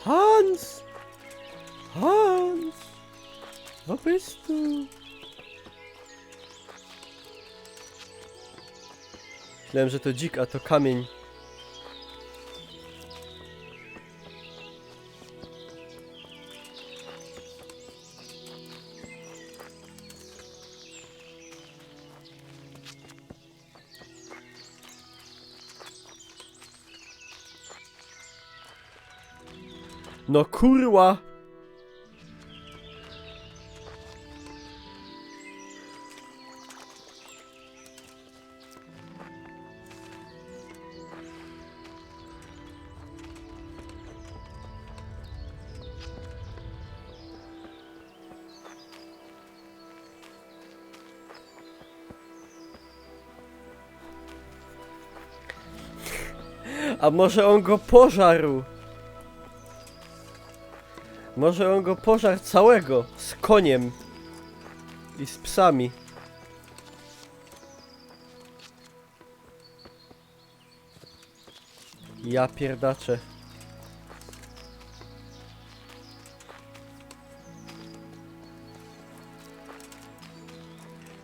Hans! Hans! Wo bist du? Myślałem, że to dzik, a to kamień. No kurwa! A może on go pożarł? Może on go pożarł całego, z koniem i z psami. Ja pierdaczę.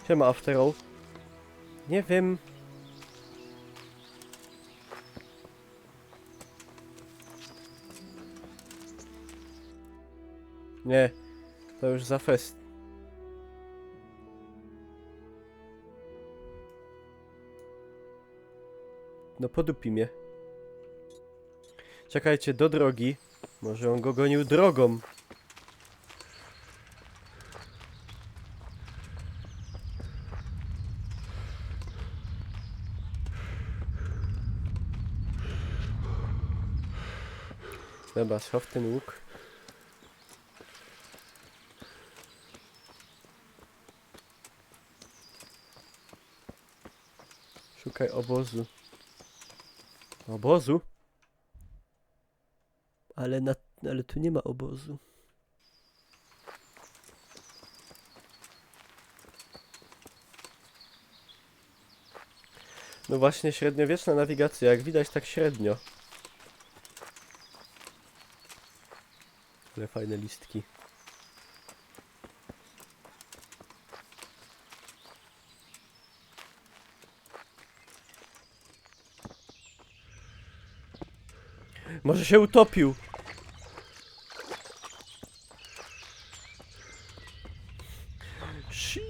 Siema After All. Nie wiem. Nie, to już za fest. No podupi mnie. Czekajcie, do drogi. Może on go gonił drogą. Dobra, schow ten łuk. Szukaj obozu. Obozu? Ale tu nie ma obozu. No właśnie, średniowieczna nawigacja, jak widać tak średnio. Ale fajne listki. Może się utopił. Shit.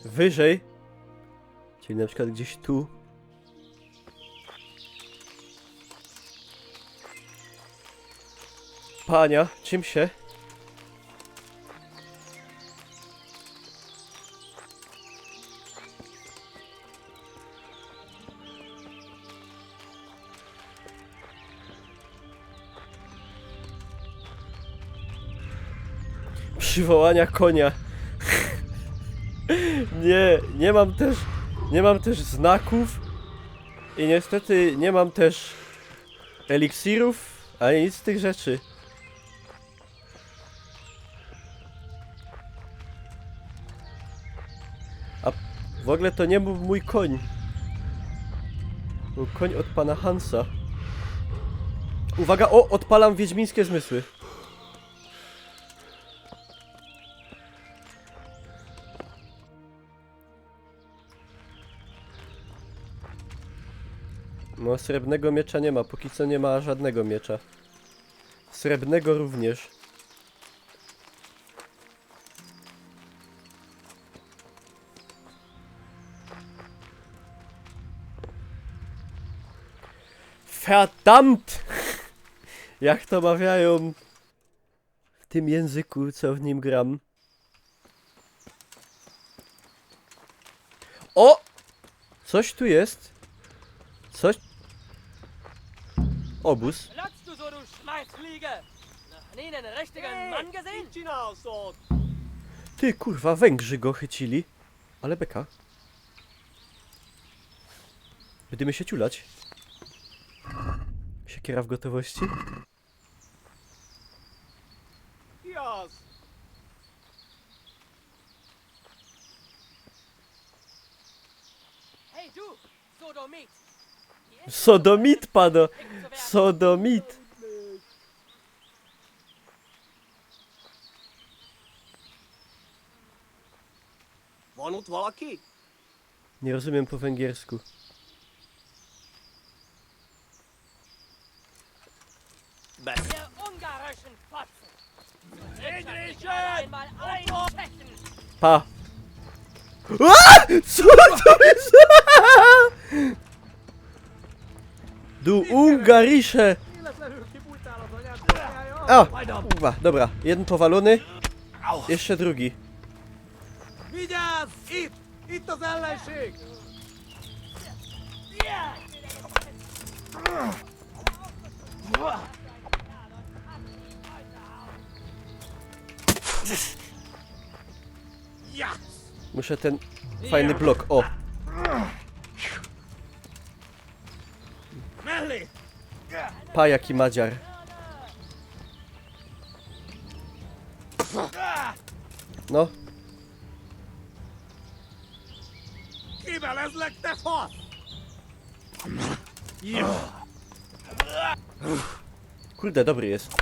Wyżej. Czyli na przykład gdzieś tu. Pania, czym się? Przywołania konia. Nie mam też znaków i niestety nie mam też eliksirów, ani nic z tych rzeczy. A w ogóle to nie był mój koń. Był koń od pana Hansa. Uwaga, o, odpalam wiedźmińskie zmysły. No, srebrnego miecza nie ma, póki co nie ma żadnego miecza. Srebrnego również. Verdammt! Jak to mawiają w tym języku, co w nim gram. O! Coś tu jest. Coś... Obóz. Ty, kurwa, Węgrzy go chycili. Ale beka. Będziemy się ciulać. Siekiera w gotowości. Hey du, Sodomit! Sodomit, pano! Sodomit! Nie rozumiem po węgiersku. Ihr ungarischen Fotzen! Einmal einchecken! Pa! A! Co to jest? Du Ungarisze! A! Kurwa, dobra. Jeden powalony. Jeszcze drugi. Vigyázz! Itt! Itt az ellenség! Muszę ten fajny blok. O! Pa, jaki madziar. No. Kivelezlek, te fasz! Kurde, dobry jest.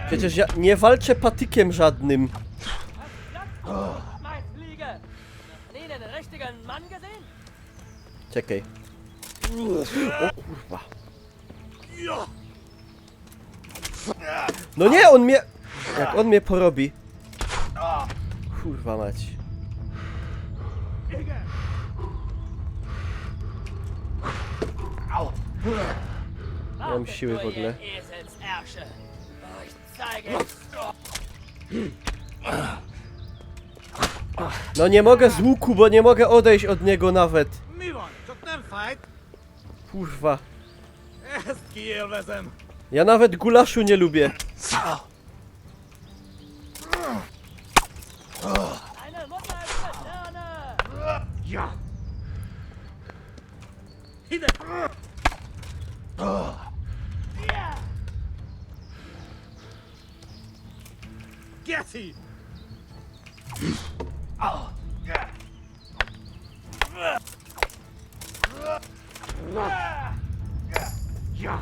Przecież ja nie walczę patykiem żadnym. Czekaj. O kurwa. No nie, on mnie... Jak on mnie porobi. Kurwa mać. Nie mam siły w ogóle. No nie mogę z łuku, bo nie mogę odejść od niego nawet. Kurwa. Ja nawet gulaszu nie lubię. Geci!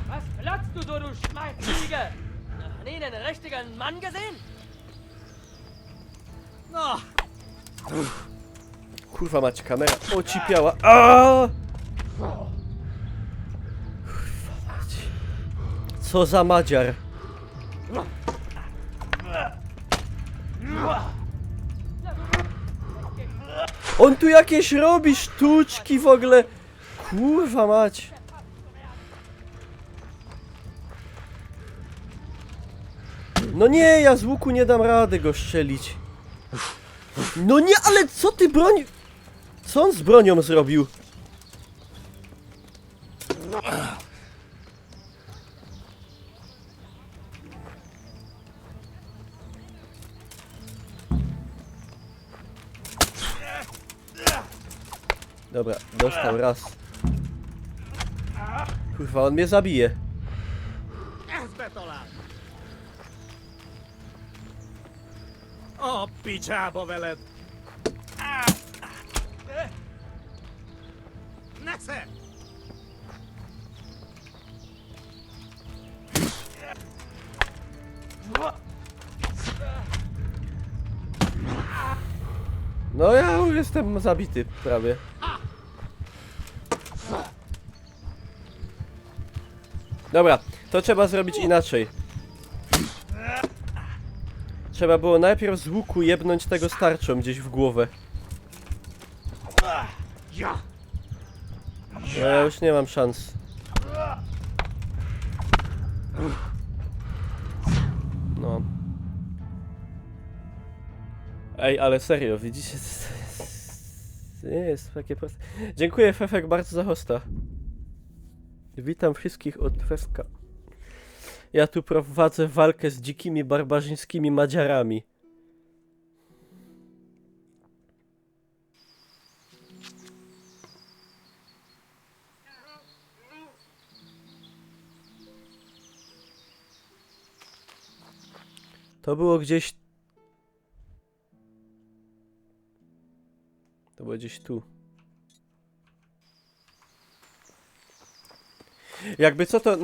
Was platzt du so, du Schmalzfliege? Noch nie einen richtigen Mann gesehen? No! Kurwa mać, kamera ocipiała. Aaaa! Kurwa mać. Co za madziar. On tu jakieś robi sztuczki w ogóle. Kurwa mać. No nie, ja z łuku nie dam rady go strzelić. No nie, ale co ty broń... Co on z bronią zrobił? Dobra, dostał raz. Kurwa, on mnie zabije. A picsába veled! Nesze! No ja już jestem zabity prawie. Dobra, to trzeba zrobić inaczej. Trzeba było najpierw z łuku jebnąć tego starczą gdzieś w głowę. No ja już nie mam szans. No. Ej, ale serio, widzicie? Nie jest takie proste. Dziękuję Fefek bardzo za hosta. Witam wszystkich od Fefka. Ja tu prowadzę walkę z dzikimi, barbarzyńskimi Madziarami. To było gdzieś... To było gdzieś tu. Jakby co to,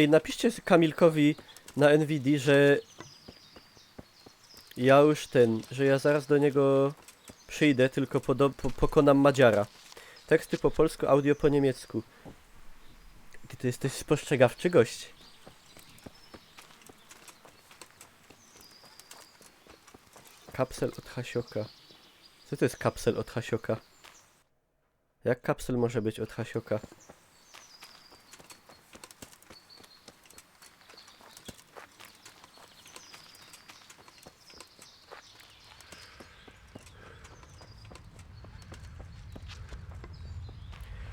napiszcie Kamilkowi na NVIDII, że ja już że ja zaraz do niego przyjdę, tylko pokonam Madziara. Teksty po polsku, audio po niemiecku. Ty to jesteś spostrzegawczy gość. Kapsel od Hasioka. Co to jest kapsel od Hasioka? Jak kapsel może być od Hasioka?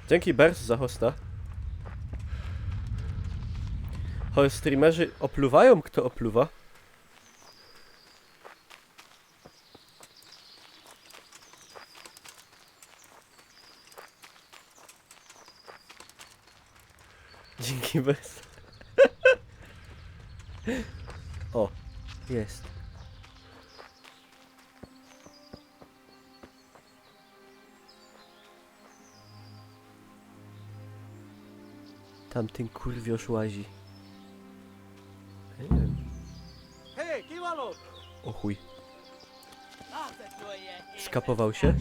Dzięki Bers za hosta. Choć streamerzy opluwają, kto opluwa? Dzięki Bers. O, jest. Tamten kurwiosz łazi. Nie wiem. Hej, kivalo! O chuj. Skapował się?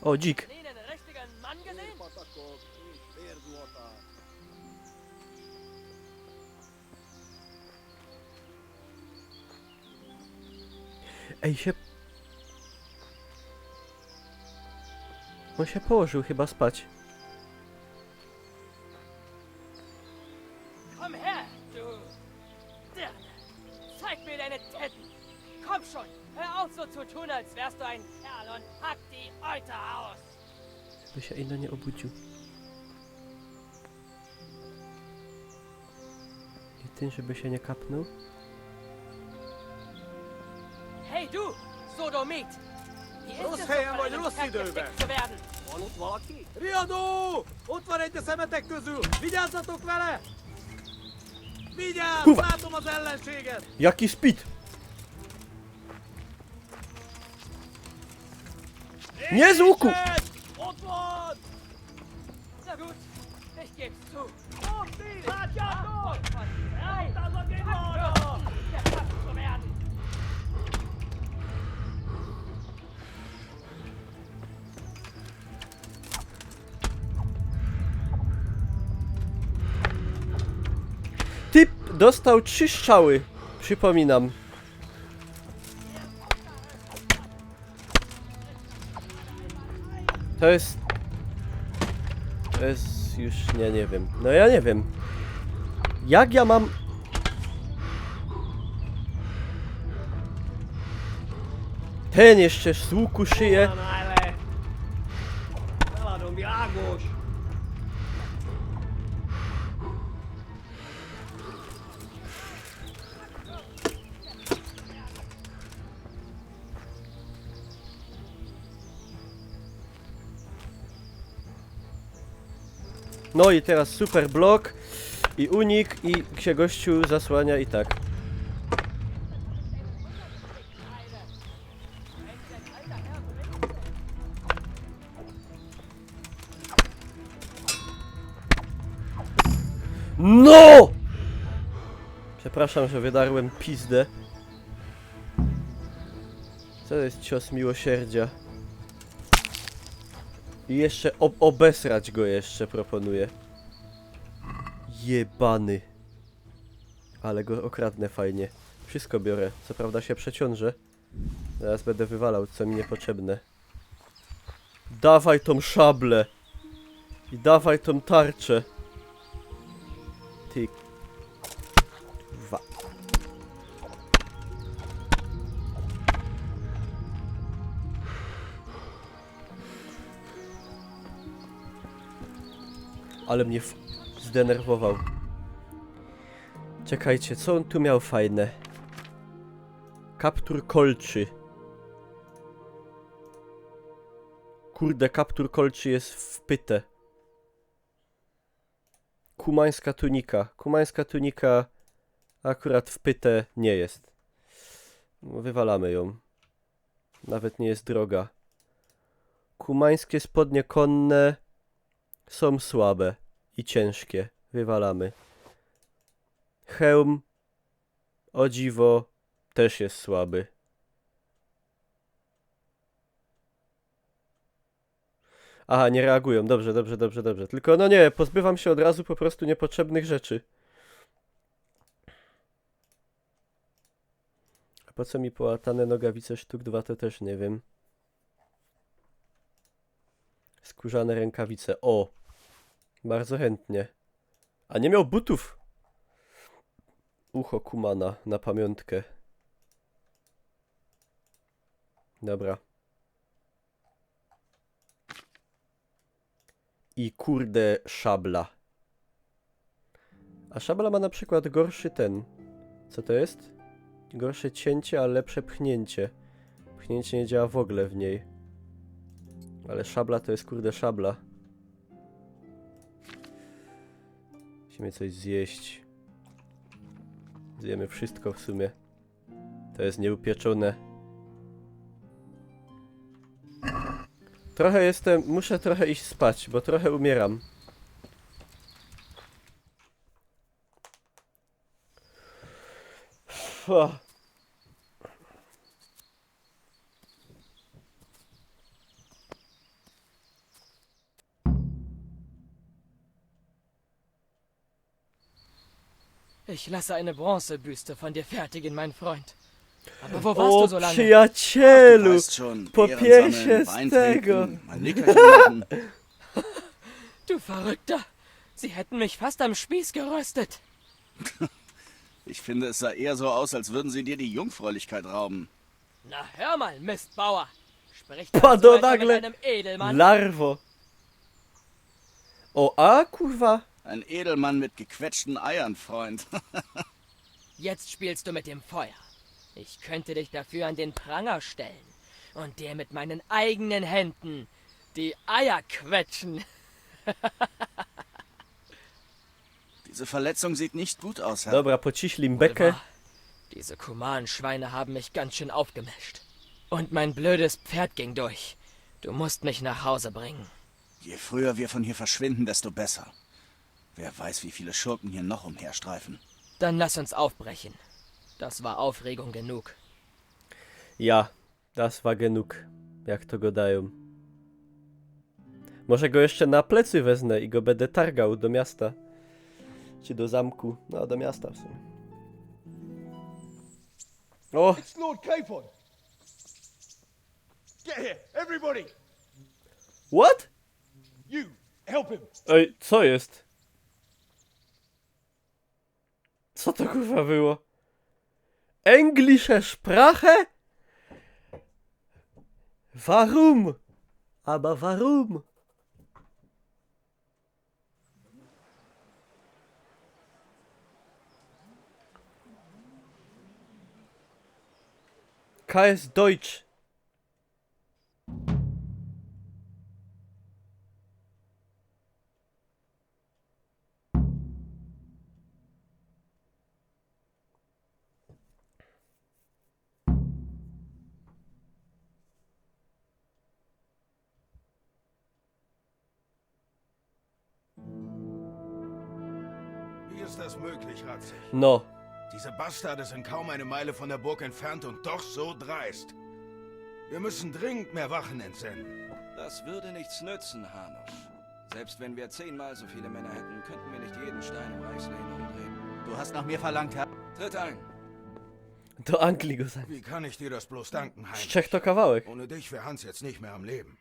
O, dzik. Ej, on się położył chyba spać. Komm her, du Dirne. Zeig mir deine Titten. Komm schon, hör auf so zu tun, als wärst du ein Kerl und pack die Euter aus. By się Ino nie obudził. I ty, żeby się nie kapnął? Hey du, Sodomit! Wie ist Rossz es helyen doch, vagy, von einem rossz Kerl időben! gefickt zu werden? Van ott valaki? Riadó! Ott van egy a szemetek közül! Vigyázzatok vele! Vigyázz! Kurwa! Látom az ellenséget! Jaki speed! Nie z łuku! Ott van! Na gut, Ich geb's zu. Nein! Abkürzen! Gefasst zu werden! Typ dostał 3 strzały. Przypominam. To jest już... nie wiem. No ja nie wiem. Jak ja mam... Ten jeszcze z łuku szyje. No i teraz super blok i unik i się gościu zasłania i tak. No! Przepraszam, że wydarłem pizdę. Co jest cios miłosierdzia? I jeszcze obesrać go jeszcze proponuję. Jebany. Ale go okradnę fajnie. Wszystko biorę. Co prawda się przeciążę. Teraz będę wywalał co mi niepotrzebne. Dawaj tą szablę. I dawaj tą tarczę. Ty. Wa. Ale mnie zdenerwował. Czekajcie, co on tu miał fajne? Kaptur kolczy. Kurde, kaptur kolczy jest w pytę. Kumańska tunika. Kumańska tunika akurat w pytę nie jest. Wywalamy ją. Nawet nie jest droga. Kumańskie spodnie konne są słabe i ciężkie. Wywalamy. Hełm, o dziwo, też jest słaby. Aha, nie reagują. Dobrze, dobrze, dobrze, dobrze. Tylko no nie, pozbywam się od razu po prostu niepotrzebnych rzeczy. A po co mi połatane nogawice sztuk 2, to też nie wiem. Skórzane rękawice. O! Bardzo chętnie. A nie miał butów! Ucho Kumana na pamiątkę. Dobra. I kurde szabla. A szabla ma na przykład gorszy ten. Co to jest? Gorsze cięcie, a lepsze pchnięcie. Pchnięcie nie działa w ogóle w niej. Ale szabla to jest kurde szabla. Musimy coś zjeść. Zjemy wszystko w sumie. To jest nieupieczone. Trochę jestem... Muszę trochę iść spać, bo trochę umieram. Ich lasse eine Bronzebüste von dir fertigen, mein Freund. Aber wo warst du so lange? Przyjacielu! Du weißt schon, Po Ehren piersie sammeln, z Wein tego! trinken, ein Nickerchen machen. Du Verrückter! Sie hätten mich fast am Spieß geröstet. Ich finde, es sah eher so aus, als würden sie dir die Jungfräulichkeit rauben. Na hör mal, Mistbauer! Spricht man Padł so etwa mit nagle einem Edelmann? larwo. O, a kurwa. Ein Edelmann mit gequetschten Eiern, Freund. Jetzt spielst du mit dem Feuer. Ich könnte dich dafür an den Pranger stellen und dir mit meinen eigenen Händen die Eier quetschen. Diese Verletzung sieht nicht gut aus, Herr. Dobra, pociśli im bekę. Diese Kuman-Schweine haben mich ganz schön aufgemischt. Und mein blödes Pferd ging durch. Du musst mich nach Hause bringen. Je früher wir von hier verschwinden, desto besser. Wer weiß, wie viele Schurken hier noch umherstreifen. Dann lass uns aufbrechen. Das war Aufregung genug. Ja, das war genug, jak to gadają. Może go jeszcze na plecy wezmę i go będę targał do miasta. Czy do zamku. No, do miasta w sumie. O! It's Lord Capon. Get here, everybody. What? You, help him. Ej, co jest? Co to kurwa było? Englische Sprache? Warum? Aber warum? KS Deutsch. Wie ist das möglich, Ratzig? No. Diese Bastarde sind kaum eine Meile von der Burg entfernt und doch so dreist. Wir müssen dringend mehr Wachen entsenden. Das würde nichts nützen, Hanusch. Selbst wenn wir 10-mal so viele Männer hätten, könnten wir nicht jeden Stein im Reichslehne umdrehen. Du hast nach mir verlangt, Herr. Tritt ein. Do Anglii go zabić. Wie kann ich dir das bloß danken, Z Heinrich? Czech to kawałek. Ohne dich wäre Hans jetzt nicht mehr am Leben.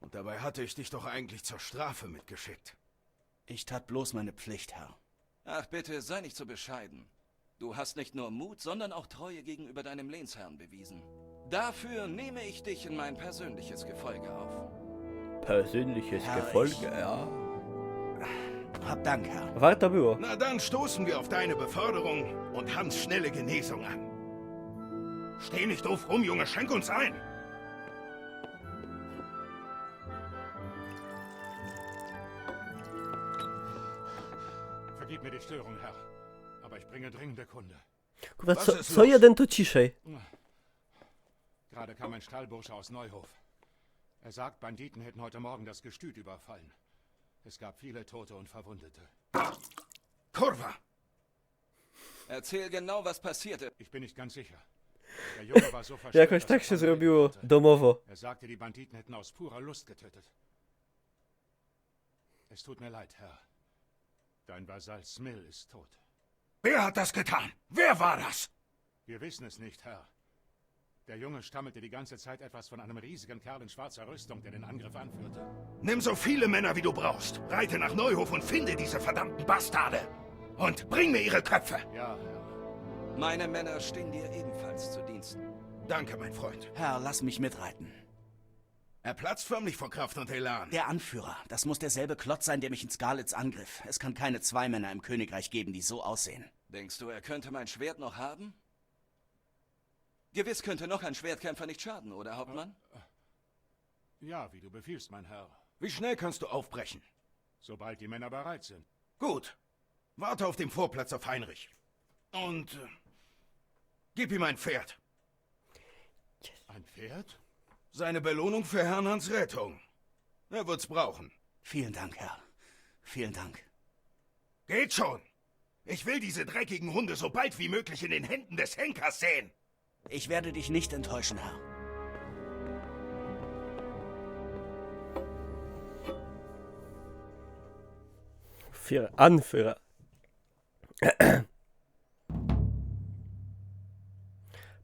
Und dabei hatte ich dich doch eigentlich zur Strafe mitgeschickt. Ich tat bloß meine Pflicht, Herr. Ach bitte, sei nicht so bescheiden. Du hast nicht nur Mut, sondern auch Treue gegenüber deinem Lehnsherrn bewiesen. Dafür nehme ich dich in mein persönliches Gefolge auf. Persönliches Herr, Gefolge, ja. Hab Dank, Herr. Warto było. Na dann stoßen wir auf deine Beförderung und Hans schnelle Genesung an. Steh nicht doof rum, Junge, schenk uns ein. Vergib mir die Störung, Herr. Aber ich bringe dringende Kunde. Kurwa, Was co, ist co los? jeden to ciszej. Gerade kam ein Stallbursche aus Neuhof. Er sagt, Banditen hätten heute Morgen das Gestüt überfallen. Es gab viele Tote und Verwundete. Kurwa! Erzähl genau, was passierte. Ich bin nicht ganz sicher. Der Junge war so verstört, Jakoś dass tak er się von reden zrobiło konnte. domowo. Er sagte, die Banditen hätten aus purer Lust getötet. Es tut mir leid, Herr. Dein Vasall Smil ist tot. Wer hat das getan? Wer war das? Wir wissen es nicht, Herr. Der Junge stammelte die ganze Zeit etwas von einem riesigen Kerl in schwarzer Rüstung, der den Angriff anführte. Nimm so viele Männer, wie du brauchst. Reite nach Neuhof und finde diese verdammten Bastarde. Und bring mir ihre Köpfe. Ja, Herr. Meine Männer stehen dir ebenfalls zu Diensten. Danke, mein Freund. Herr, lass mich mitreiten. Er platzt förmlich vor Kraft und Elan. Der Anführer, das muss derselbe Klotz sein, der mich in Skarlitz angriff. Es kann keine 2 Männer im Königreich geben, die so aussehen. Denkst du, er könnte mein Schwert noch haben? Gewiss könnte noch ein Schwertkämpfer nicht schaden, oder, Hauptmann? Ja, wie du befiehlst, mein Herr. Wie schnell kannst du aufbrechen? Sobald die Männer bereit sind. Gut. Warte auf dem Vorplatz auf Heinrich. Und gib ihm ein Pferd. Ein Pferd? Seine Belohnung für Herrn Hans Rettung. Er wird's brauchen. Vielen Dank, Herr. Vielen Dank. Geht schon. Ich will diese dreckigen Hunde so bald wie möglich in den Händen des Henkers sehen. Ich werde dich nicht enttäuschen, Herr. Für Anführer.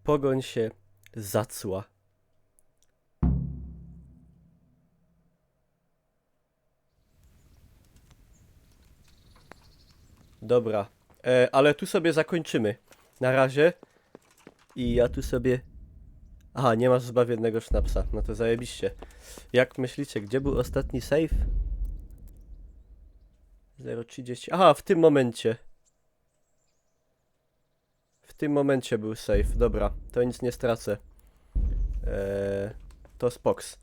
Pogoń się zacła. Dobra, ale tu sobie zakończymy. Na razie. I ja tu sobie... Aha, nie masz zbawiennego sznapsa. No to zajebiście. Jak myślicie, gdzie był ostatni save? 0,30. Aha, w tym momencie. W tym momencie był save. Dobra, to nic nie stracę. To spoks.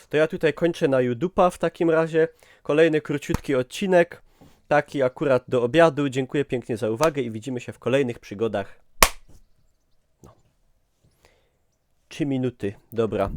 To ja tutaj kończę na YouTube'a w takim razie. Kolejny króciutki odcinek. Taki akurat do obiadu. Dziękuję pięknie za uwagę i widzimy się w kolejnych przygodach. 3 minuty, dobra.